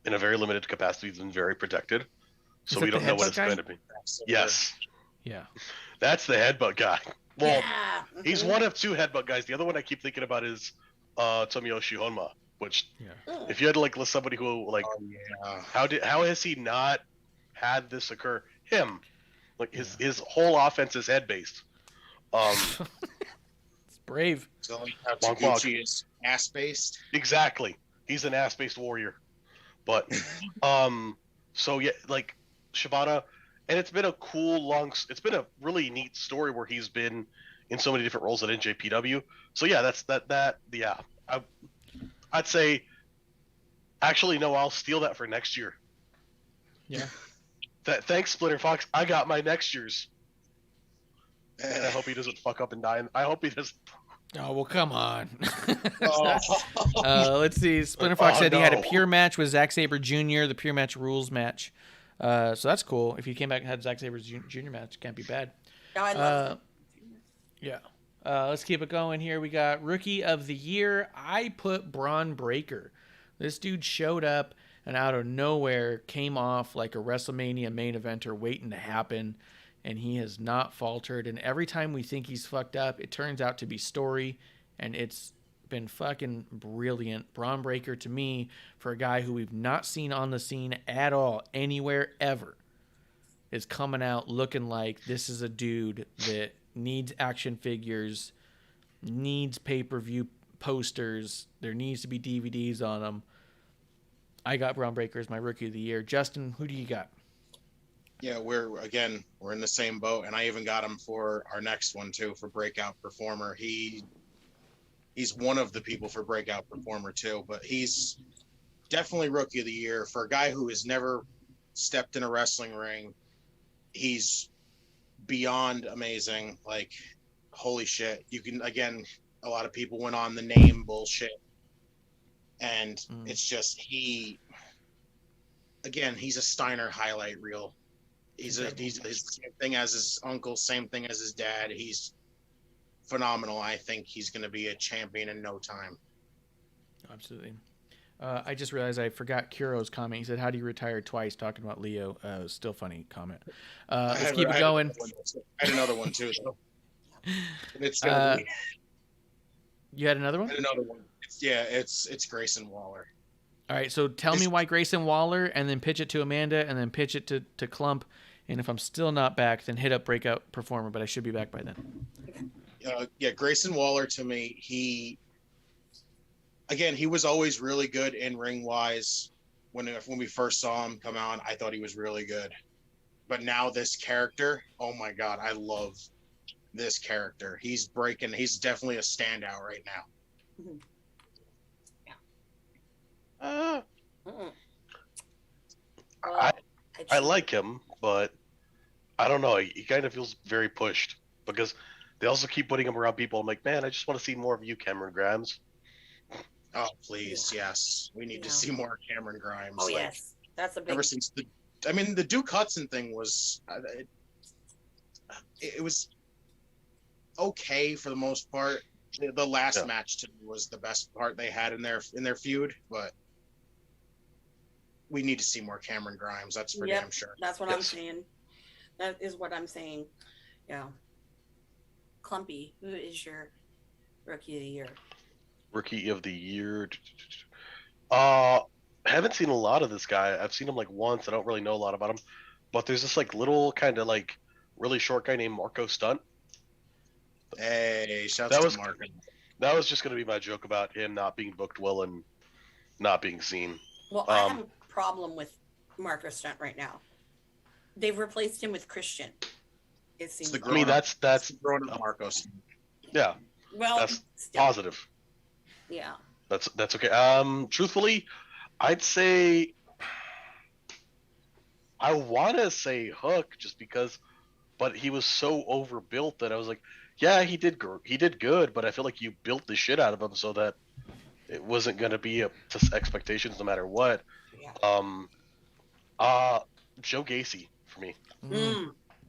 in a very limited capacity. He's been very protected, so we don't know what it's going to be. Yes. Yeah. That's the headbutt guy. Well, Yeah. he's one of two headbutt guys. The other one I keep thinking about is Tomoyoshi Honma, which if you had to like list somebody who like how has he not had this occur? Him. Like his whole offense is head based. It's brave. So like how Taguchi is ass based. Exactly. He's an ass based warrior. But so yeah, like Shibata, and it's been a cool it's been a really neat story where he's been in so many different roles at NJPW. So yeah, that's that yeah. I'd say actually no, I'll steal that for next year. Yeah. Thanks, Splinter Fox. I got my next year's. And I hope he doesn't fuck up and die. I hope he doesn't. Oh, well, come on. Let's see. Splinter Fox said he had a pure match with Zack Sabre Jr., the pure match rules match. So that's cool. If he came back and had Zack Sabre Jr. match, it can't be bad. No, I love it. Yeah. Let's keep it going here. We got Rookie of the Year. I put Braun Breaker. This dude showed up and out of nowhere came off like a WrestleMania main eventer waiting to happen, and he has not faltered. And every time we think he's fucked up, it turns out to be story, and it's been fucking brilliant. Braun Breaker, to me, for a guy who we've not seen on the scene at all, anywhere, ever, is coming out looking like this is a dude that needs action figures, needs pay-per-view posters, there needs to be DVDs on them. I got Braun Breaker as my Rookie of the Year. Justin, who do you got? Yeah, we're in the same boat, and I even got him for our next one too, for Breakout Performer. He's one of the people for Breakout Performer too, but he's definitely Rookie of the Year for a guy who has never stepped in a wrestling ring. He's beyond amazing. Like, holy shit. You can, again, a lot of people went on the name bullshit, and it's just he's a Steiner highlight reel. He's the same thing as his uncle, same thing as his dad. He's phenomenal. I think he's going to be a champion in no time. Absolutely. I just realized I forgot Kuro's comment. He said, "How do you retire twice?" Talking about Leo. Still funny comment. Let's keep it going. I had another one too. Though. You had another one? I had another one. It's Grayson Waller. All right, so tell me why Grayson Waller, and then pitch it to Amanda, and then pitch it to Klump. And if I'm still not back, then hit up Breakout Performer, but I should be back by then. Grayson Waller, to me, he was always really good in ring wise. When we first saw him come out, I thought he was really good. But now this character, oh my God, I love this character. He's definitely a standout right now. I like him, but I don't know. He kind of feels very pushed because they also keep putting him around people. I'm like, man, I just want to see more of you, Cameron Grimes. Oh, please, yes. We need to see more Cameron Grimes. Oh, yes. That's a big... Ever since the Duke Hudson thing was... it was okay for the most part. The last match to me was the best part they had in their feud, but we need to see more Cameron Grimes. That's for damn sure. That's what I'm saying. That is what I'm saying. Yeah. Klumpy, who is your rookie of the year? Rookie of the year. Haven't seen a lot of this guy. I've seen him like once. I don't really know a lot about him, but there's this like little kind of like really short guy named Marco Stunt. Hey, shouts to Marco. That was just going to be my joke about him not being booked well and not being seen. Well, I have a problem with Marco Stunt right now. They've replaced him with Christian. It seems. I mean, that's grown up Marco Stunt. Yeah. Well, that's still. positive. Yeah. That's okay. Truthfully, I'd say I want to say Hook just because, but he was so overbuilt that I was like, yeah, he did good, but I feel like you built the shit out of him so that it wasn't going to be up to expectations no matter what. Yeah. Joe Gacy for me.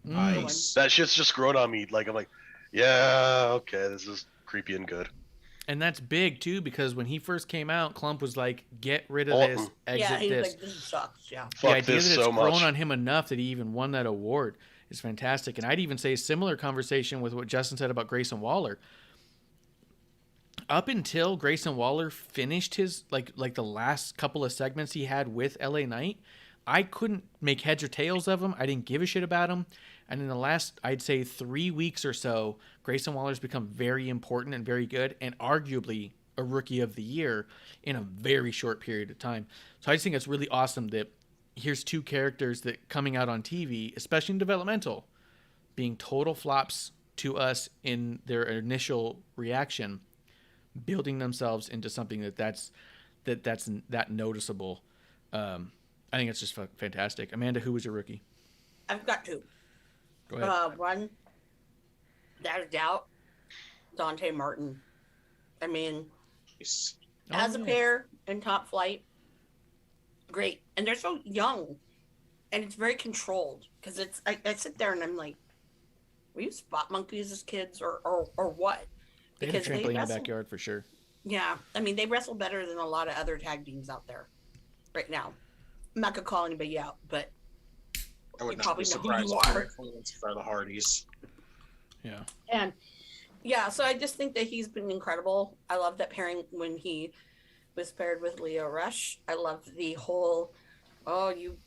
Nice. That shit's just grown on me. Like I'm like, yeah, okay, this is creepy and good. And that's big too, because when he first came out, Klump was like, "Get rid of this, exit he this." Was like, this sucks. Yeah. The idea this that it's so grown much on him enough that he even won that award is fantastic. And I'd even say a similar conversation with what Justin said about Grayson Waller. Up until Grayson Waller finished his like the last couple of segments he had with LA Knight, I couldn't make heads or tails of him. I didn't give a shit about him. And in the last, I'd say 3 weeks or so, Grayson Waller's become very important and very good, and arguably a rookie of the year in a very short period of time. So I just think it's really awesome that here's two characters that coming out on TV, especially in developmental, being total flops to us in their initial reaction, building themselves into something that's noticeable. I think it's just fantastic. Amanda, who was your rookie? I've got two. Go ahead. One, without a doubt, Dante Martin. I mean, as a pair in Top Flight, great. And they're so young, and it's very controlled. Because it's I sit there and I'm like, were you spot monkeys as kids or what? They had a trampoline in the backyard for sure. Yeah. I mean, they wrestle better than a lot of other tag teams out there right now. I'm not going to call anybody out, but I would you not be surprised for the Hardys. Yeah. And yeah, so I just think that he's been incredible. I love that pairing when he was paired with Leo Rush. I love the whole, you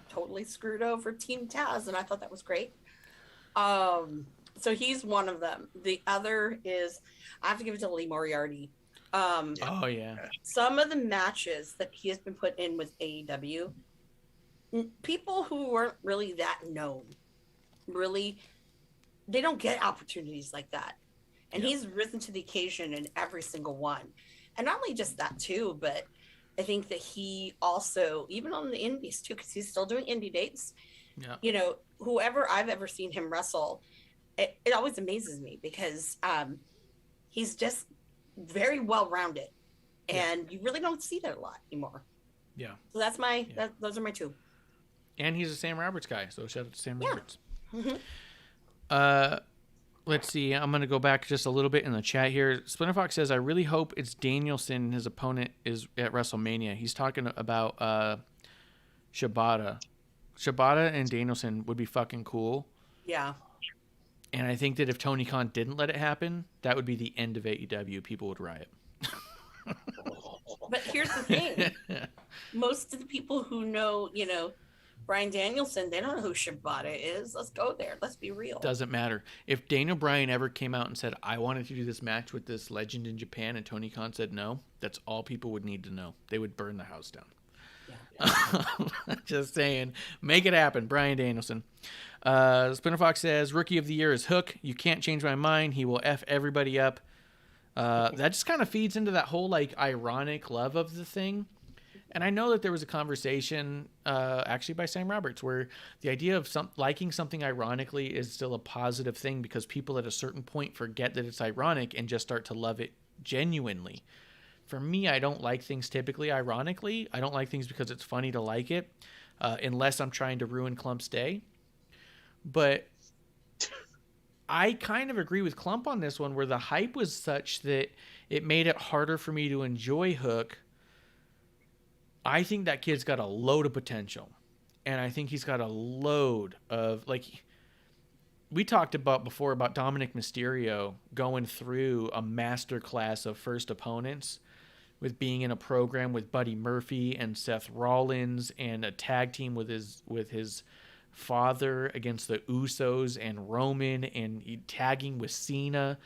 totally screwed over Team Taz, and I thought that was great. So he's one of them. The other is, I have to give it to Lee Moriarty. Some of the matches that he has been put in with AEW, people who weren't really that known, really, they don't get opportunities like that. And he's risen to the occasion in every single one. And not only just that too, but I think that he also, even on the indies too, because he's still doing indie dates, whoever I've ever seen him wrestle, it always amazes me because he's just very well-rounded. And you really don't see that a lot anymore. Yeah. So that's those are my two. And he's a Sam Roberts guy, so shout out to Sam Roberts. Mm-hmm. Let's see. I'm going to go back just a little bit in the chat here. Splinter Fox says, I really hope it's Danielson and his opponent is at WrestleMania. He's talking about Shibata. Shibata and Danielson would be fucking cool. Yeah. And I think that if Tony Khan didn't let it happen, that would be the end of AEW. People would riot. But here's the thing. Most of the people who know, Bryan Danielson, they don't know who Shibata is. Let's go there. Let's be real. Doesn't matter. If Daniel Bryan ever came out and said, I wanted to do this match with this legend in Japan, and Tony Khan said no, that's all people would need to know. They would burn the house down. Yeah. Just saying. Make it happen. Bryan Danielson. Splinter Fox says, Rookie of the Year is Hook. You can't change my mind. He will F everybody up. That just kind of feeds into that whole ironic love of the thing. And I know that there was a conversation actually by Sam Roberts where the idea of liking something ironically is still a positive thing because people at a certain point forget that it's ironic and just start to love it genuinely. For me, I don't like things typically ironically. I don't like things because it's funny to like it unless I'm trying to ruin Klump's day. But I kind of agree with Klump on this one, where the hype was such that it made it harder for me to enjoy Hook. I think that kid's got a load of potential. And I think he's got a load of, like, we talked about before about Dominic Mysterio going through a master class of first opponents with being in a program with Buddy Murphy and Seth Rollins and a tag team with his father against the Usos and Roman, and tagging with Cena,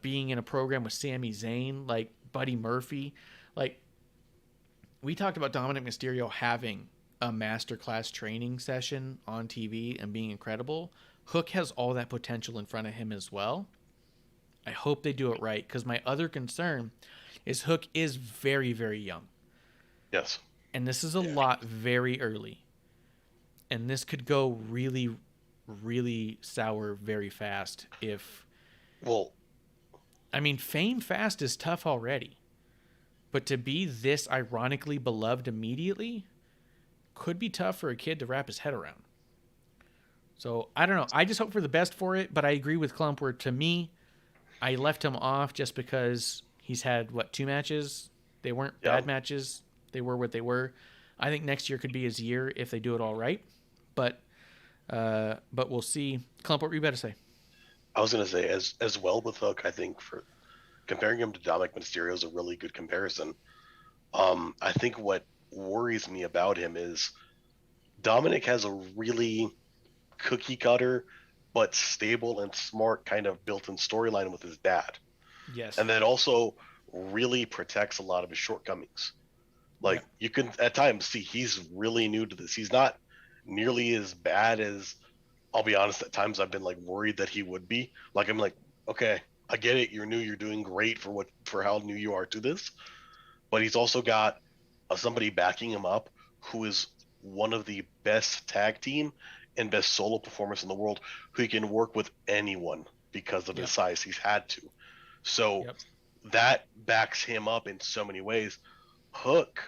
being in a program with Sami Zayn, like Buddy Murphy. Like, we talked about Dominic Mysterio having a masterclass training session on TV and being incredible. Hook has all that potential in front of him as well. I hope they do it right, because my other concern is Hook is very, very young. Yes. And this is a lot very early. And this could go really, really sour very fast if... Well... I mean, fame fast is tough already. But to be this ironically beloved immediately could be tough for a kid to wrap his head around. So, I don't know. I just hope for the best for it, but I agree with Klump where, to me, I left him off just because he's had, 2 matches? They weren't bad matches. They were what they were. I think next year could be his year if they do it all right. But we'll see. Klump, what were you about to say? I was going to say, as well with Hook, I think for comparing him to Dominic Mysterio is a really good comparison. I think what worries me about him is Dominic has a really cookie cutter but stable and smart kind of built-in storyline with his dad. Yes. And that also really protects a lot of his shortcomings. Like, you can at times see he's really new to this. He's not nearly as bad as, I'll be honest, at times I've been like worried that he would be. Like, I'm like, okay, I get it. You're new. You're doing great for how new you are to this. But he's also got somebody backing him up who is one of the best tag team and best solo performers in the world, who can work with anyone because of his size. He's had to. So that backs him up in so many ways. Hook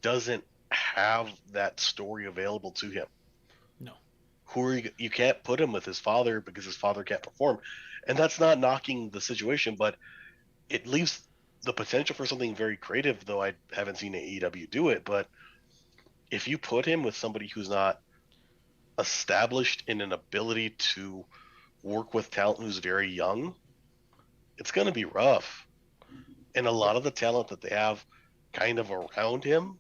doesn't have that story available to him. No. You can't put him with his father because his father can't perform. And that's not knocking the situation, but it leaves the potential for something very creative, though I haven't seen AEW do it. But if you put him with somebody who's not established in an ability to work with talent who's very young, it's going to be rough. And a lot of the talent that they have kind of around him,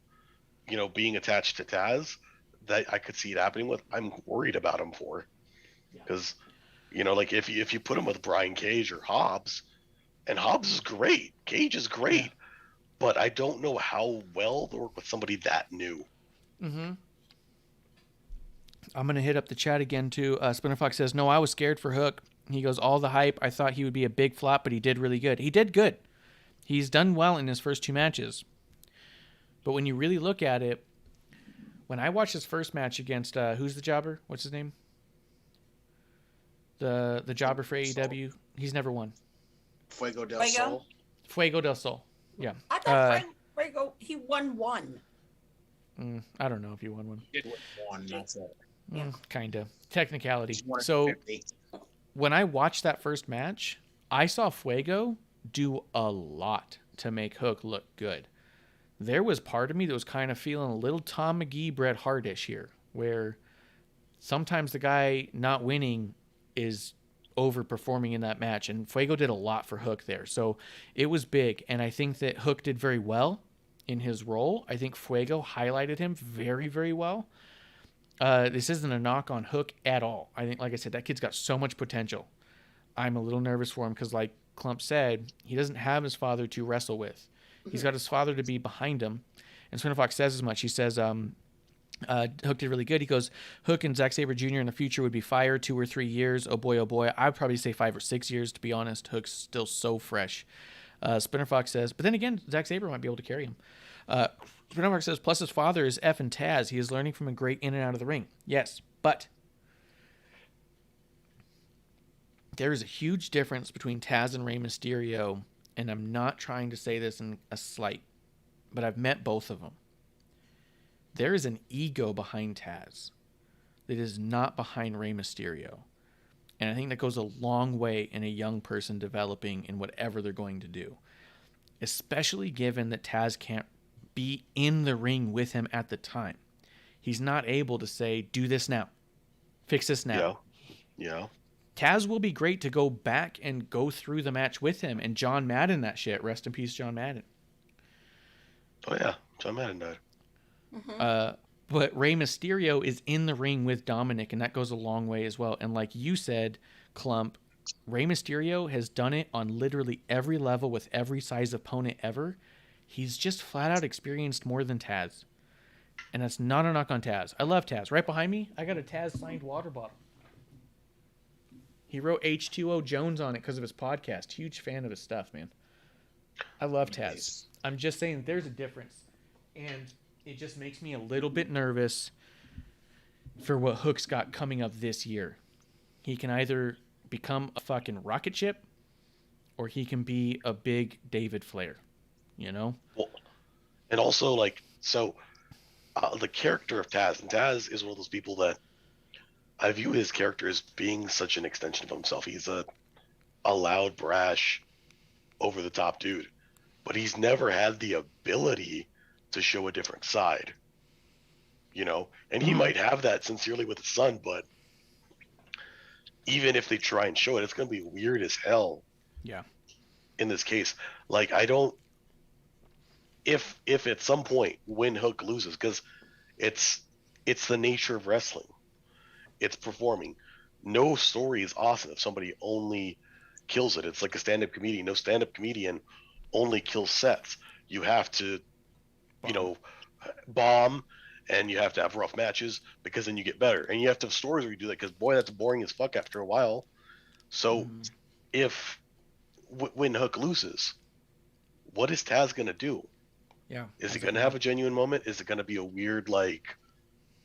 being attached to Taz, that I could see it happening with, I'm worried about him for. Because, like if you put him with Brian Cage or Hobbs, and Hobbs is great, Cage is great, but I don't know how well they'll work with somebody that new. Mm-hmm. I'm going to hit up the chat again, too. Spinner Fox says, no, I was scared for Hook. He goes, all the hype. I thought he would be a big flop, but he did really good. He did good. He's done well in his first 2 matches. But when you really look at it, when I watched his first match against, who's the jobber? What's his name? The jobber for AEW. He's never won. Fuego del Sol. Fuego del Sol. Yeah. I thought Fuego, he won one. I don't know if he won one. He did win one, that's it. Kind of. Technicality. So when I watched that first match, I saw Fuego do a lot to make Hook look good. There was part of me that was kind of feeling a little Tom McGee, Bret Hart-ish here, where sometimes the guy not winning is overperforming in that match, and Fuego did a lot for Hook there. So it was big, and I think that Hook did very well in his role. I think Fuego highlighted him very, very well. This isn't a knock on Hook at all. I think, like I said, that kid's got so much potential. I'm a little nervous for him because, like Klump said, he doesn't have his father to wrestle with. He's got his father to be behind him. And Spinner Fox says as much. He says, Hook did really good. He goes, Hook and Zack Sabre Jr. in the future would be fired 2 or 3 years. Oh boy, oh boy. I'd probably say 5 or 6 years, to be honest. Hook's still so fresh. Spinner Fox says, but then again, Zack Sabre might be able to carry him. Spinner Fox says, plus his father is F and Taz. He is learning from a great in and out of the ring. Yes, but there is a huge difference between Taz and Rey Mysterio, and I'm not trying to say this in a slight, but I've met both of them. There is an ego behind Taz that is not behind Rey Mysterio. And I think that goes a long way in a young person developing in whatever they're going to do. Especially given that Taz can't be in the ring with him at the time. He's not able to say, do this now. Fix this now. Yeah. Taz will be great to go back and go through the match with him. And John Madden, that shit. Rest in peace, John Madden. Oh, yeah. John Madden died. But Rey Mysterio is in the ring with Dominic, and that goes a long way as well. And like you said, Klump, Rey Mysterio has done it on literally every level with every size opponent ever. He's just flat out experienced more than Taz. And that's not a knock on Taz. I love Taz. Right behind me, I got a Taz signed water bottle. He wrote H2O Jones on it because of his podcast. Huge fan of his stuff, man. I love Taz. I'm just saying there's a difference. And it just makes me a little bit nervous for what Hook's got coming up this year. He can either become a fucking rocket ship or he can be a big David Flair, you know? Well, and also, like, so the character of Taz, and Taz is one of those people that I view his character as being such an extension of himself. He's a loud, brash, over-the-top dude. But he's never had the ability to show a different side, you know, and he might have that sincerely with his son, but even if they try and show it, it's going to be weird as hell. Yeah. In this case, like, I don't, if at some point when Hook loses, because it's the nature of wrestling, it's performing. No story is awesome if somebody only kills it. It's like a stand-up comedian. No stand-up comedian only kills sets. You have to, you know, bomb, and you have to have rough matches because then you get better. And you have to have stories where you do that because, boy, that's boring as fuck after a while. So when Hook loses, what is Taz going to do? Yeah. Is he going to have a genuine moment? Is it going to be a weird, like,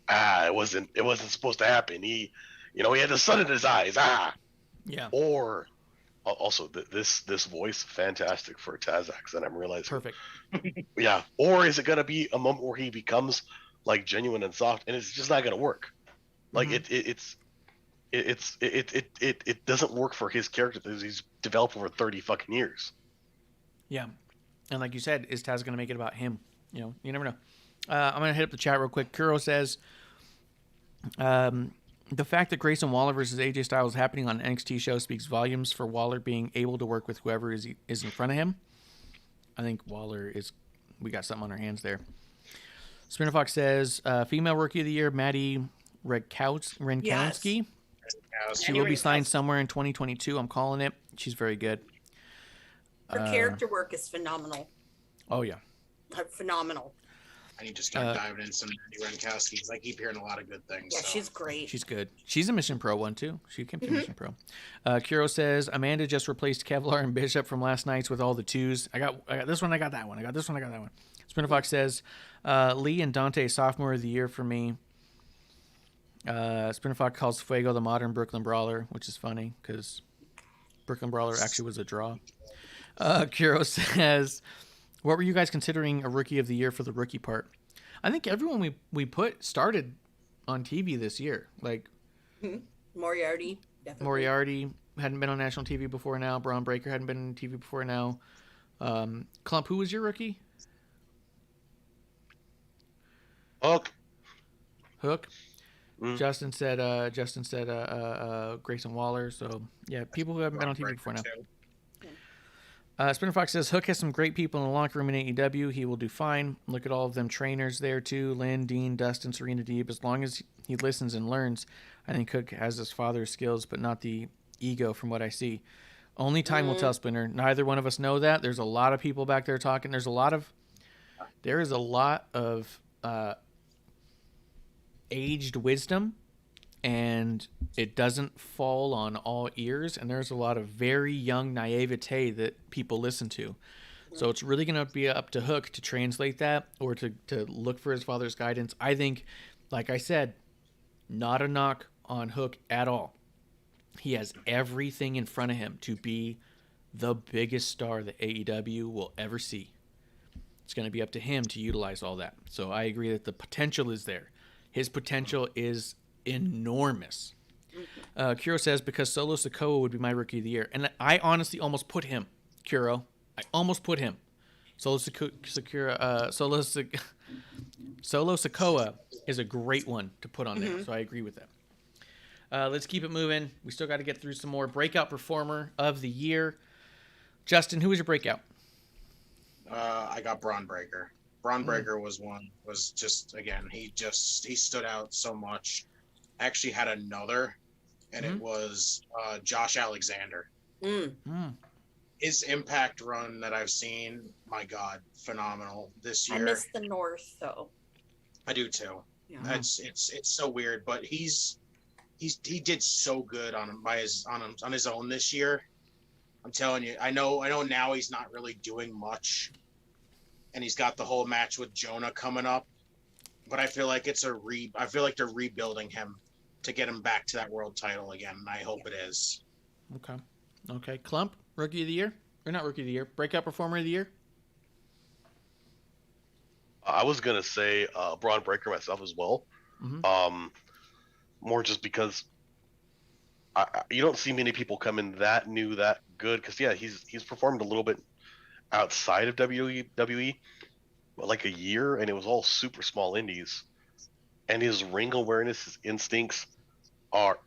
it wasn't supposed to happen. He had the sun in his eyes. Yeah. Or also this voice, fantastic for a Taz accent, I'm realizing. Perfect. Yeah. Or is it going to be a moment where he becomes like genuine and soft, and it's just not going to work? Like it doesn't work for his character that he's developed over 30 fucking years. Yeah. And like you said, is Taz going to make it about him? You know, you never know. I'm going to hit up the chat real quick. Kuro says, the fact that Grayson Waller versus AJ Styles happening on an NXT show speaks volumes for Waller being able to work with whoever is in front of him. I think we got something on our hands there. Spinner Fox says, female rookie of the year, Maddie Renkowski. Yes. She will be signed somewhere in 2022. I'm calling it. She's very good. Her character work is phenomenal. Oh, yeah. Phenomenal. I need to start diving in some Maddie Renkowski because I keep hearing a lot of good things. Yeah, so. she's great. She's good. She's a Mission Pro one, too. She came to Mission Pro. Kuro says, Amanda just replaced Kevlar and Bishop from last night's with all the twos. I got this one, I got that one. I got this one, I got that one. Spinner Fox says, Lee and Dante, sophomore of the year for me. Spinner Fox calls Fuego the modern Brooklyn Brawler, which is funny because Brooklyn Brawler actually was a draw. Kuro says, what were you guys considering a rookie of the year for the rookie part? I think everyone we put started on TV this year. Like Moriarty, definitely. Moriarty hadn't been on national TV before now. Braun Breaker hadn't been on TV before now. Klump, who was your rookie? Hook. Justin said Grayson Waller. So yeah, people who haven't been on TV before now. Spinner Fox says Hook has some great people in the locker room in AEW. He will do fine. Look at all of them trainers there too: Lynn, Dean, Dustin, Serena Deeb. As long as he listens and learns, I think Hook has his father's skills, but not the ego. From what I see, only time will tell. Spinner. Neither one of us know that. There's a lot of people back there talking. There is a lot of aged wisdom, and it doesn't fall on all ears, and there's a lot of very young naivete that people listen to. So it's really going to be up to Hook to translate that or to look for his father's guidance. I think, like I said, not a knock on Hook at all. He has everything in front of him to be the biggest star that AEW will ever see. It's going to be up to him to utilize all that. So I agree that the potential is there. His potential is enormous. Kuro says, because Solo Sikoa would be my rookie of the year. And I honestly almost put him, Kuro. I almost put him. Solo Sikoa is a great one to put on there, so I agree with that. Let's keep it moving. We still got to get through some more. Breakout Performer of the Year. Justin, who was your breakout? I got Braun Breaker. Braun Breaker was just, again, he stood out so much. I actually had another, and it was Josh Alexander. His Impact run that I've seen, my God, phenomenal this year. I miss the North, though. I do too. Yeah. It's so weird, but he did so good on his own this year. I'm telling you, I know now he's not really doing much, and he's got the whole match with Jonah coming up, but I feel like I feel like they're rebuilding him to get him back to that world title again, and I hope it is. Okay. Klump, Rookie of the Year? Or not Rookie of the Year, Breakout Performer of the Year? I was gonna say Braun Breaker myself as well. More just because you don't see many people come in that new, that good. Because he's performed a little bit outside of WWE, like a year, and it was all super small indies. And his ring awareness, his instincts are,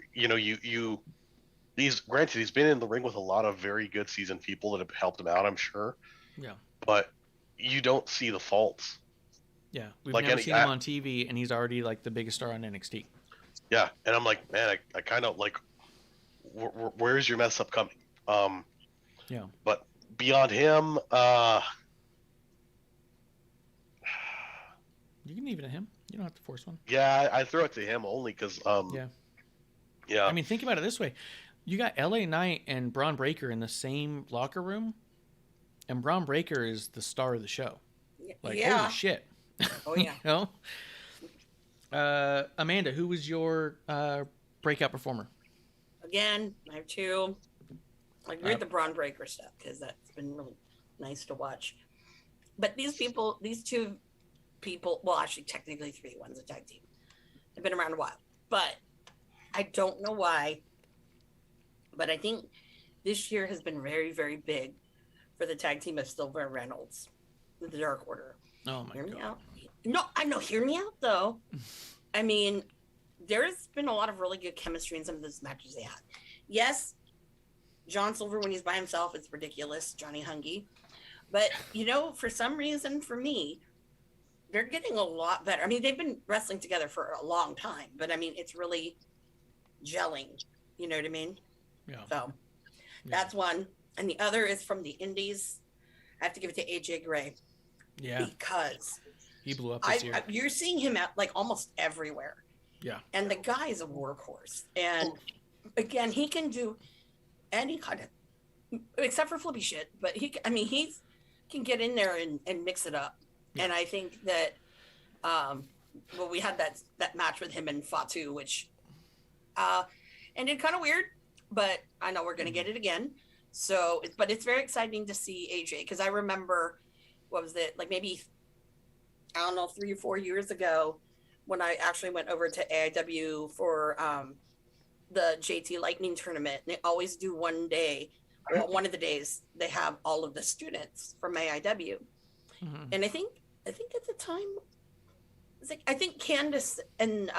granted, he's been in the ring with a lot of very good seasoned people that have helped him out, I'm sure. Yeah. But you don't see the faults. Yeah, we've never seen him on TV, and he's already like the biggest star on NXT. Yeah, and I'm like, man, I kind of like, where's your mess up coming? Yeah. But beyond him, you can leave it to him. You don't have to force one. Yeah, I throw it to him only because, yeah. I mean, think about it this way: you got LA Knight and Braun Breaker in the same locker room, and Braun Breaker is the star of the show. Like, holy shit! Oh yeah. Amanda, who was your breakout performer? Again, I have two. I agree with the Braun Breaker stuff because that's been really nice to watch. But these two people, well, actually, technically three. One's a tag team. They've been around a while, but I don't know why. But I think this year has been very, very big for the tag team of Silver and Reynolds, the Dark Order. Oh my God! Hear me out. No, I know. Hear me out, though. I mean, there's been a lot of really good chemistry in some of those matches they had. Yes, John Silver, when he's by himself, it's ridiculous. Johnny Hungy. But, for some reason, for me, they're getting a lot better. I mean, they've been wrestling together for a long time, but I mean, it's really gelling. You know what I mean? Yeah. So that's one. And the other is from the Indies. I have to give it to AJ Gray. Yeah. Because he blew up this year. You're seeing him at like almost everywhere. Yeah. And the guy is a workhorse. And again, he can do any kind of, except for flippy shit, but he can get in there and mix it up. Yeah. And I think that, we had that match with him and Fatu, which ended kind of weird, but I know we're going to get it again. So, but it's very exciting to see AJ, because I remember, what was it, like maybe, I don't know, 3 or 4 years ago, when I actually went over to AIW for the JT Lightning tournament. They always do one day, well, one of the days, they have all of the students from AIW. Mm-hmm. And I think at the time, I think Candace and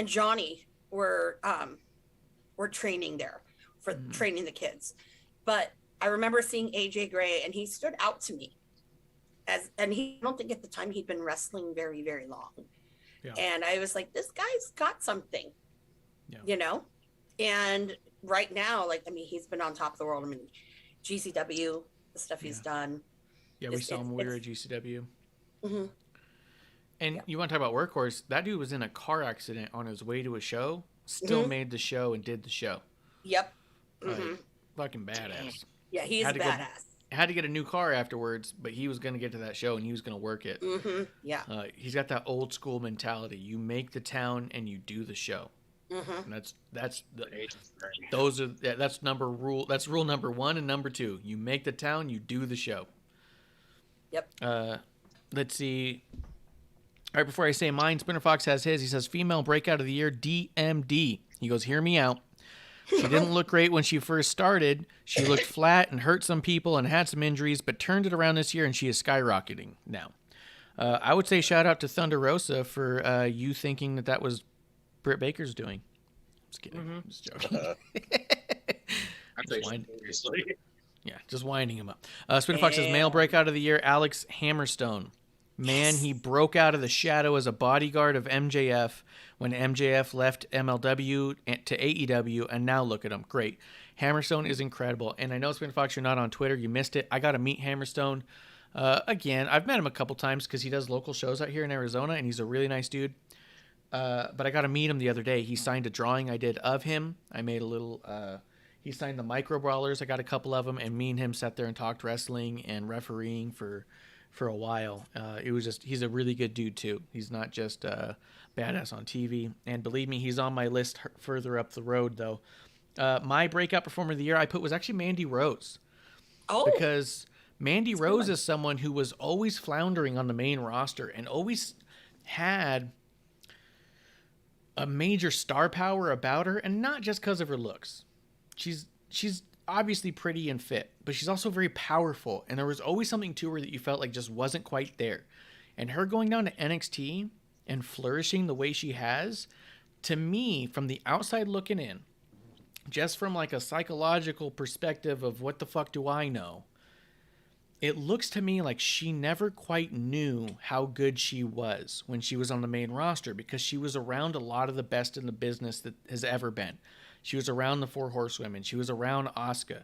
Johnny were training there for training the kids. But I remember seeing AJ Gray, and he stood out to me I don't think at the time he'd been wrestling very, very long. Yeah. And I was like, this guy's got something, and right now, he's been on top of the world. I mean, GCW, the stuff he's done. Yeah, we saw him when we were at GCW. Mm-hmm. And you want to talk about workhorse? That dude was in a car accident on his way to a show, still made the show and did the show. Yep. Fucking badass. Yeah, he's badass. Had to get a new car afterwards, but he was going to get to that show and he was going to work it. Mm-hmm. Yeah. He's got that old school mentality. You make the town and you do the show. Mm-hmm. And that's rule number 1 and number 2. You make the town, you do the show. Yep. Let's see. All right, before I say mine, Spinner Fox has his. He says, female breakout of the year, DMD. He goes, hear me out. She didn't look great when she first started. She looked flat and hurt some people and had some injuries, but turned it around this year, and she is skyrocketing now. I would say shout out to Thunder Rosa for you thinking that was Britt Baker's doing. Just kidding. Mhm. Just joking. I take it seriously. Yeah, just winding him up. Spin Fox's male breakout of the year, Alex Hammerstone. Man, he broke out of the shadow as a bodyguard of MJF when MJF left MLW to AEW, and now look at him. Great. Hammerstone is incredible. And I know, Spin Fox, you're not on Twitter. You missed it. I got to meet Hammerstone. Again, I've met him a couple times because he does local shows out here in Arizona, and he's a really nice dude. But I got to meet him the other day. He signed a drawing I did of him. I made a little... he signed the Micro Brawlers. I got a couple of them, and me and him sat there and talked wrestling and refereeing for a while. It was just, he's a really good dude too. He's not just badass on TV. And believe me, he's on my list further up the road though. My breakout performer of the year I put was actually Mandy Rose. Oh, Because Mandy Rose is someone who was always floundering on the main roster and always had a major star power about her, and not just because of her looks. She's obviously pretty and fit, but she's also very powerful, and there was always something to her that you felt like just wasn't quite there. And her going down to NXT and flourishing the way she has, to me, from the outside looking in, just from like a psychological perspective of what the fuck do I know, it looks to me like she never quite knew how good she was when she was on the main roster, because she was around a lot of the best in the business that has ever been. She was around the Four Horsewomen. She was around Asuka.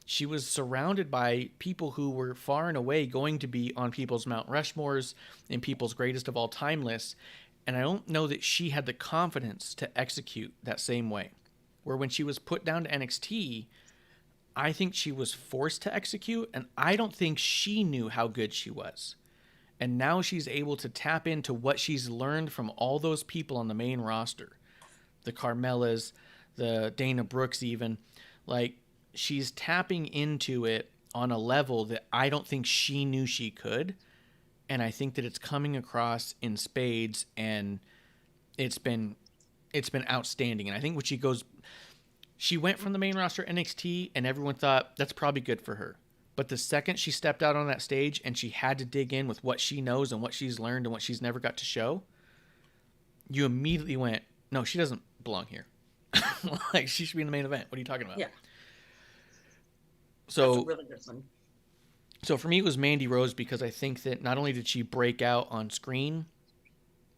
She was surrounded by people who were far and away going to be on people's Mount Rushmores and people's greatest of all time lists. And I don't know that she had the confidence to execute that same way. Where when she was put down to NXT, I think she was forced to execute, and I don't think she knew how good she was. And now she's able to tap into what she's learned from all those people on the main roster. The Carmellas, the Dana Brooks even. Like, she's tapping into it on a level that I don't think she knew she could. And I think that it's coming across in spades, and it's been outstanding. And I think when she went from the main roster NXT, and everyone thought that's probably good for her. But the second she stepped out on that stage and she had to dig in with what she knows and what she's learned and what she's never got to show, you immediately went, no, she doesn't belong here. Like, she should be in the main event. What are you talking about? yeah. So, That's a really good one. So for me, it was Mandy Rose, because I think that not only did she break out on screen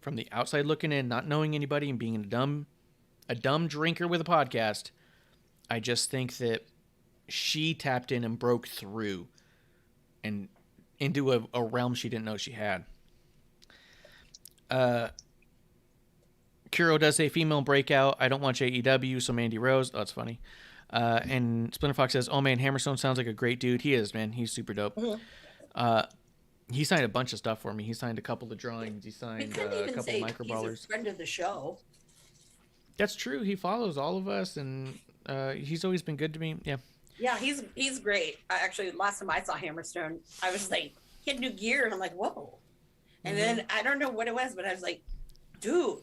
from the outside looking in, not knowing anybody and being a dumb drinker with a podcast, I just think that she tapped in and broke through and into a realm she didn't know she had. Kuro does say female breakout. I don't watch AEW, so Mandy Rose. Oh, that's funny. And Splinter Fox says, oh man, Hammerstone sounds like a great dude. He is, man. He's super dope. Mm-hmm. He signed a bunch of stuff for me. He signed a couple of drawings. He We signed couldn't a even couple say of Micro he's a Brawlers. friend of the show. That's true. He follows all of us, and he's always been good to me. Yeah. Yeah, he's great. Actually, last time I saw Hammerstone, I was like, he had new gear, and I'm like, whoa. And then I don't know what it was, but I was like, dude,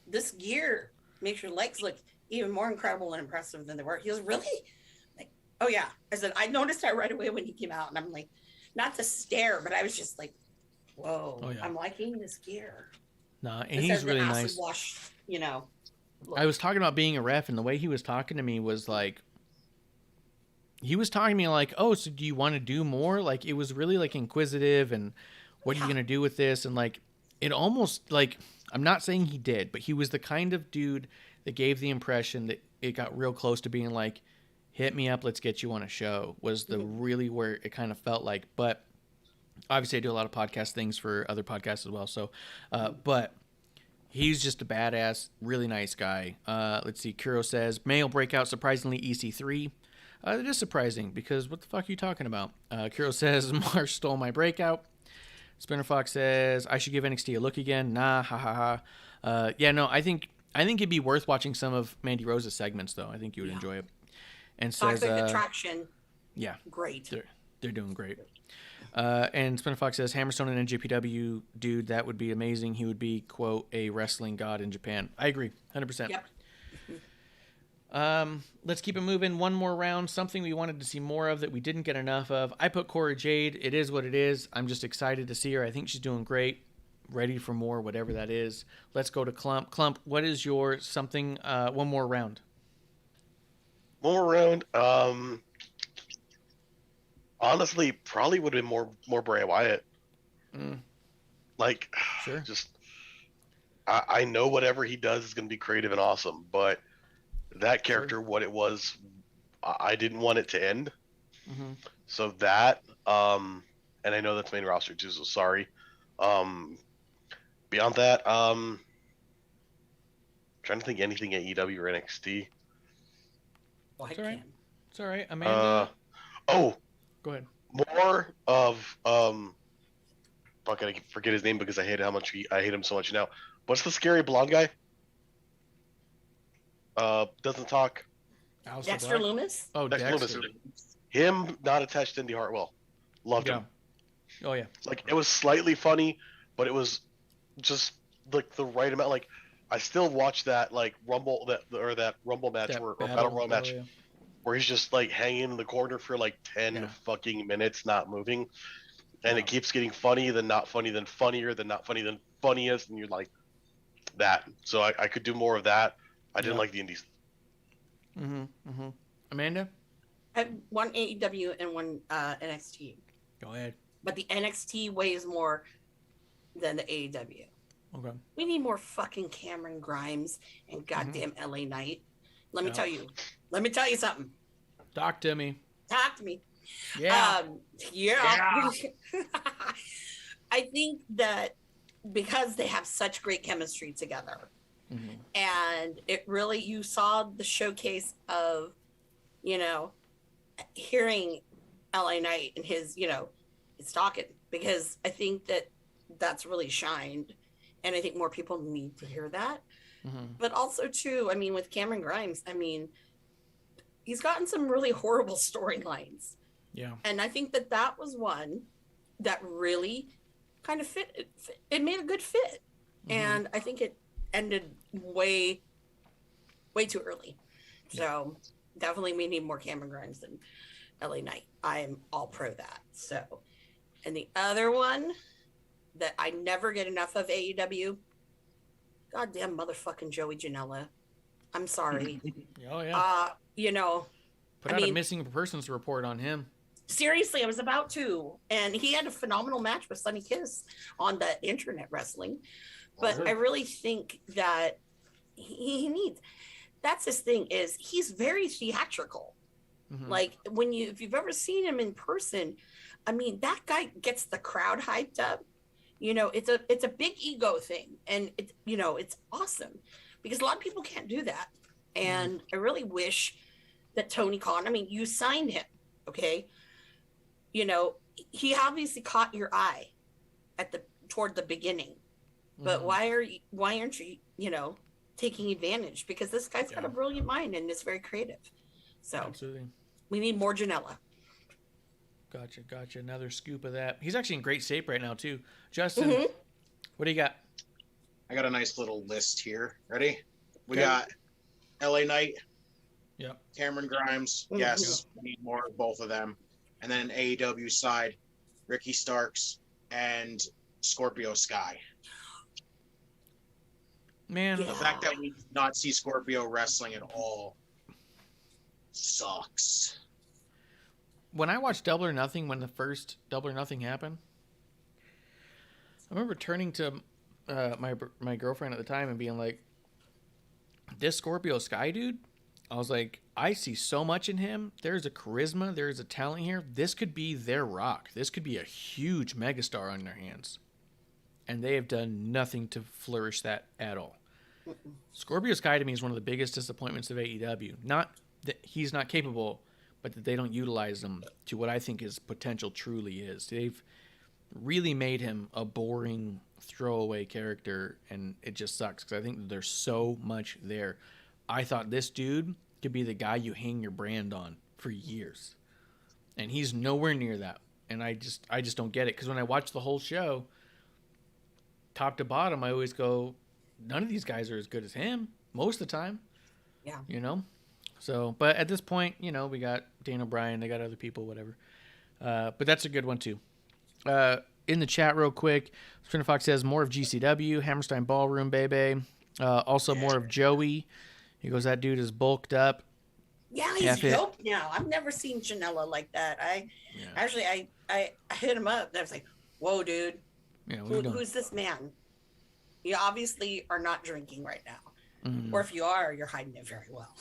this gear makes your legs look even more incredible and impressive than they were. He was really like, oh yeah. I said, I noticed that right away when he came out, and I'm like, not to stare, but I was just like, whoa, Oh, yeah. I'm liking this gear. Nah, and This he's has the really acid nice. wash, look. I was talking about being a ref, and the way he was talking to me was like, he was talking to me like, oh, so do you want to do more? Like, it was really like inquisitive, and what are you going to do with this? And like, it almost like, I'm not saying he did, but he was the kind of dude that gave the impression that it got real close to being like, hit me up, let's get you on a show, was the really where it kind of felt like. But obviously I do a lot of podcast things for other podcasts as well. So, but he's just a badass, really nice guy. Let's see. Kuro says, male breakout, surprisingly EC3. It is surprising, because what the fuck are you talking about? Kuro says, Marsh stole my breakout. Spinner Fox says, I should give NXT a look again. Nah, ha ha ha. Yeah, no, I think it'd be worth watching some of Mandy Rose's segments, though. I think you would enjoy it. And says, Toxic Attraction, yeah, great. they're doing great. And Spinner Fox says, Hammerstone and NJPW, dude, that would be amazing. He would be, quote, a wrestling god in Japan. I agree, 100%. Yep. Let's keep it moving. One more round. Something we wanted to see more of that we didn't get enough of. I put Cora Jade. It is what it is. I'm just excited to see her. I think she's doing great. Ready for more, whatever that is. Let's go to Klump. Klump, what is your something? One more round. One more round. Honestly, probably would have been more Bray Wyatt. Like, Sure. just I know whatever he does is going to be creative and awesome, but that character, what it was, I didn't want it to end. Mm-hmm. So that, and I know that's main roster too, so sorry. Beyond that, trying to think anything at EW or NXT. Well, I It's all right. can. It's all right. Amanda. Oh, Go ahead. more of fuck, I forget his name because I hate him so much now. What's the scary blonde guy? Doesn't talk. Aleister Dexter Black? Loomis? Oh, Dexter Dexter. Loomis. Him not attached to Indy Hartwell. Loved him. Oh, yeah. Like, it was slightly funny, but it was just like the right amount. Like, I still watch that like Rumble that Rumble match or Battle Royal match yeah. where he's just like hanging in the corner for like 10 fucking minutes, not moving, and it keeps getting funny, then not funny, then funnier, then not funny, then funniest, and you're like that. So I could do more of that. I didn't like the Indies. Amanda? I have one AEW and one NXT. Go ahead. But the NXT weighs more than the AEW. Okay. We need more fucking Cameron Grimes and goddamn LA Knight. Let me tell you. Let me tell you something. Talk to me. Talk to me. Yeah. Yeah. I think that because they have such great chemistry together, and it really, you saw the showcase of, hearing LA Knight and his, his talking, because I think that that's really shined. And I think more people need to hear that. But also, too, I mean, with Cameron Grimes, I mean, he's gotten some really horrible storylines. Yeah. And I think that was one that really kind of fit. It made a good fit. And I think it ended way too early. So definitely we need more Cameron Grimes than LA Knight. I'm all pro that. So, and the other one that I never get enough of AEW, goddamn motherfucking Joey Janela. I'm sorry. Oh, yeah. Put out a missing persons report on him. Seriously, I was about to. And he had a phenomenal match with Sonny Kiss on the internet wrestling. But I really think that he needs, that's his thing, is he's very theatrical. Like if you've ever seen him in person, I mean, that guy gets the crowd hyped up. It's a big ego thing, and it's awesome because a lot of people can't do that. And I really wish that Tony Khan, I mean, you signed him, okay? He obviously caught your eye toward the beginning, but why aren't you, taking advantage? Because this guy's got a brilliant mind and is very creative. So absolutely, we need more Janela. Gotcha. Another scoop of that. He's actually in great shape right now too. Justin, what do you got? I got a nice little list here. Ready? We got LA Knight. Yep. Cameron Grimes. Yes, we need more of both of them. And then AEW side, Ricky Starks and Scorpio Sky. Man, the fact that we did not see Scorpio wrestling at all sucks. When I watched Double or Nothing, when the first Double or Nothing happened, I remember turning to my girlfriend at the time and being like, this Scorpio Sky dude, I was like, I see so much in him. There's a charisma. There's a talent here. This could be their Rock. This could be a huge megastar on their hands. And they have done nothing to flourish that at all. Scorpio Sky to me is one of the biggest disappointments of AEW. Not that he's not capable, but that they don't utilize him to what I think his potential truly is. They've really made him a boring throwaway character, and it just sucks because I think that there's so much there. I thought this dude could be the guy you hang your brand on for years, and he's nowhere near that. And I just don't get it, because when I watch the whole show, top to bottom, I always go, none of these guys are as good as him most of the time. Yeah. So, but at this point, you know, we got Dan O'Brien, they got other people, whatever. But that's a good one too. In the chat real quick, Sprinter Fox says more of GCW, Hammerstein Ballroom, baby. Also more of Joey. He goes, that dude is bulked up. Yeah, he's yoked now. I've never seen Janela like that. I hit him up. I was like, whoa, dude. Yeah, who's this man? You obviously are not drinking right now. Or if you are, you're hiding it very well.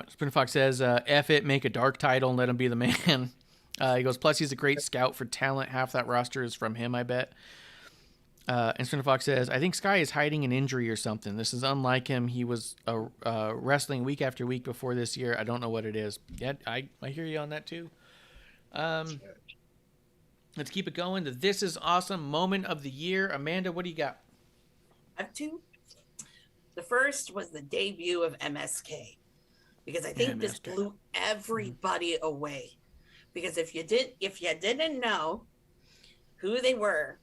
Sprinter Fox says, F it, make a dark title and let him be the man. He goes, plus he's a great scout for talent. Half that roster is from him, I bet. And Sprinter Fox says, I think Sky is hiding an injury or something. This is unlike him. He was wrestling week after week before this year. I don't know what it is. Yeah, I hear you on that too. Let's keep it going. The This Is Awesome moment of the year. Amanda, what do you got? I have two. The first was the debut of MSK. Because I think this blew everybody away. Because if you didn't know who they were,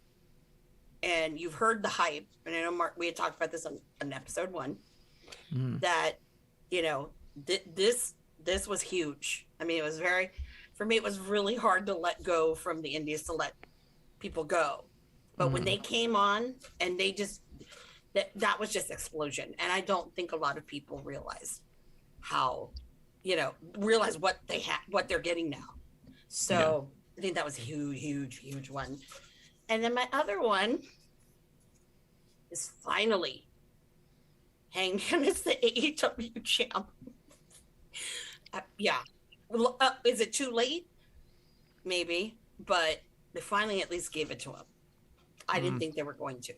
and you've heard the hype, and I know Mark, we had talked about this on episode 1, that, you know, this was huge. I mean, it was for me, it was really hard to let go from the indies to let people go. But when they came on and they just, that was just explosion. And I don't think a lot of people realize realize what they're getting now. So I think that was a huge one. And then my other one is finally Hangman is the AEW champ. Is it too late? Maybe, but they finally at least gave it to him. I didn't think they were going to.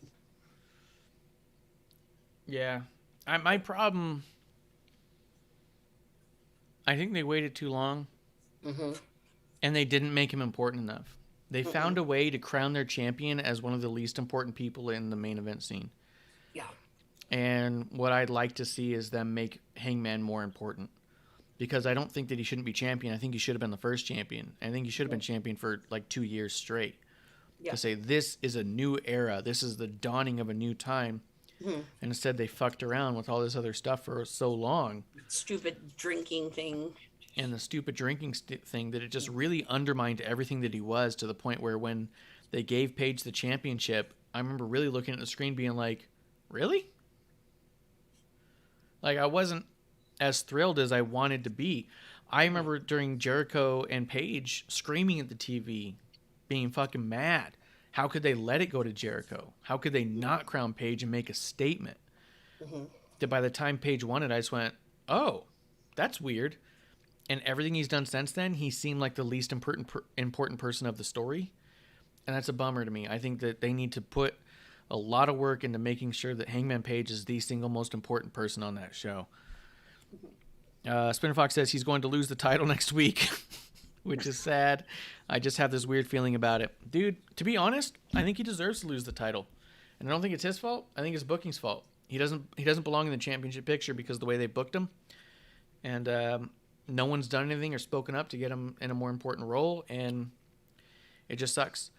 Yeah. My problem, I think they waited too long. And they didn't make him important enough. They found a way to crown their champion as one of the least important people in the main event scene. Yeah. And what I'd like to see is them make Hangman more important. Because I don't think that he shouldn't be champion. I think he should have been the first champion. I think he should have been champion for like 2 years straight. Yeah. To say, this is a new era. This is the dawning of a new time. And instead they fucked around with all this other stuff for so long. Stupid drinking thing. And the stupid drinking thing that it just really undermined everything that he was, to the point where when they gave Paige the championship, I remember really looking at the screen being like, really? Like, I wasn't as thrilled as I wanted to be. I remember during Jericho and Paige screaming at the TV, being fucking mad. How could they let it go to Jericho? How could they not crown Paige and make a statement? That by the time Paige won it, I just went, oh, that's weird. And everything he's done since then, he seemed like the least important person of the story. And that's a bummer to me. I think that they need to put a lot of work into making sure that Hangman Page is the single most important person on that show. Spinner Fox says he's going to lose the title next week, which is sad. I just have this weird feeling about it. Dude, to be honest, I think he deserves to lose the title. And I don't think it's his fault. I think it's booking's fault. He doesn't belong in the championship picture because of the way they booked him. And no one's done anything or spoken up to get him in a more important role, and it just sucks.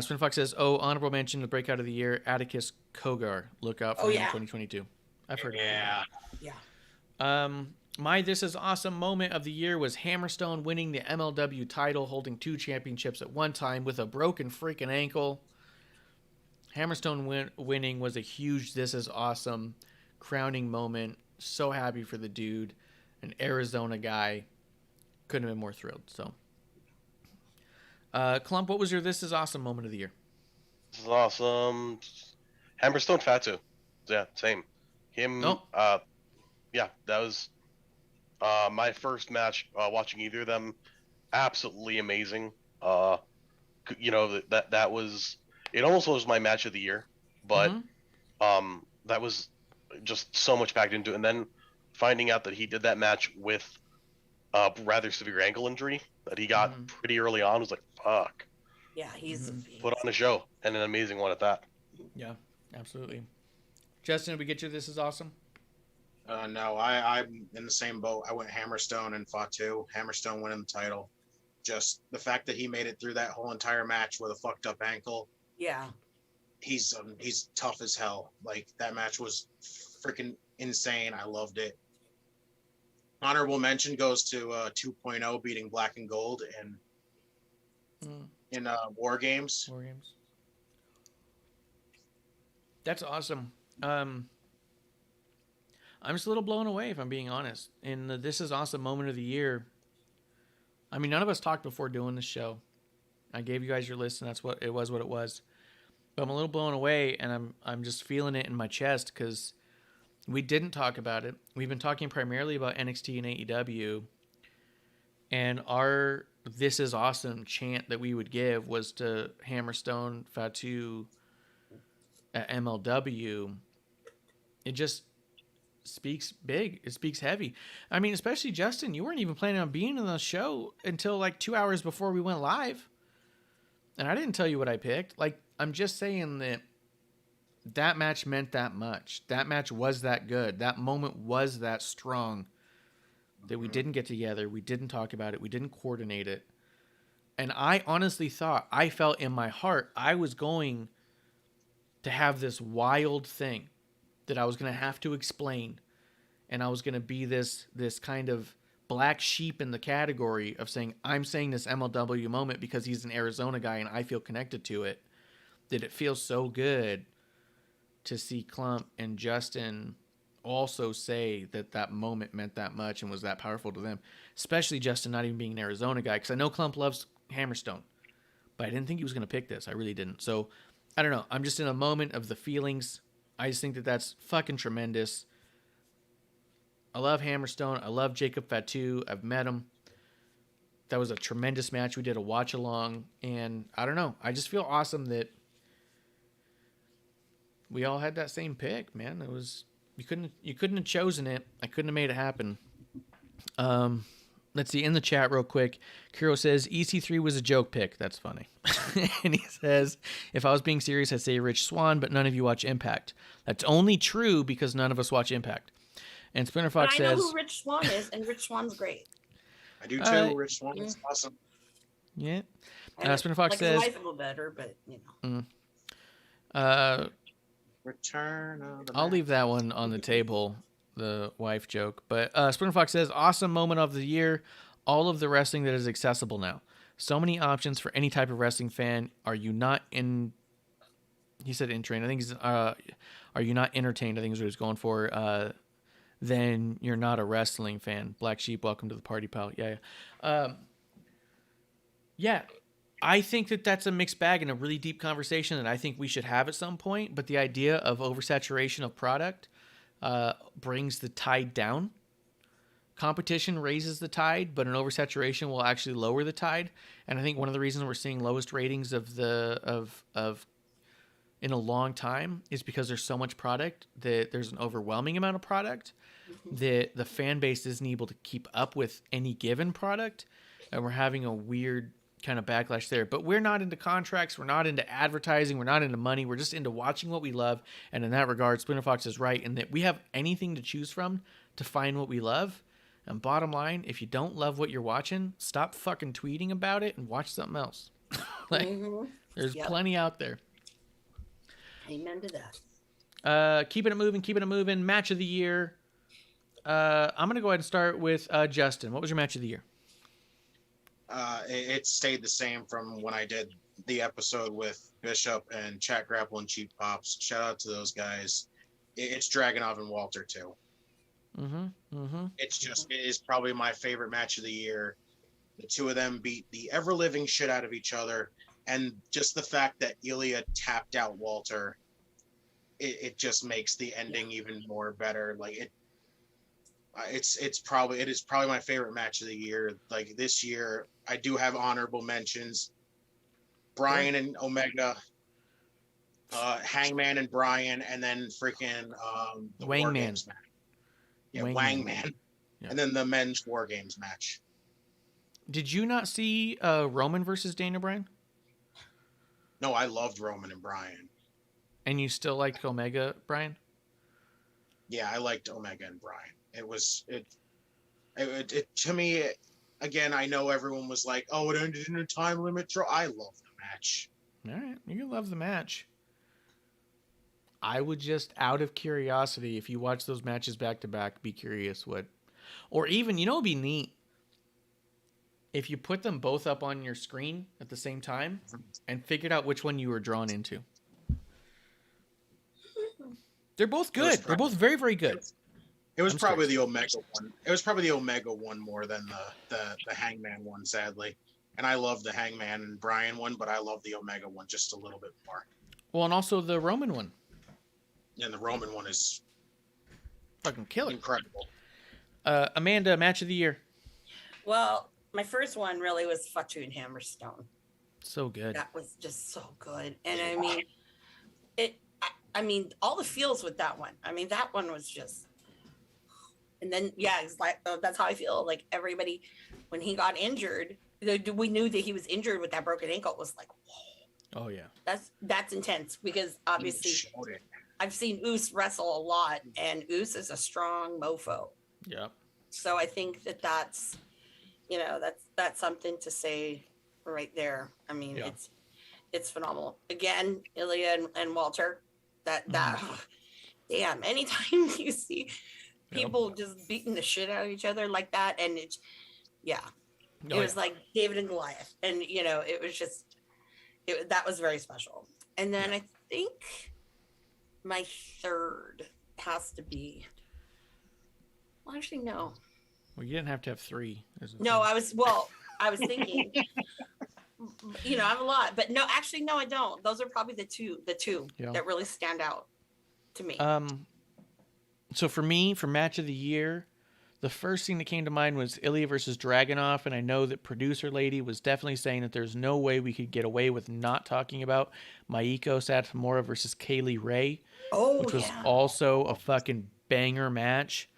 Spin Fox says, honorable mention, the breakout of the year, Atticus Kogar. Look out for him in 2022. I've heard of him. Yeah. My This Is Awesome moment of the year was Hammerstone winning the MLW title, holding 2 championships at one time with a broken freaking ankle. Hammerstone winning was a huge This Is Awesome crowning moment. So happy for the dude. An Arizona guy. Couldn't have been more thrilled. So, Klump, what was your This Is Awesome moment of the year? This is awesome. Hammerstone Fatu. Yeah, same. Him. Yeah, that was my first match watching either of them. Absolutely amazing. You know, that was, it almost was my match of the year, but that was just so much packed into it. And then finding out that he did that match with a rather severe ankle injury that he got pretty early on was like, fuck. Yeah, he's put on a show, and an amazing one at that. Yeah, absolutely. Justin, did we get you This Is Awesome? No, I'm in the same boat. I went Hammerstone and Fatu. Hammerstone winning the title. Just the fact that he made it through that whole entire match with a fucked up ankle. Yeah. He's tough as hell. Like, that match was freaking insane. I loved it. Honorable mention goes to 2.0 beating Black and Gold in War Games. War Games. That's awesome. I'm just a little blown away, if I'm being honest. In the This Is Awesome moment of the year, I mean, none of us talked before doing this show. I gave you guys your list, and that's what it was. But I'm a little blown away, and I'm just feeling it in my chest because we didn't talk about it. We've been talking primarily about NXT and AEW, and our "This Is Awesome" chant that we would give was to Hammerstone, Fatu, at MLW. It just speaks big. It speaks heavy. I mean, especially Justin, you weren't even planning on being in the show until like 2 hours before we went live. And I didn't tell you what I picked. Like, I'm just saying that match meant that much. That match was that good. That moment was that strong that we didn't get together. We didn't talk about it. We didn't coordinate it. And I honestly I felt in my heart, I was going to have this wild thing that I was going to have to explain, and I was going to be this kind of black sheep in the category of saying, I'm saying this MLW moment because he's an Arizona guy and I feel connected to it, that it feels so good to see Klump and Justin also say that moment meant that much and was that powerful to them, especially Justin not even being an Arizona guy, because I know Klump loves Hammerstone, but I didn't think he was going to pick this. I really didn't. So I don't know. I'm just in a moment of the feelings. I just think that's fucking tremendous. I love Hammerstone. I love Jacob Fatu. I've met him. That was a tremendous match. We did a watch along, and I don't know. I just feel awesome that we all had that same pick, man. It was you couldn't have chosen it. I couldn't have made it happen. Let's see, in the chat real quick, Kiro says EC3 was a joke pick. That's funny. And he says, if I was being serious, I'd say Rich Swann, but none of you watch Impact. That's only true because none of us watch Impact. And Spinner Fox But I know says, who Rich Swann is, and Rich Swann's great. I do too. Rich Swann is awesome. yeah. I Spinner Fox like says, his wife a little better, but you know. Return of the I'll leave that one on the table, the wife joke. But Splinter Fox says, awesome moment of the year. All of the wrestling that is accessible now. So many options for any type of wrestling fan. Are you not in... He said entrained. I think he's... are you not entertained? I think is what he's going for. Then you're not a wrestling fan. Black Sheep, welcome to the party, pal. Yeah. Yeah. I think that's a mixed bag and a really deep conversation that I think we should have at some point. But the idea of oversaturation of product brings the tide down. Competition raises the tide, but an oversaturation will actually lower the tide. And I think one of the reasons we're seeing lowest ratings of in a long time is because there's so much product that there's an overwhelming amount of product that the fan base isn't able to keep up with any given product. And we're having a weird kind of backlash there. But we're not into contracts. We're not into advertising. We're not into money. We're just into watching what we love. And in that regard, Splinter Fox is right in that we have anything to choose from to find what we love. And bottom line, if you don't love what you're watching, stop fucking tweeting about it and watch something else. There's plenty out there. Amen to that. Keeping it moving. Match of the year. I'm going to go ahead and start with Justin. What was your match of the year? It stayed the same from when I did the episode with Bishop and Chat Grapple and Cheap Pops. Shout out to those guys. It's Dragunov and Walter too. It is probably my favorite match of the year. The two of them beat the ever living shit out of each other, and just the fact that Ilya tapped out Walter, it just makes the ending even more better. Like it is probably my favorite match of the year. Like this year, I do have honorable mentions: Brian and Omega, Hangman and Brian, and then freaking the War Wangman. Games match. Yeah, Wangman. Yeah. And then the men's War Games match. Did you not see Roman versus Daniel Bryan? No, I loved Roman and Bryan. And you still liked Omega, Bryan? Yeah, I liked Omega and Bryan. It to me, again, I know everyone was like, oh, it ended in a time limit. I love the match. All right, you love the match. I would just, out of curiosity, if you watch those matches back to back, be curious what Or even, you know, it'd be neat if you put them both up on your screen at the same time and figured out which one you were drawn into. They're both good. They're both very, very good. It was I'm probably serious. the Omega one. It was probably the Omega one more than the Hangman one, sadly. And I love the Hangman and Bryan one, but I love the Omega one just a little bit more. Well, and also the Roman one. And the Roman one is Fucking killer. incredible. Amanda, match of the year. Well, my first one really was Fatu and Hammerstone. So good. That was just so good. And I mean, I mean, all the feels with that one. I mean, that one was just, and then, yeah, it's like, that's how I feel. Like everybody, when he got injured, we knew that he was injured with that broken ankle. It was like, whoa. Oh, yeah. That's intense because obviously I've seen Oos wrestle a lot and Oos is a strong mofo. Yeah. So I think that's, you know, that's something to say right there. I mean, Yeah. it's phenomenal. Again, Ilya and Walter, that damn, anytime you see people just beating the shit out of each other like that, and it's it was like David and Goliath, and you know, it was just that was very special. And then I think my third has to be, well, actually no. Well, you didn't have to have three. No, I was thinking, you know, I have a lot, but no, actually, no, I don't. Those are probably the two that really stand out to me. So for me, for match of the year, the first thing that came to mind was Ilya versus Dragunov, and I know that producer lady was definitely saying that there's no way we could get away with not talking about Maiko Satomura versus Kaylee Ray, which was also a fucking banger match.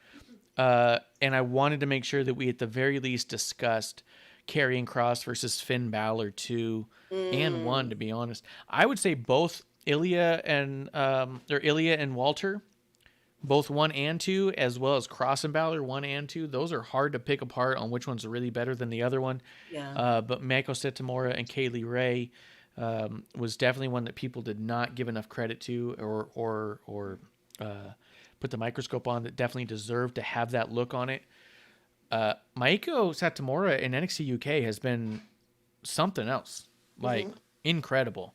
And I wanted to make sure that we at the very least discussed Karrion Kross versus Finn Balor 2 and 1, to be honest. I would say both Ilya and Walter, both 1 and 2, as well as Kross and Balor 1 and 2. Those are hard to pick apart on which one's really better than the other one. Yeah. But Maiko Satomura and Kaylee Ray was definitely one that people did not give enough credit to or put the microscope on, that definitely deserved to have that look on it. Maiko Satomura in NXT UK has been something else, like incredible.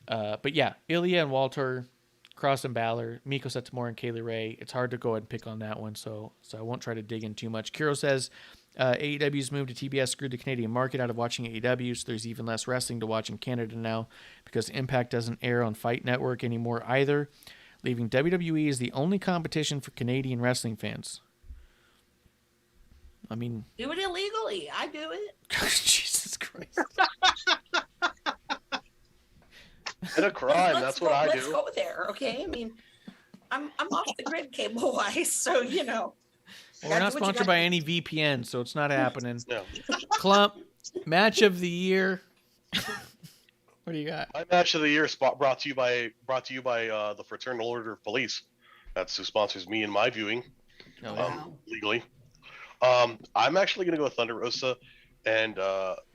But yeah, Ilya and Walter, Kross and Balor, Maiko Satomura and Kaylee Ray. It's hard to go ahead and pick on that one, so I won't try to dig in too much. Kiro says AEW's move to TBS screwed the Canadian market out of watching AEW, so there's even less wrestling to watch in Canada now because Impact doesn't air on Fight Network anymore either, leaving WWE as the only competition for Canadian wrestling fans. I mean, do it illegally. I do it. Jesus Christ. It's a crime. That's what I do. Let's go there, okay? I mean, I'm off the grid cable wise, so you know. Well, we're not sponsored by any VPN, so it's not happening. No. Klump, match of the year. What do you got? My match of the year spot brought to you by the Fraternal Order of Police. That's who sponsors me and my viewing, legally. I'm actually gonna go with Thunder Rosa and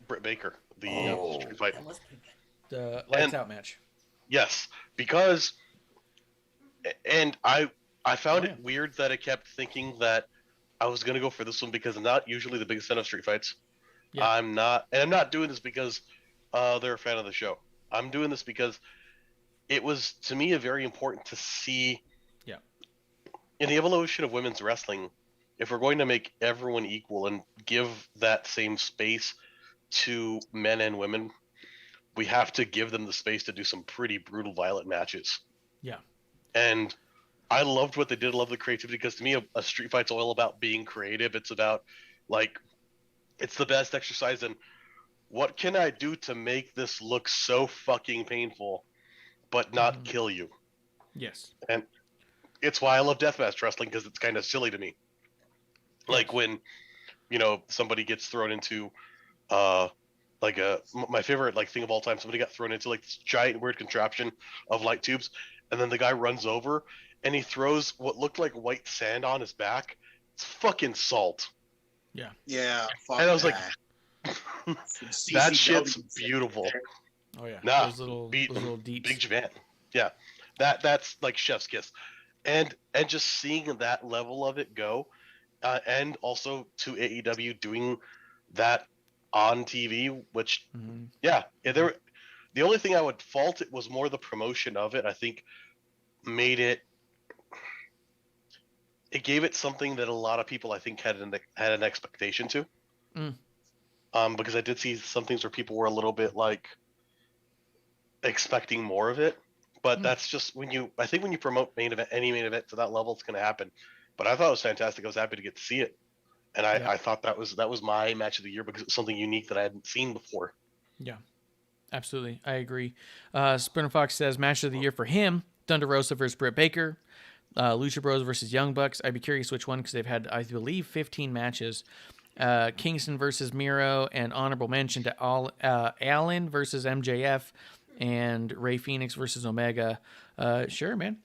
Britt Baker, the street fight. The lights out match. Yes, because, and I found it weird that I kept thinking that I was gonna go for this one because I'm not usually the biggest fan of street fights. Yeah. I'm not doing this because they're a fan of the show. I'm doing this because it was, to me, very important to see in the evolution of women's wrestling, if we're going to make everyone equal and give that same space to men and women, we have to give them the space to do some pretty brutal, violent matches. Yeah. And I loved what they did. I love the creativity, because to me, a street fight's all about being creative. It's about, like, it's the best exercise in what can I do to make this look so fucking painful, but not kill you. Yes. And it's why I love deathmatch wrestling, because it's kind of silly to me. Like when, somebody gets thrown into, my favorite thing of all time. Somebody got thrown into this giant weird contraption of light tubes, and then the guy runs over and he throws what looked like white sand on his back. It's fucking salt. Yeah. Yeah. And I was like, that shit's beautiful. Oh yeah. Nah, those little deeps. Big Japan. Yeah. That's like chef's kiss. And just seeing that level of it go, and also to AEW doing that on TV, which the only thing I would fault it was more the promotion of it. I think made it gave it something that a lot of people I think had an expectation to. Because I did see some things where people were a little bit like expecting more of it, but that's just when you promote any main event to that level, it's going to happen. But I thought it was fantastic. I was happy to get to see it, and I thought that was my match of the year because it was something unique that I hadn't seen before. Yeah, absolutely, I agree. Sprinter Fox says match of the year for him: Thunder Rosa versus Britt Baker, Lucha Bros versus Young Bucks. I'd be curious which one because they've had, I believe, 15 matches. Kingston versus Miro, and honorable mention to Allen versus MJF, and Ray Phoenix versus Omega. Sure, man.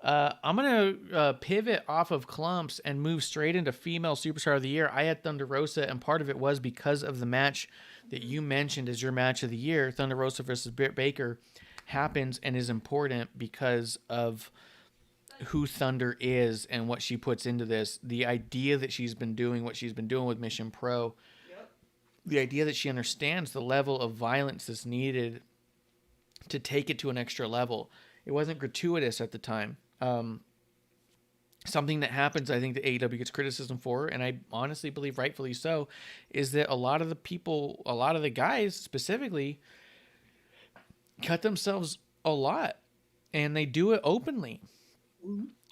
I'm going to pivot off of Klumps and move straight into Female Superstar of the Year. I had Thunder Rosa, and part of it was because of the match that you mentioned as your match of the year. Thunder Rosa versus Britt Baker happens and is important because of who Thunder is and what she puts into this. The idea that she's been doing what she's been doing with Mission Pro. Yep. The idea that she understands the level of violence that's needed to take it to an extra level. It wasn't gratuitous at the time. Something that happens, I think, that AEW gets criticism for, and I honestly believe rightfully so, is that a lot of the guys specifically cut themselves a lot, and they do it openly.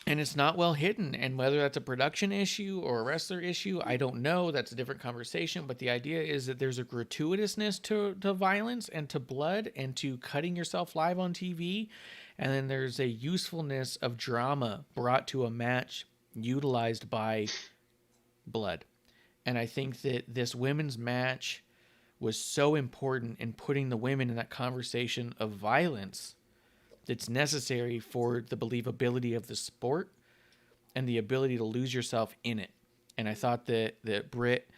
And it's not well hidden. And whether that's a production issue or a wrestler issue, I don't know. That's a different conversation. But the idea is that there's a gratuitousness to violence and to blood and to cutting yourself live on TV. And then there's a usefulness of drama brought to a match utilized by blood. And I think that this women's match was so important in putting the women in that conversation of violence that's necessary for the believability of the sport and the ability to lose yourself in it. And I thought that Britt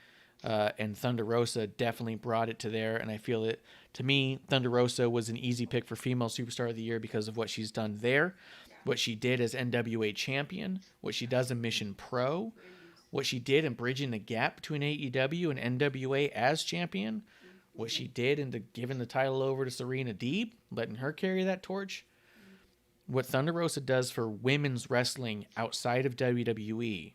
and Thunder Rosa definitely brought it to there. And I feel that, to me, Thunder Rosa was an easy pick for Female Superstar of the Year because of what she's done there, what she did as NWA champion, what she does in Mission Pro, what she did in bridging the gap between AEW and NWA as champion, what she did into giving the title over to Serena Deeb, letting her carry that torch. What Thunder Rosa does for women's wrestling outside of WWE,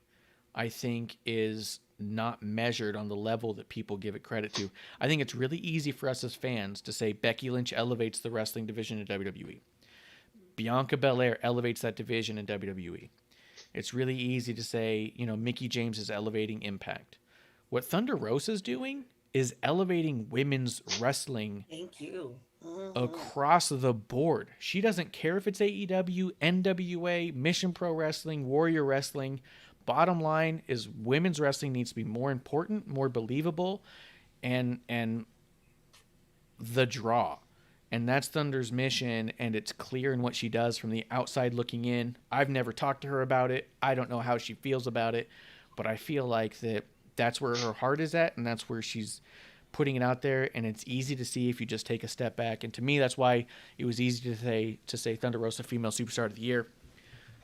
I think, is not measured on the level that people give it credit to. I think it's really easy for us as fans to say Becky Lynch elevates the wrestling division in WWE. Bianca Belair elevates that division in WWE. It's really easy to say, Mickie James is elevating Impact. What Thunder Rosa is doing is elevating women's wrestling. Thank you. Across the board. She doesn't care if it's AEW, NWA, Mission Pro Wrestling, Warrior Wrestling. Bottom line is women's wrestling needs to be more important, more believable, and the draw. And that's Thunder's mission, and it's clear in what she does from the outside looking in. I've never talked to her about it. I don't know how she feels about it, but I feel like that's where her heart is at, and that's where she's putting it out there, and it's easy to see if you just take a step back. And to me, that's why it was easy to say Thunder Rosa Female Superstar of the Year.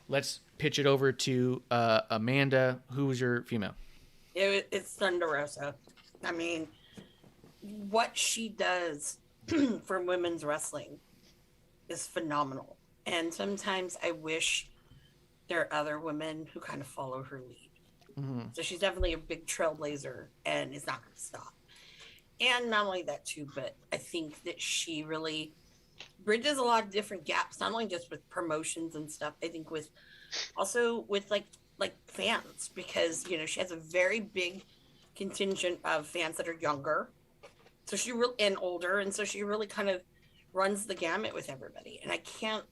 Let's pitch it over to Amanda. Who was your female? It's Thunder Rosa. I mean, what she does for women's wrestling is phenomenal. And sometimes I wish there are other women who kind of follow her lead. Mm-hmm. So she's definitely a big trailblazer, and it's not going to stop. And not only that too, but I think that she really bridges a lot of different gaps, not only just with promotions and stuff. I think also with like fans, because she has a very big contingent of fans that are younger, so and older, and so she really kind of runs the gamut with everybody. And I can't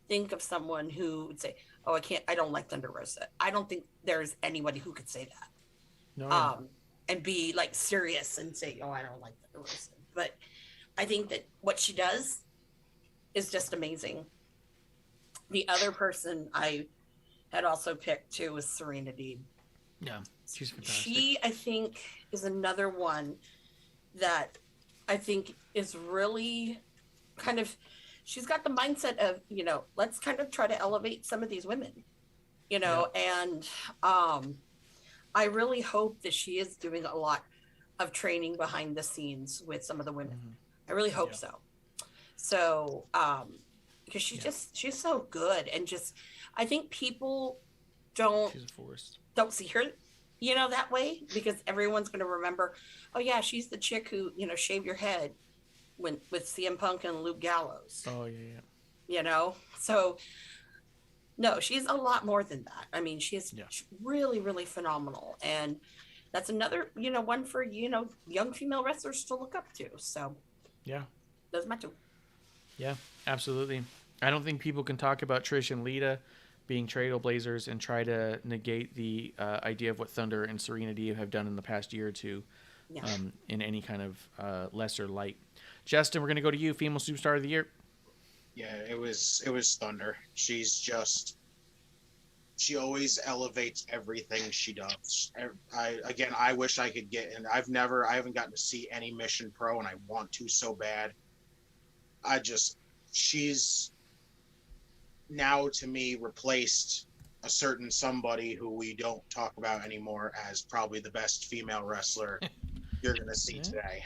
think of someone who would say, "Oh, I don't like Thunder Rosa." I don't think there's anybody who could say that. No. And be like serious and say, "Oh, I don't like Thunder Rosa." But I think that what she does is just amazing. The other person I had also picked too was Serena Deeb. Yeah, she's fantastic. She, I think, is another one that I think is really kind of, she's got the mindset of, let's kind of try to elevate some of these women, and I really hope that she is doing a lot of training behind the scenes with some of the women. I really hope so. So, because she's so good, and just, I think people She's a force. don't see her, that way, because everyone's going to remember, oh yeah, she's the chick who, shaved your head with CM Punk and Luke Gallows. Oh yeah. So no, she's a lot more than that. I mean, she's really, really phenomenal. And that's another, one for, young female wrestlers to look up to. So yeah, those are my two. Yeah, absolutely. I don't think people can talk about Trish and Lita being trailblazers and try to negate the idea of what Thunder and Serena Deeb have done in the past year or two in any kind of lesser light. Justin, we're going to go to you, female superstar of the year. Yeah, it was Thunder. She always elevates everything she does. I wish I could get, and I haven't gotten to see any Mission Pro, and I want to so bad. She's now to me replaced a certain somebody who we don't talk about anymore as probably the best female wrestler you're going to see today.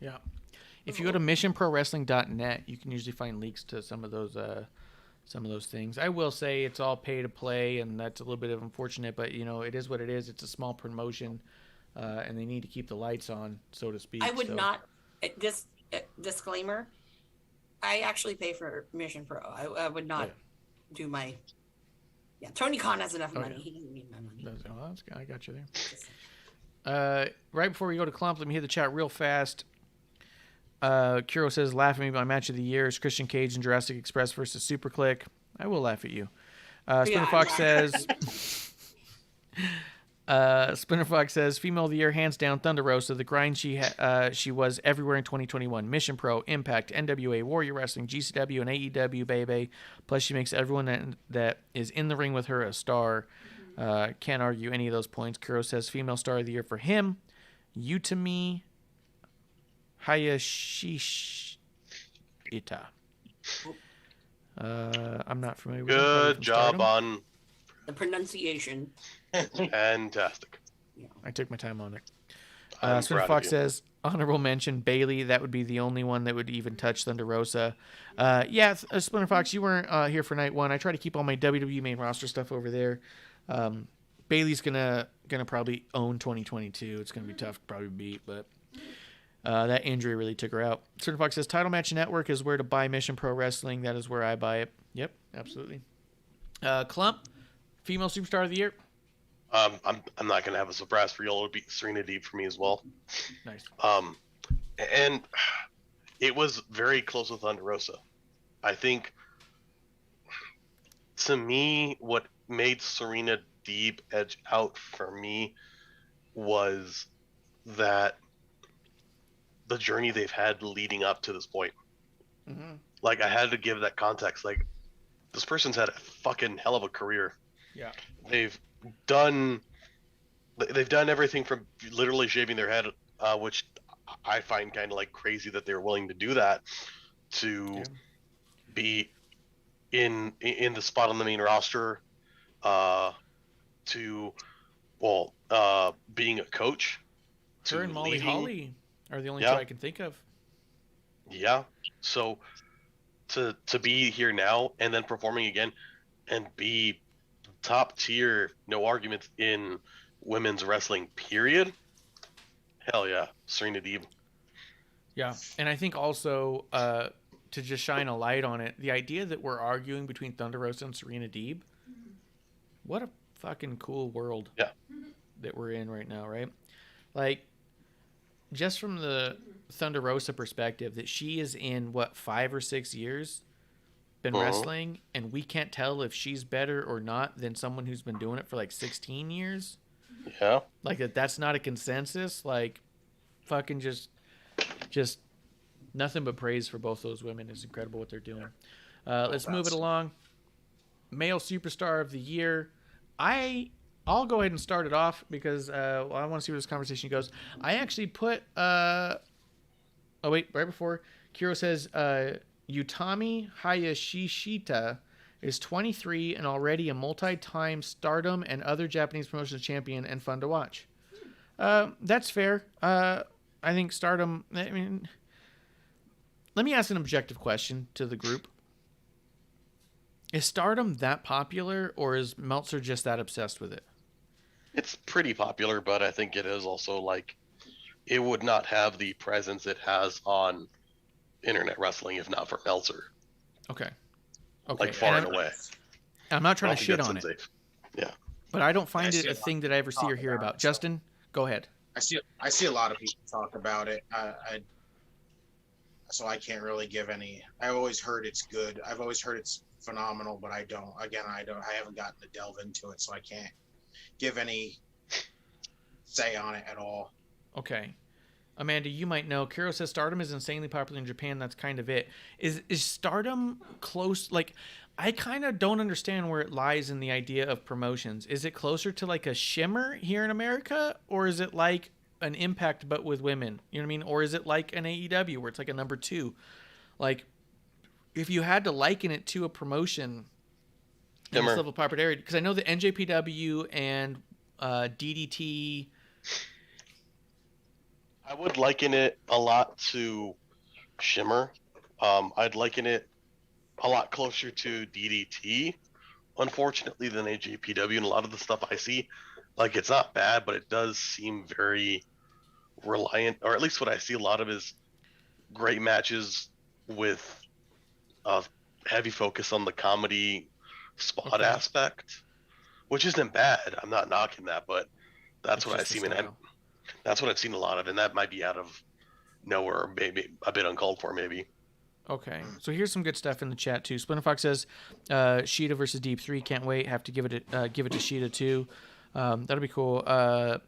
Yeah. If you go to missionprowrestling.net, you can usually find links to some of those things. I will say it's all pay to play, and that's a little bit of unfortunate, but it is what it is. It's a small promotion, and they need to keep the lights on, so to speak. I would not. Disclaimer. I actually pay for Mission Pro. I would not do my. Yeah, Tony Khan has enough money. He doesn't need my money. I got you there. Right before we go to Klump, let me hit the chat real fast. Kuro says, laugh at me. My match of the year is Christian Cage and Jurassic Express versus Super Click. I will laugh at you. Spinner Fox says, female of the year, hands down, Thunder Rosa. The grind she was everywhere in 2021. Mission Pro, Impact, NWA, Warrior Wrestling, GCW, and AEW, baby. Plus, she makes everyone that is in the ring with her a star. Can't argue any of those points. Kuro says, female star of the year for him. Utami Hayashishita. I'm not familiar with Good job on the pronunciation. Fantastic. I took my time on it. I'm Spinner proud Fox of you. says, honorable mention, Bailey. That would be the only one that would even touch Thunder Rosa. Spinner Fox, you weren't here for night one. I try to keep all my WWE main roster stuff over there. Bailey's gonna probably own 2022. It's gonna be tough to probably beat, but that injury really took her out. Spinner Fox says, Title Match Network is where to buy Mission Pro Wrestling. That is where I buy it. Yep, absolutely. Klump, female superstar of the year. I'm not gonna have a surprise for you. It'll be Serena Deeb for me as well. Nice. And it was very close with Thunder Rosa. I think, to me, what made Serena Deeb edge out for me was that the journey they've had leading up to this point. Mm-hmm. Like, I had to give that context. Like, this person's had a fucking hell of a career. Yeah. They've done everything from literally shaving their head, which I find kind of like crazy that they're willing to do that, to be in the spot on the main roster, to being a coach. Her and Molly leading. Holly are the only two I can think of. Yeah. So to be here now and then performing again and be top tier, no arguments in women's wrestling, period. Hell yeah, Serena Deeb. Yeah, and I think also to just shine a light on it, the idea that we're arguing between Thunder Rosa and Serena Deeb, what a fucking cool world that we're in right now, right? Like, just from the Thunder Rosa perspective, that she is in, 5 or 6 years been wrestling, and we can't tell if she's better or not than someone who's been doing it for like 16 years. Yeah. Like, that's not a consensus. Like, fucking just nothing but praise for both those women. It's incredible what they're doing. Let's move it along. Male superstar of the year. I'll go ahead and start it off because I want to see where this conversation goes. I actually put right before Kiro says Utami Hayashishita is 23 and already a multi-time Stardom and other Japanese promotions champion and fun to watch. That's fair. I think Stardom, I mean, let me ask an objective question to the group. Is Stardom that popular, or is Meltzer just that obsessed with it? It's pretty popular, but I think it is also like it would not have the presence it has on internet wrestling if not for Meltzer. Okay. Like far and away. I'm not trying to shit on it. Safe. Yeah. But I don't find it a thing that I ever see or hear about. Justin, go ahead. I see a lot of people talk about it. So I can't really give any. I've always heard it's good. I've always heard it's phenomenal, but I don't. Again, I haven't gotten to delve into it, so I can't give any say on it at all. Okay. Amanda, you might know. Kiro says Stardom is insanely popular in Japan. That's kind of it. Is Stardom close? Like, I kind of don't understand where it lies in the idea of promotions. Is it closer to like a Shimmer here in America, or is it like an Impact but with women? You know what I mean? Or is it like an AEW where it's like a number 2? Like, if you had to liken it to a promotion in this level of popularity, because I know that NJPW and DDT. I would liken it a lot to Shimmer. I'd liken it a lot closer to DDT, unfortunately, than AJPW. And a lot of the stuff I see, like, it's not bad, but it does seem very reliant, or at least what I see a lot of is great matches with a heavy focus on the comedy spot aspect, which isn't bad. I'm not knocking that, but that's what I see. That's what I've seen a lot of, and that might be out of nowhere, maybe a bit uncalled for, maybe. Okay, so here's some good stuff in the chat too. Splinter Fox says, "Sheeta versus Deep 3, can't wait. Have to give it to Sheeta too. That'll be cool.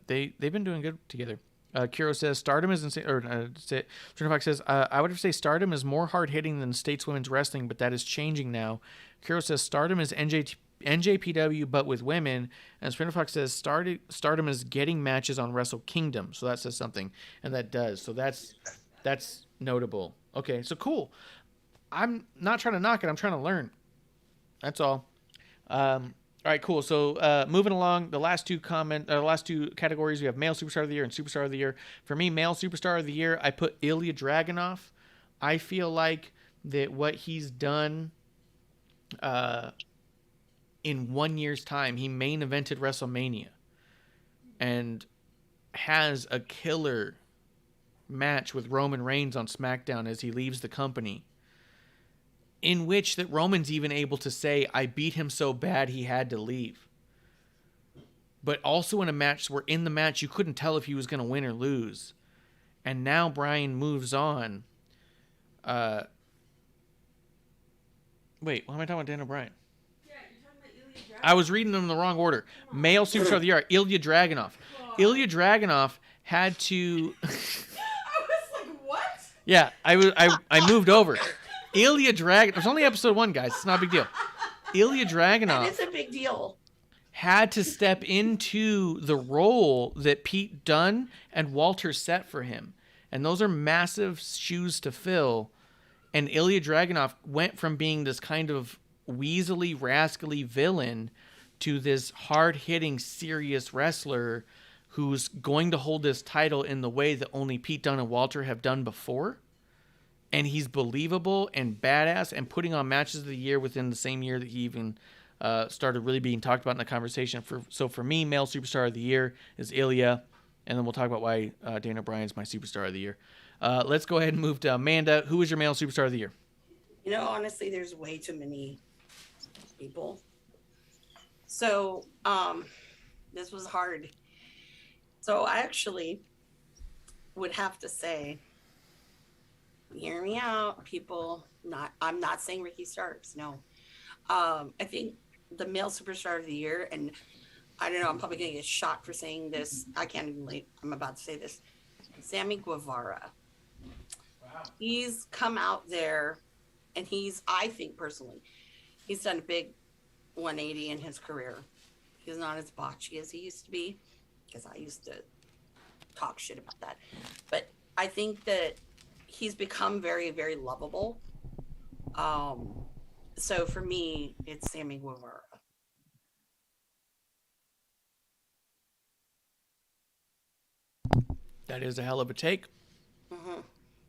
They've been doing good together." Kiro says Stardom is insane. Or Splinter Fox says, "I would say Stardom is more hard hitting than States Women's Wrestling, but that is changing now." Kiro says Stardom is NJPW but with women, and Sprinter Fox says Stardom is getting matches on Wrestle Kingdom, so that says something, and that does. So that's notable. Okay, so cool. I'm not trying to knock it. I'm trying to learn. That's all. All right, cool. So moving along, the last two categories, we have Male Superstar of the Year and Superstar of the Year. For me, Male Superstar of the Year, I put Ilya Dragunov. I feel like that what he's done in 1 year's time, he main evented WrestleMania and has a killer match with Roman Reigns on SmackDown as he leaves the company, in which that Roman's even able to say, I beat him so bad he had to leave. But also in a match where in the match you couldn't tell if he was going to win or lose. And now Bryan moves on. Wait, what am I talking about Dan O'Brien? I was reading them in the wrong order. Male Superstar of the Year, Ilya Dragunov. Ilya Dragunov had to... I was like, what? Yeah, I moved over. Ilya Dragunov... It's only episode 1, guys. It's not a big deal. Ilya Dragunov... It's a big deal. Had to step into the role that Pete Dunne and Walter set for him. And those are massive shoes to fill. And Ilya Dragunov went from being this kind of weaselly, rascally villain to this hard-hitting, serious wrestler who's going to hold this title in the way that only Pete Dunne and Walter have done before. And he's believable and badass and putting on matches of the year within the same year that he even started really being talked about in the conversation. So for me, Male Superstar of the Year is Ilya. And then we'll talk about why Dana Bryan's my Superstar of the Year. Let's go ahead and move to Amanda. Who is your Male Superstar of the Year? You know, honestly, there's way too many people. So this was hard. So I actually would have to say, hear me out, people. I'm not saying Ricky Starks. No. I think the Male Superstar of the Year, and I don't know, I'm probably going to get shot for saying this. I can't even believe I'm about to say this. Sammy Guevara. Wow. He's come out there, and I think personally, he's done a big 180 in his career. He's not as botchy as he used to be, because I used to talk shit about that. But I think that he's become very, very lovable. So for me, it's Sammy Guevara. That is a hell of a take. Mm-hmm.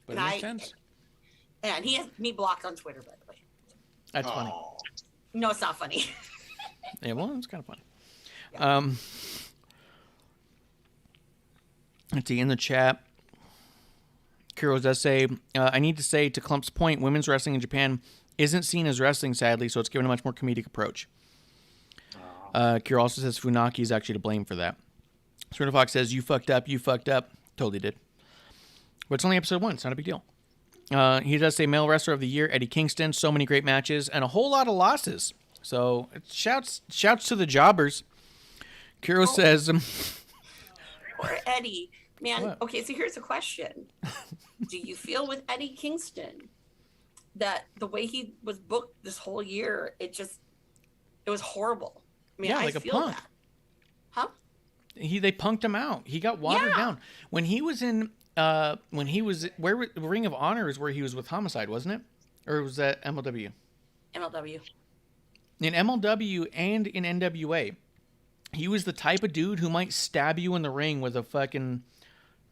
But it makes sense. And he has me blocked on Twitter, by the way. That's funny. No, it's not funny. Yeah, well, it's kind of funny. Yeah. Let's see, in the chat, Kuros does say, I need to say, to Klump's point, women's wrestling in Japan isn't seen as wrestling, sadly, so it's given a much more comedic approach. Kira also says Funaki is actually to blame for that. Sort Fox says, you fucked up. Totally did. But it's only episode 1. It's not a big deal. He does say male wrestler of the year, Eddie Kingston. So many great matches and a whole lot of losses. So shouts to the jobbers. Kiro says... Or Eddie. Man, What? okay, so here's a question. Do you feel with Eddie Kingston that the way he was booked this whole year, it was horrible? I mean, Yeah, I like a feel punk. that. Huh? They punked him out. He got watered Yeah. down. When he was in... Ring of Honor is where he was with Homicide, wasn't it? Or was that MLW? MLW. In MLW and in NWA, he was the type of dude who might stab you in the ring with a fucking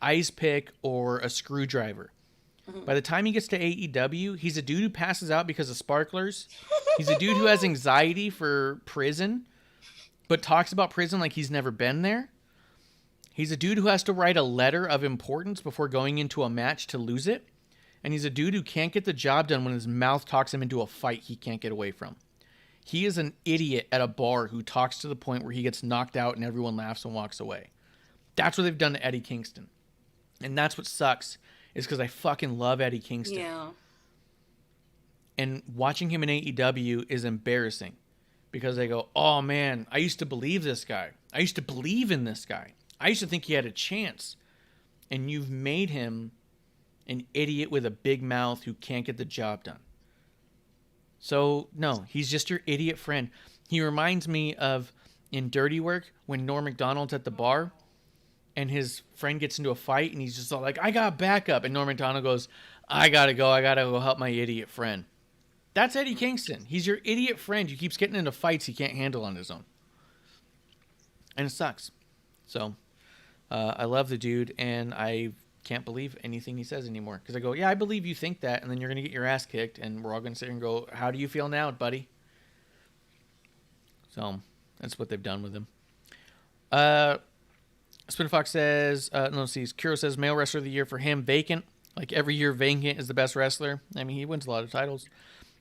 ice pick or a screwdriver. Mm-hmm. By the time he gets to AEW, he's a dude who passes out because of sparklers. He's a dude who has anxiety for prison, but talks about prison like he's never been there. He's a dude who has to write a letter of importance before going into a match to lose it. And he's a dude who can't get the job done when his mouth talks him into a fight he can't get away from. He is an idiot at a bar who talks to the point where he gets knocked out and everyone laughs and walks away. That's what they've done to Eddie Kingston. And that's what sucks, is because I fucking love Eddie Kingston. Yeah. And watching him in AEW is embarrassing. Because they go, oh man, I used to believe this guy. I used to believe in this guy. I used to think he had a chance. And you've made him an idiot with a big mouth who can't get the job done. So, no, he's just your idiot friend. He reminds me of in Dirty Work when Norm Macdonald's at the bar and his friend gets into a fight and he's just all like, I got backup. And Norm Macdonald goes, I gotta go help my idiot friend. That's Eddie Kingston. He's your idiot friend who keeps getting into fights he can't handle on his own. And it sucks. So, I love the dude, and I can't believe anything he says anymore. Because I go, yeah, I believe you think that, and then you're going to get your ass kicked, and we're all going to sit here and go, how do you feel now, buddy? So, that's what they've done with him. Spinfox says, Kuro says, male wrestler of the year for him, Vacant. Like every year, Vacant is the best wrestler. I mean, he wins a lot of titles.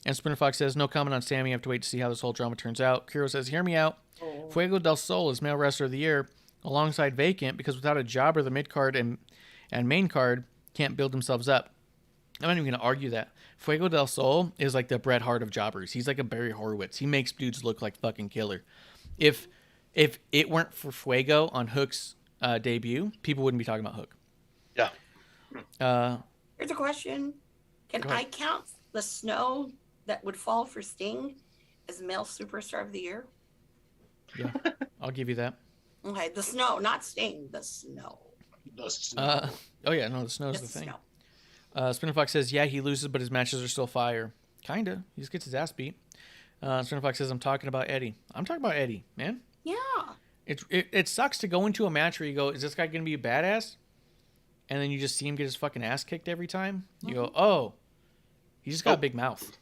And Spinfox says, no comment on Sammy. I have to wait to see how this whole drama turns out. Kuro says, hear me out. Fuego del Sol is male wrestler of the year alongside Vacant because without a jobber, the mid-card and main card can't build themselves up. I'm not even going to argue that. Fuego del Sol is like the Bret Hart of jobbers. He's like a Barry Horowitz. He makes dudes look like fucking killer. If it weren't for Fuego on Hook's debut, people wouldn't be talking about Hook. Yeah. Here's a question. Can I count the snow that would fall for Sting as male superstar of the year? Yeah, I'll give you that. Okay, the snow, not Sting, the snow. The snow. Oh yeah, no, the snow's Just the thing. snow. Spinner Fox says, yeah, he loses, but his matches are still fire. Kinda. He just gets his ass beat. Spinner Fox says, I'm talking about Eddie. I'm talking about Eddie, man. Yeah. It sucks to go into a match where you go, is this guy going to be a badass? And then you just see him get his fucking ass kicked every time. You go, oh, he just got a big mouth.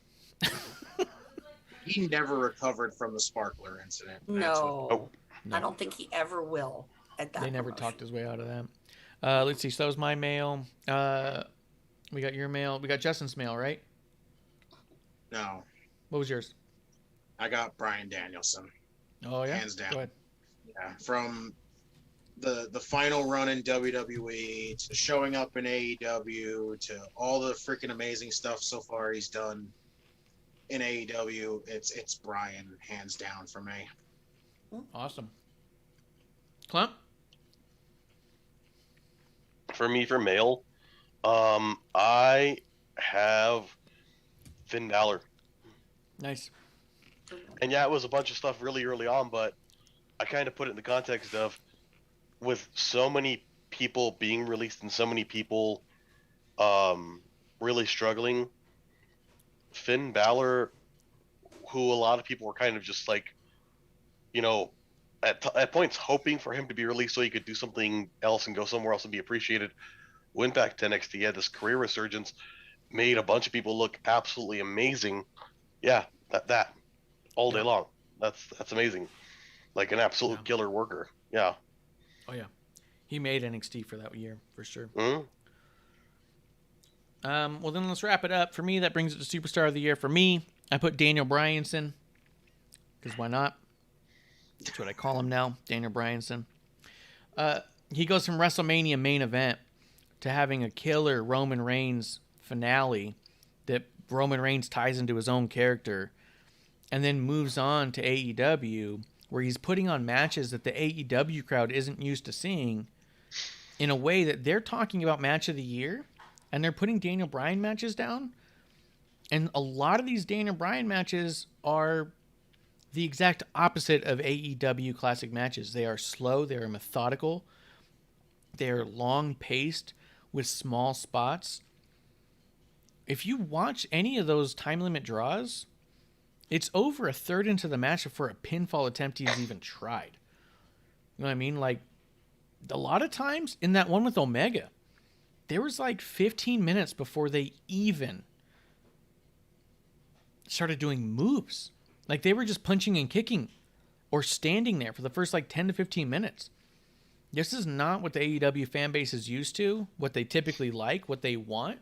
He never recovered from the sparkler incident. No. No. I don't think he ever will at that They never promotion. talked his way out of that. Let's see. So that was my mail. We got your mail. We got Justin's mail, right? No, What was yours? I got Bryan Danielson. Oh, yeah? Hands down. Go ahead. Yeah, from the final run in WWE to showing up in AEW to all the freaking amazing stuff so far he's done in AEW, it's Bryan, hands down for me. Awesome. Klump? For me, for male, I have Finn Balor. Nice. And yeah, it was a bunch of stuff really early on, but I kind of put it in the context of with so many people being released and so many people really struggling, Finn Balor who a lot of people were kind of just like, you know, at points hoping for him to be released so he could do something else and go somewhere else and be appreciated. Went back to NXT, had this career resurgence, made a bunch of people look absolutely amazing. Yeah, that all day long. That's amazing. Like an absolute killer worker. Yeah. Oh yeah, he made NXT for that year for sure. Mm-hmm. Well, then let's wrap it up. For me, that brings it to Superstar of the Year. For me, I put Daniel Bryanson, because why not? That's what I call him now, Daniel Bryanson. He goes from WrestleMania main event to having a killer Roman Reigns finale that Roman Reigns ties into his own character, and then moves on to AEW, where he's putting on matches that the AEW crowd isn't used to seeing, in a way that they're talking about match of the year, and they're putting Daniel Bryan matches down. And a lot of these Daniel Bryan matches are the exact opposite of AEW classic matches. They are slow, they are methodical, they are long-paced with small spots. If you watch any of those time limit draws, it's over a third into the match before a pinfall attempt he's even tried. You know what I mean? Like, a lot of times in that one with Omega, there was like 15 minutes before they even started doing moves. Like, they were just punching and kicking or standing there for the first like 10 to 15 minutes. This is not what the AEW fan base is used to, what they typically like, what they want.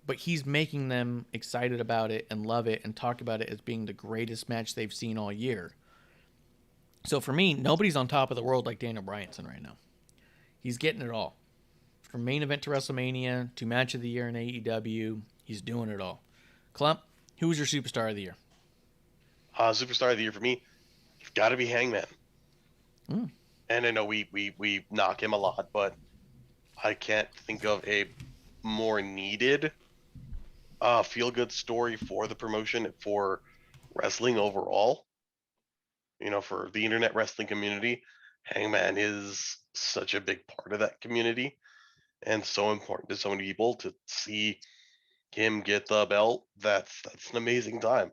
But he's making them excited about it and love it and talk about it as being the greatest match they've seen all year. So for me, nobody's on top of the world like Daniel Bryanson right now. He's getting it all. From main event to WrestleMania to match of the year in AEW, he's doing it all. Klump, who was your superstar of the year? Superstar of the year for me, it's got to be Hangman. And I know we knock him a lot, but I can't think of a more needed feel-good story for the promotion and for wrestling overall. You know, for the internet wrestling community, Hangman is such a big part of that community and so important to so many people. To see him get the belt, that's an amazing time.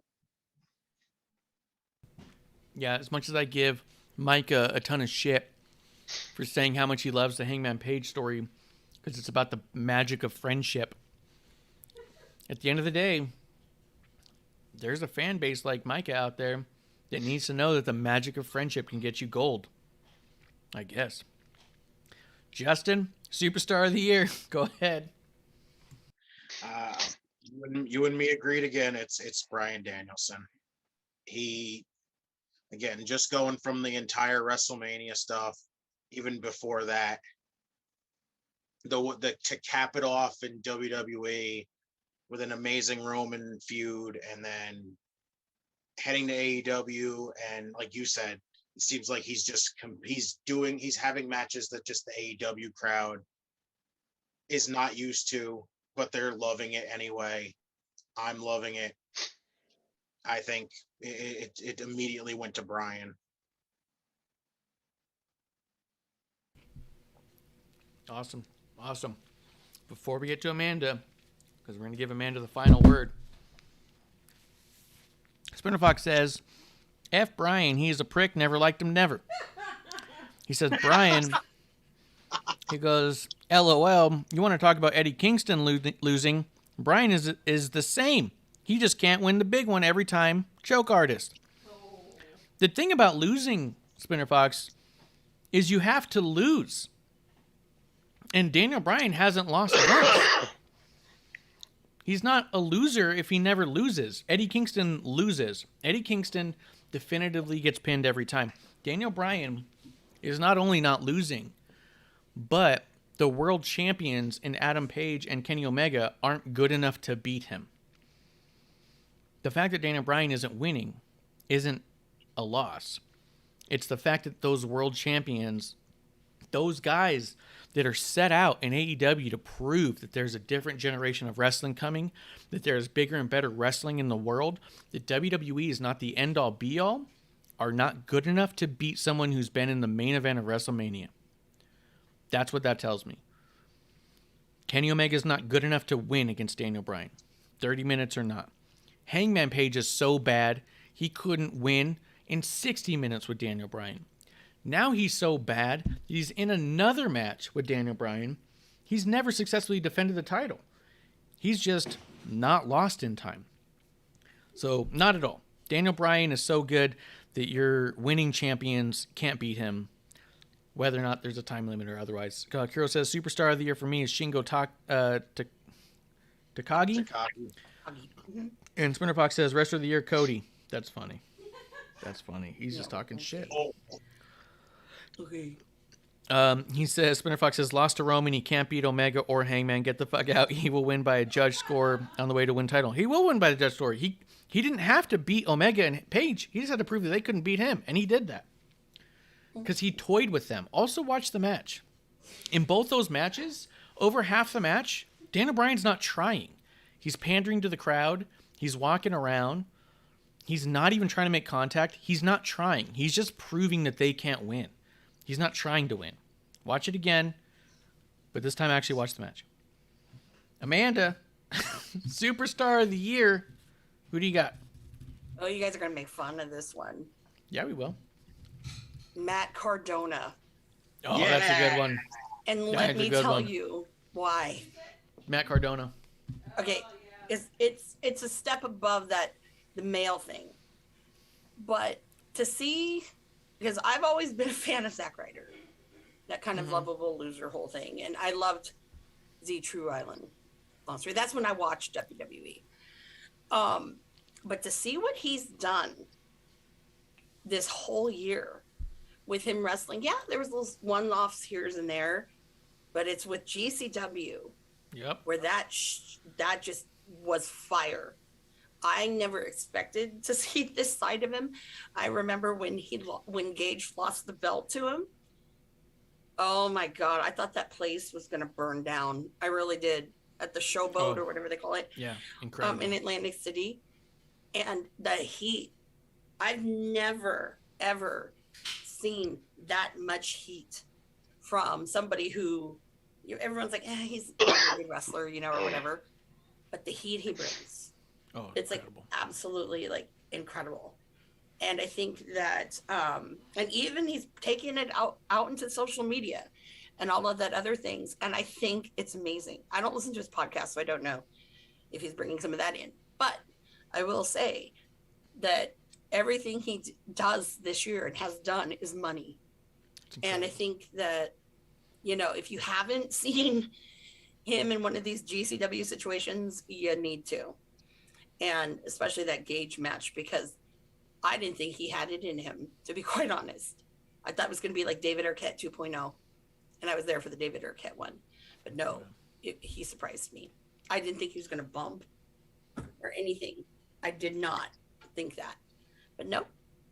Yeah, as much as I give Mike a ton of shit for saying how much he loves the Hangman Page story because it's about the magic of friendship, at the end of the day, there's a fan base like Micah out there that needs to know that the magic of friendship can get you gold. I guess. Justin, superstar of the year. Go ahead. You and me agreed again. It's Bryan Danielson. He, again, just going from the entire WrestleMania stuff, even before that, to cap it off in WWE with an amazing Roman feud, and then heading to AEW, and like you said, it seems like he's having matches that just the AEW crowd is not used to, but they're loving it anyway. I'm loving it. I think it immediately went to Bryan. Awesome. Before we get to Amanda, because we're going to give Amanda the final word, Spinner Fox says, F Bryan, he is a prick, never liked him, never. He says, Bryan, he goes, LOL, you want to talk about Eddie Kingston losing? Bryan is the same. He just can't win the big one every time. Joke artist. The thing about losing, Spinner Fox, is you have to lose. And Daniel Bryan hasn't lost once. He's not a loser if he never loses. Eddie Kingston loses. Eddie Kingston definitively gets pinned every time. Daniel Bryan is not only not losing, but the world champions in Adam Page and Kenny Omega aren't good enough to beat him. The fact that Daniel Bryan isn't winning isn't a loss. It's the fact that those world champions, those guys that are set out in AEW to prove that there's a different generation of wrestling coming, that there's bigger and better wrestling in the world, that WWE is not the end-all be-all, are not good enough to beat someone who's been in the main event of WrestleMania. That's what that tells me. Kenny Omega's not good enough to win against Daniel Bryan, 30 minutes or not. Hangman Page is so bad, he couldn't win in 60 minutes with Daniel Bryan. Now he's so bad, he's in another match with Daniel Bryan. He's never successfully defended the title. He's just not lost in time. So, not at all. Daniel Bryan is so good that your winning champions can't beat him, whether or not there's a time limit or otherwise. Kiro says, Superstar of the Year for me is Shingo Takagi. And Spinner Fox says, Wrestler of the Year, Cody. That's funny. That's funny. He's just talking shit. Okay. He says, Spinner Fox says, lost to Roman. He can't beat Omega or Hangman. Get the fuck out. He will win by a judge score on the way to win title. He will win by the judge score. He didn't have to beat Omega and Page. He just had to prove that they couldn't beat him. And he did that. Because he toyed with them. Also, watch the match. In both those matches, over half the match, Daniel Bryan's not trying. He's pandering to the crowd. He's walking around. He's not even trying to make contact. He's not trying. He's just proving that they can't win. He's not trying to win. Watch it again, but this time actually watch the match. Amanda, Superstar of the Year. Who do you got? Oh, you guys are going to make fun of this one. Yeah, we will. Matt Cardona. Oh, yeah. That's a good one. And let me tell you why. Matt Cardona. Okay, it's a step above that, the male thing. But to see, because I've always been a fan of Zack Ryder, that kind of lovable loser whole thing. And I loved Z True Island. That's when I watched WWE. But to see what he's done this whole year with him wrestling, yeah, there was those one-offs here and there, but it's with GCW. Yep. Where that just was fire. I never expected to see this side of him. I remember when Gage lost the belt to him. Oh my God. I thought that place was going to burn down. I really did, at the Showboat or whatever they call it. Yeah. Incredible. In Atlantic City. And the heat. I've never, ever seen that much heat from somebody who, everyone's like, he's a good wrestler, or whatever. But the heat he brings, it's incredible. Like absolutely like incredible. And I think that, and even he's taking it out into social media and all of that other things. And I think it's amazing. I don't listen to his podcast, so I don't know if he's bringing some of that in. But I will say that everything he does this year and has done is money. And I think that, if you haven't seen him in one of these GCW situations, you need to. And especially that Gage match, because I didn't think he had it in him, to be quite honest. I thought it was going to be like David Arquette 2.0. And I was there for the David Arquette one. But no, he surprised me. I didn't think he was going to bump or anything. I did not think that. But no,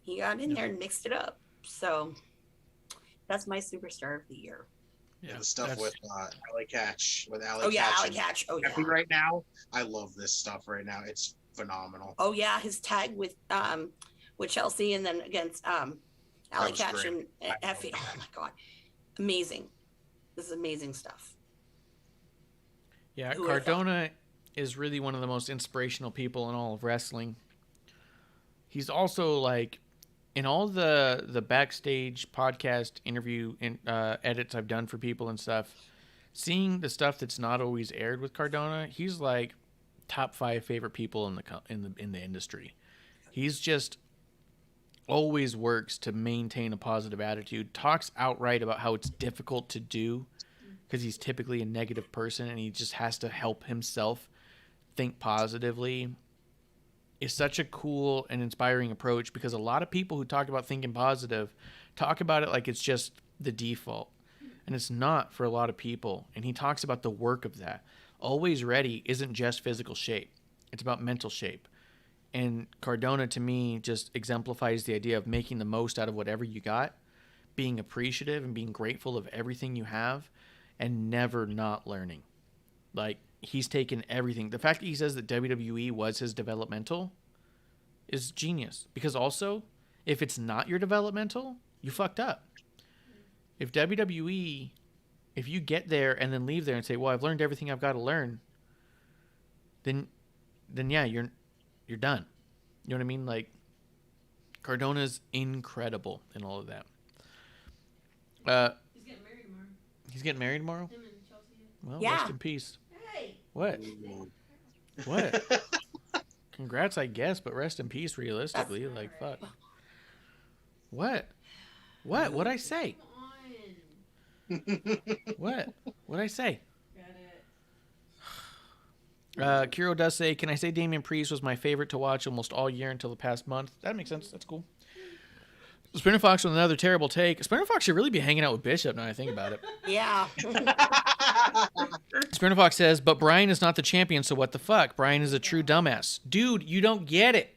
he got in there and mixed it up. So that's my Superstar of the Year. Yeah, the stuff with Alley Catch, with Alley Catch. Oh yeah, Alley Catch. Oh yeah. Right now, I love this stuff right now. It's phenomenal. Oh yeah, his tag with Chelsea and then against Alley Catch and Effie. Oh my God, amazing! This is amazing stuff. Yeah, Cardona is really one of the most inspirational people in all of wrestling. He's also like, in all the backstage podcast interview edits I've done for people and stuff, seeing the stuff that's not always aired with Cardona, he's like top 5 favorite people in the industry. He's just always works to maintain a positive attitude, talks outright about how it's difficult to do because he's typically a negative person and he just has to help himself think positively. Is such a cool and inspiring approach, because a lot of people who talk about thinking positive talk about it like it's just the default, and it's not for a lot of people. And he talks about the work of that. Always Ready isn't just physical shape. It's about mental shape. And Cardona, to me, just exemplifies the idea of making the most out of whatever you got, being appreciative and being grateful of everything you have, and never not learning. Like, he's taken everything. The fact that he says that WWE was his developmental is genius. Because also, if it's not your developmental, you fucked up. If WWE, if you get there and then leave there and say, well, I've learned everything I've got to learn, then yeah, you're done. You know what I mean? Like, Cardona's incredible in all of that. He's getting married tomorrow. He's getting married tomorrow? Him and Chelsea. Well, Yeah. rest in peace. Hey. What? What? Congrats, I guess, but rest in peace realistically. Like, fuck. What? What? What'd I say? Come on. What? What'd I say? Got it. Kiro does say, can I say Damian Priest was my favorite to watch almost all year until the past month? That makes sense. That's cool. Spinner Fox with another terrible take. Spinner Fox should really be hanging out with Bishop now I think about it. Yeah. Spinner Fox says, but Brian is not the champion, so what the fuck? Brian is a true dumbass. Dude, you don't get it.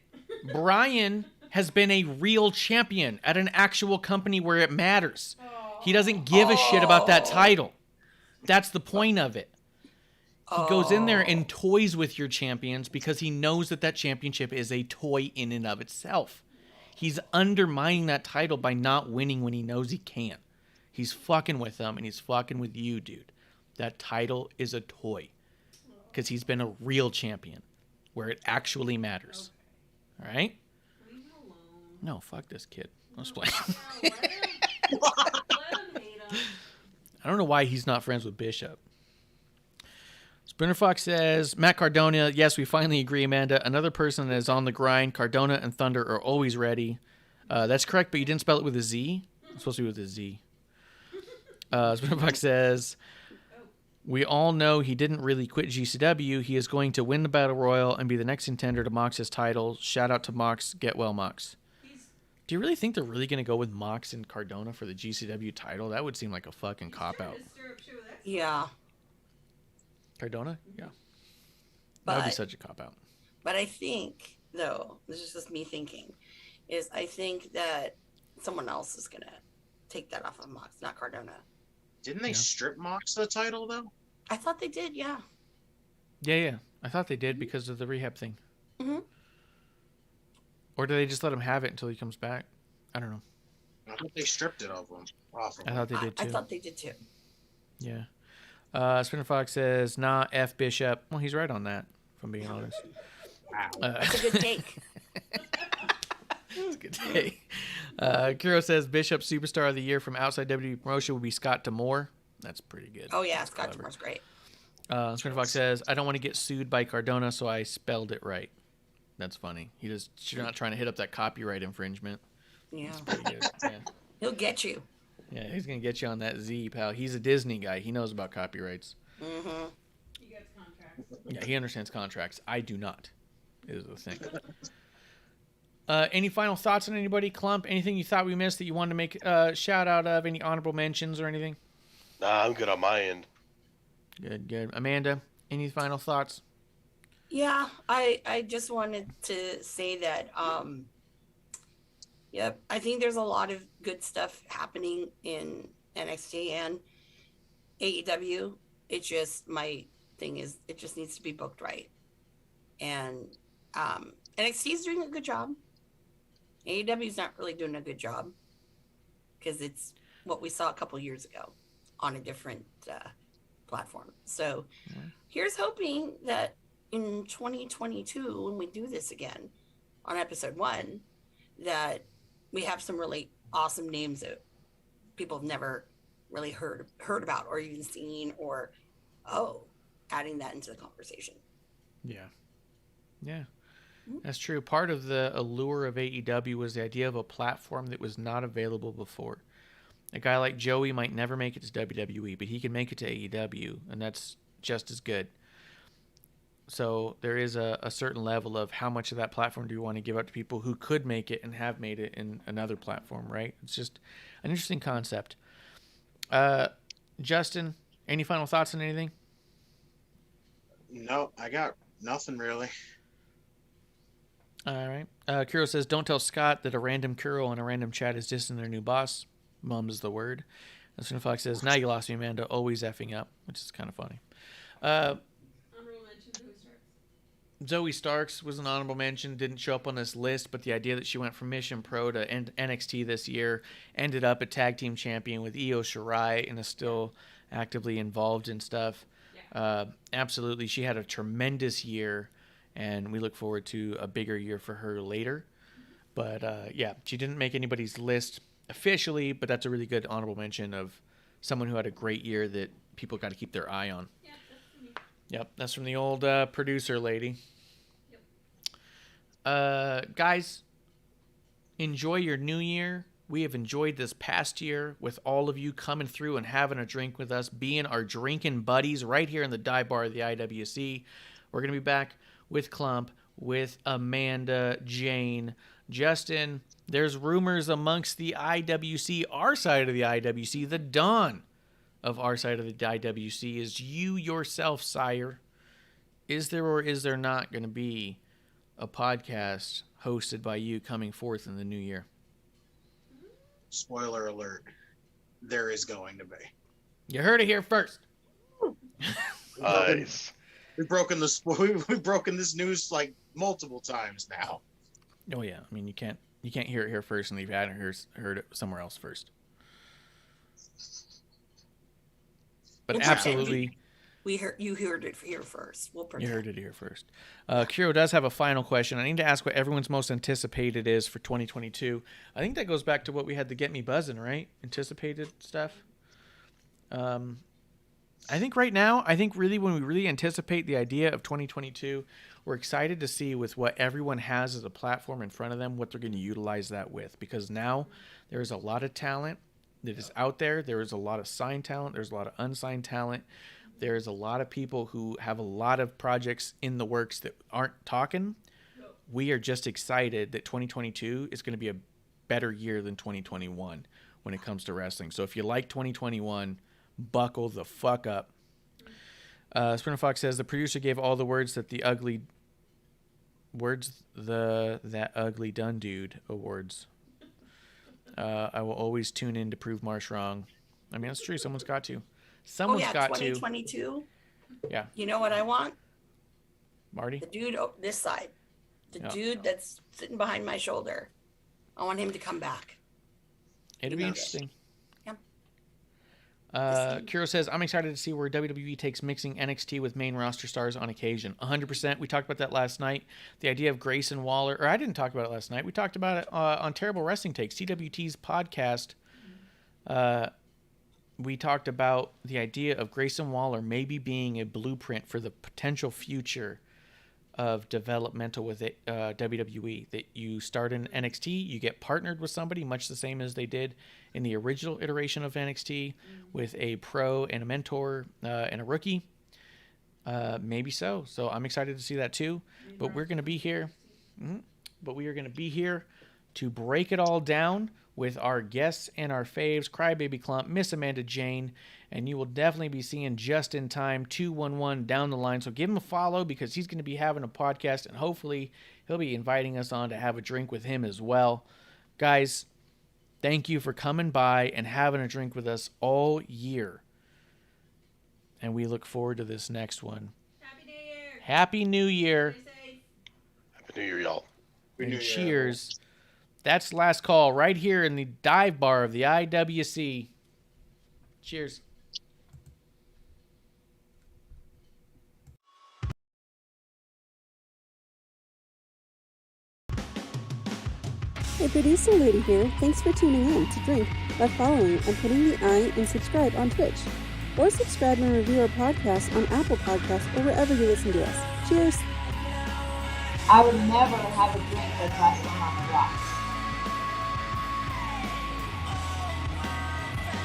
Brian has been a real champion at an actual company where it matters. He doesn't give a shit about that title. That's the point of it. He goes in there and toys with your champions because he knows that that championship is a toy in and of itself. He's undermining that title by not winning when he knows he can't. He's fucking with them, and he's fucking with you, dude. That title is a toy because he's been a real champion where it actually matters. All right? Leave him alone. No, fuck this kid. I'm just playing. Let him hate him. I don't know why he's not friends with Bishop. Spinner Fox says, Matt Cardona, yes, we finally agree, Amanda. Another person that is on the grind. Cardona and Thunder are always ready. That's correct, but you didn't spell it with a Z. It's supposed to be with a Z. Spinner Fox says, we all know he didn't really quit GCW. He is going to win the Battle Royal and be the next contender to Mox's title. Shout out to Mox. Get well, Mox. Do you really think they're really going to go with Mox and Cardona for the GCW title? That would seem like a fucking cop-out. Yeah. Cardona? Yeah. That would be such a cop-out. But I think, though, this is just me thinking, is I think that someone else is going to take that off of Mox, not Cardona. Didn't they strip Mox the title, though? I thought they did, yeah. Yeah. I thought they did because of the rehab thing. Mm-hmm. Or do they just let him have it until he comes back? I don't know. I thought they stripped it off him. I thought they did, too. I thought they did, too. Yeah. Spinner Fox says, nah, F Bishop. Well, he's right on that, if I'm being honest. That's a good take. That's a good take. Kiro says, Bishop Superstar of the Year from outside WWE promotion would be Scott D'Amore. That's pretty good. Oh, yeah, Scott D'Amore's great. Spinner Fox says, I don't want to get sued by Cardona, so I spelled it right. That's funny. You're not trying to hit up that copyright infringement. Yeah. That's pretty good. Yeah. He'll get you. Yeah, he's going to get you on that Z, pal. He's a Disney guy. He knows about copyrights. Mm-hmm. He gets contracts. Yeah, he understands contracts. I do not, is the thing. Any final thoughts on anybody? Klump, anything you thought we missed that you wanted to make a shout out of? Any honorable mentions or anything? Nah, I'm good on my end. Good. Amanda, any final thoughts? Yeah, I just wanted to say that, yep, I think there's a lot of good stuff happening in NXT and AEW. It's just, my thing is, it just needs to be booked right. And NXT is doing a good job. AEW is not really doing a good job because it's what we saw a couple years ago on a different platform. So here's hoping that in 2022, when we do this again on episode 1, that we have some really awesome names that people have never really heard about or even seen, or adding that into the conversation. Yeah, that's true. Part of the allure of AEW was the idea of a platform that was not available before. A guy like Joey might never make it to WWE, but he can make it to AEW, and that's just as good. So there is a certain level of how much of that platform do you want to give up to people who could make it and have made it in another platform, right? It's just an interesting concept. Justin, any final thoughts on anything? No, I got nothing really. All right. Kuro says, don't tell Scott that a random Kuro in a random chat is dissing their new boss. Mum's the word. And Spinner Fox says, now you lost me, Amanda. Always effing up, which is kind of funny. Honorable mention, Zoe Starks. Zoe Starks was an honorable mention, didn't show up on this list, but the idea that she went from Mission Pro to NXT this year, ended up a tag team champion with Io Shirai and is still actively involved in stuff. Absolutely. She had a tremendous year and we look forward to a bigger year for her later. But yeah, she didn't make anybody's list officially, but that's a really good honorable mention of someone who had a great year that people got to keep their eye on. Yeah, that's for me. Yep, that's from the old producer lady. Guys, enjoy your new year. We have enjoyed this past year with all of you coming through and having a drink with us, being our drinking buddies right here in the dive bar of the IWC. We're going to be back with Klump, with AmandaJayne. Justin, there's rumors amongst the IWC, our side of the IWC, the dawn of our side of the IWC is you yourself, sire. Is there or is there not going to be a podcast hosted by you coming forth in the new year? Spoiler alert, there is going to be. You heard it here first. Nice. We've broken this news like multiple times now. Oh yeah, I mean you can't hear it here first, and you've hadn't heard it somewhere else first. But We'll absolutely, you heard it here first. We'll you pretend. heard it here first. Kiro does have a final question. I need to ask what everyone's most anticipated is for 2022. I think that goes back to what we had to get me buzzing, right? Anticipated stuff. I think right now, really when we really anticipate the idea of 2022, we're excited to see with what everyone has as a platform in front of them, what they're going to utilize that with. Because now there's a lot of talent that is out there. There is a lot of signed talent. There's a lot of unsigned talent. There's a lot of people who have a lot of projects in the works that aren't talking. We are just excited that 2022 is going to be a better year than 2021 when it comes to wrestling. So if you like 2021, buckle the fuck up. Sprinter Fox says the producer gave all the words that that ugly done dude awards. I will always tune in to prove Marsh wrong. I mean, that's true. Someone's got to. Someone's got 2022. Yeah. You know what I want? Marty? The dude this side. The Yeah. dude that's sitting behind my shoulder. I want him to come back. It'll be interesting. Yeah. Kiro says, I'm excited to see where WWE takes mixing NXT with main roster stars on occasion. 100%. We talked about that last night. The idea of Grayson Waller, or I didn't talk about it last night. We talked about it on Terrible Wrestling Takes, CWT's podcast. We talked about the idea of Grayson Waller maybe being a blueprint for the potential future of developmental with WWE. That you start in NXT, you get partnered with somebody, much the same as they did in the original iteration of NXT, with a pro and a mentor and a rookie. Maybe so. So I'm excited to see that too. But we're going to be here. We are going to be here to break it all down with our guests and our faves, Crybaby Klump, Miss AmandaJayne, and you will definitely be seeing JustinTime 211 down the line. So give him a follow because he's going to be having a podcast, and hopefully he'll be inviting us on to have a drink with him as well. Guys, thank you for coming by and having a drink with us all year. And we look forward to this next one. Happy New Year. Happy New Year. Stay safe. Happy New Year, y'all. And cheers. That's last call right here in the dive bar of the IWC. Cheers. Hey, producer lady here. Thanks for tuning in to Drink by following and putting the I in subscribe on Twitch. Or subscribe and review our podcast on Apple Podcasts or wherever you listen to us. Cheers! I would never have a drink with wrestling on the rocks.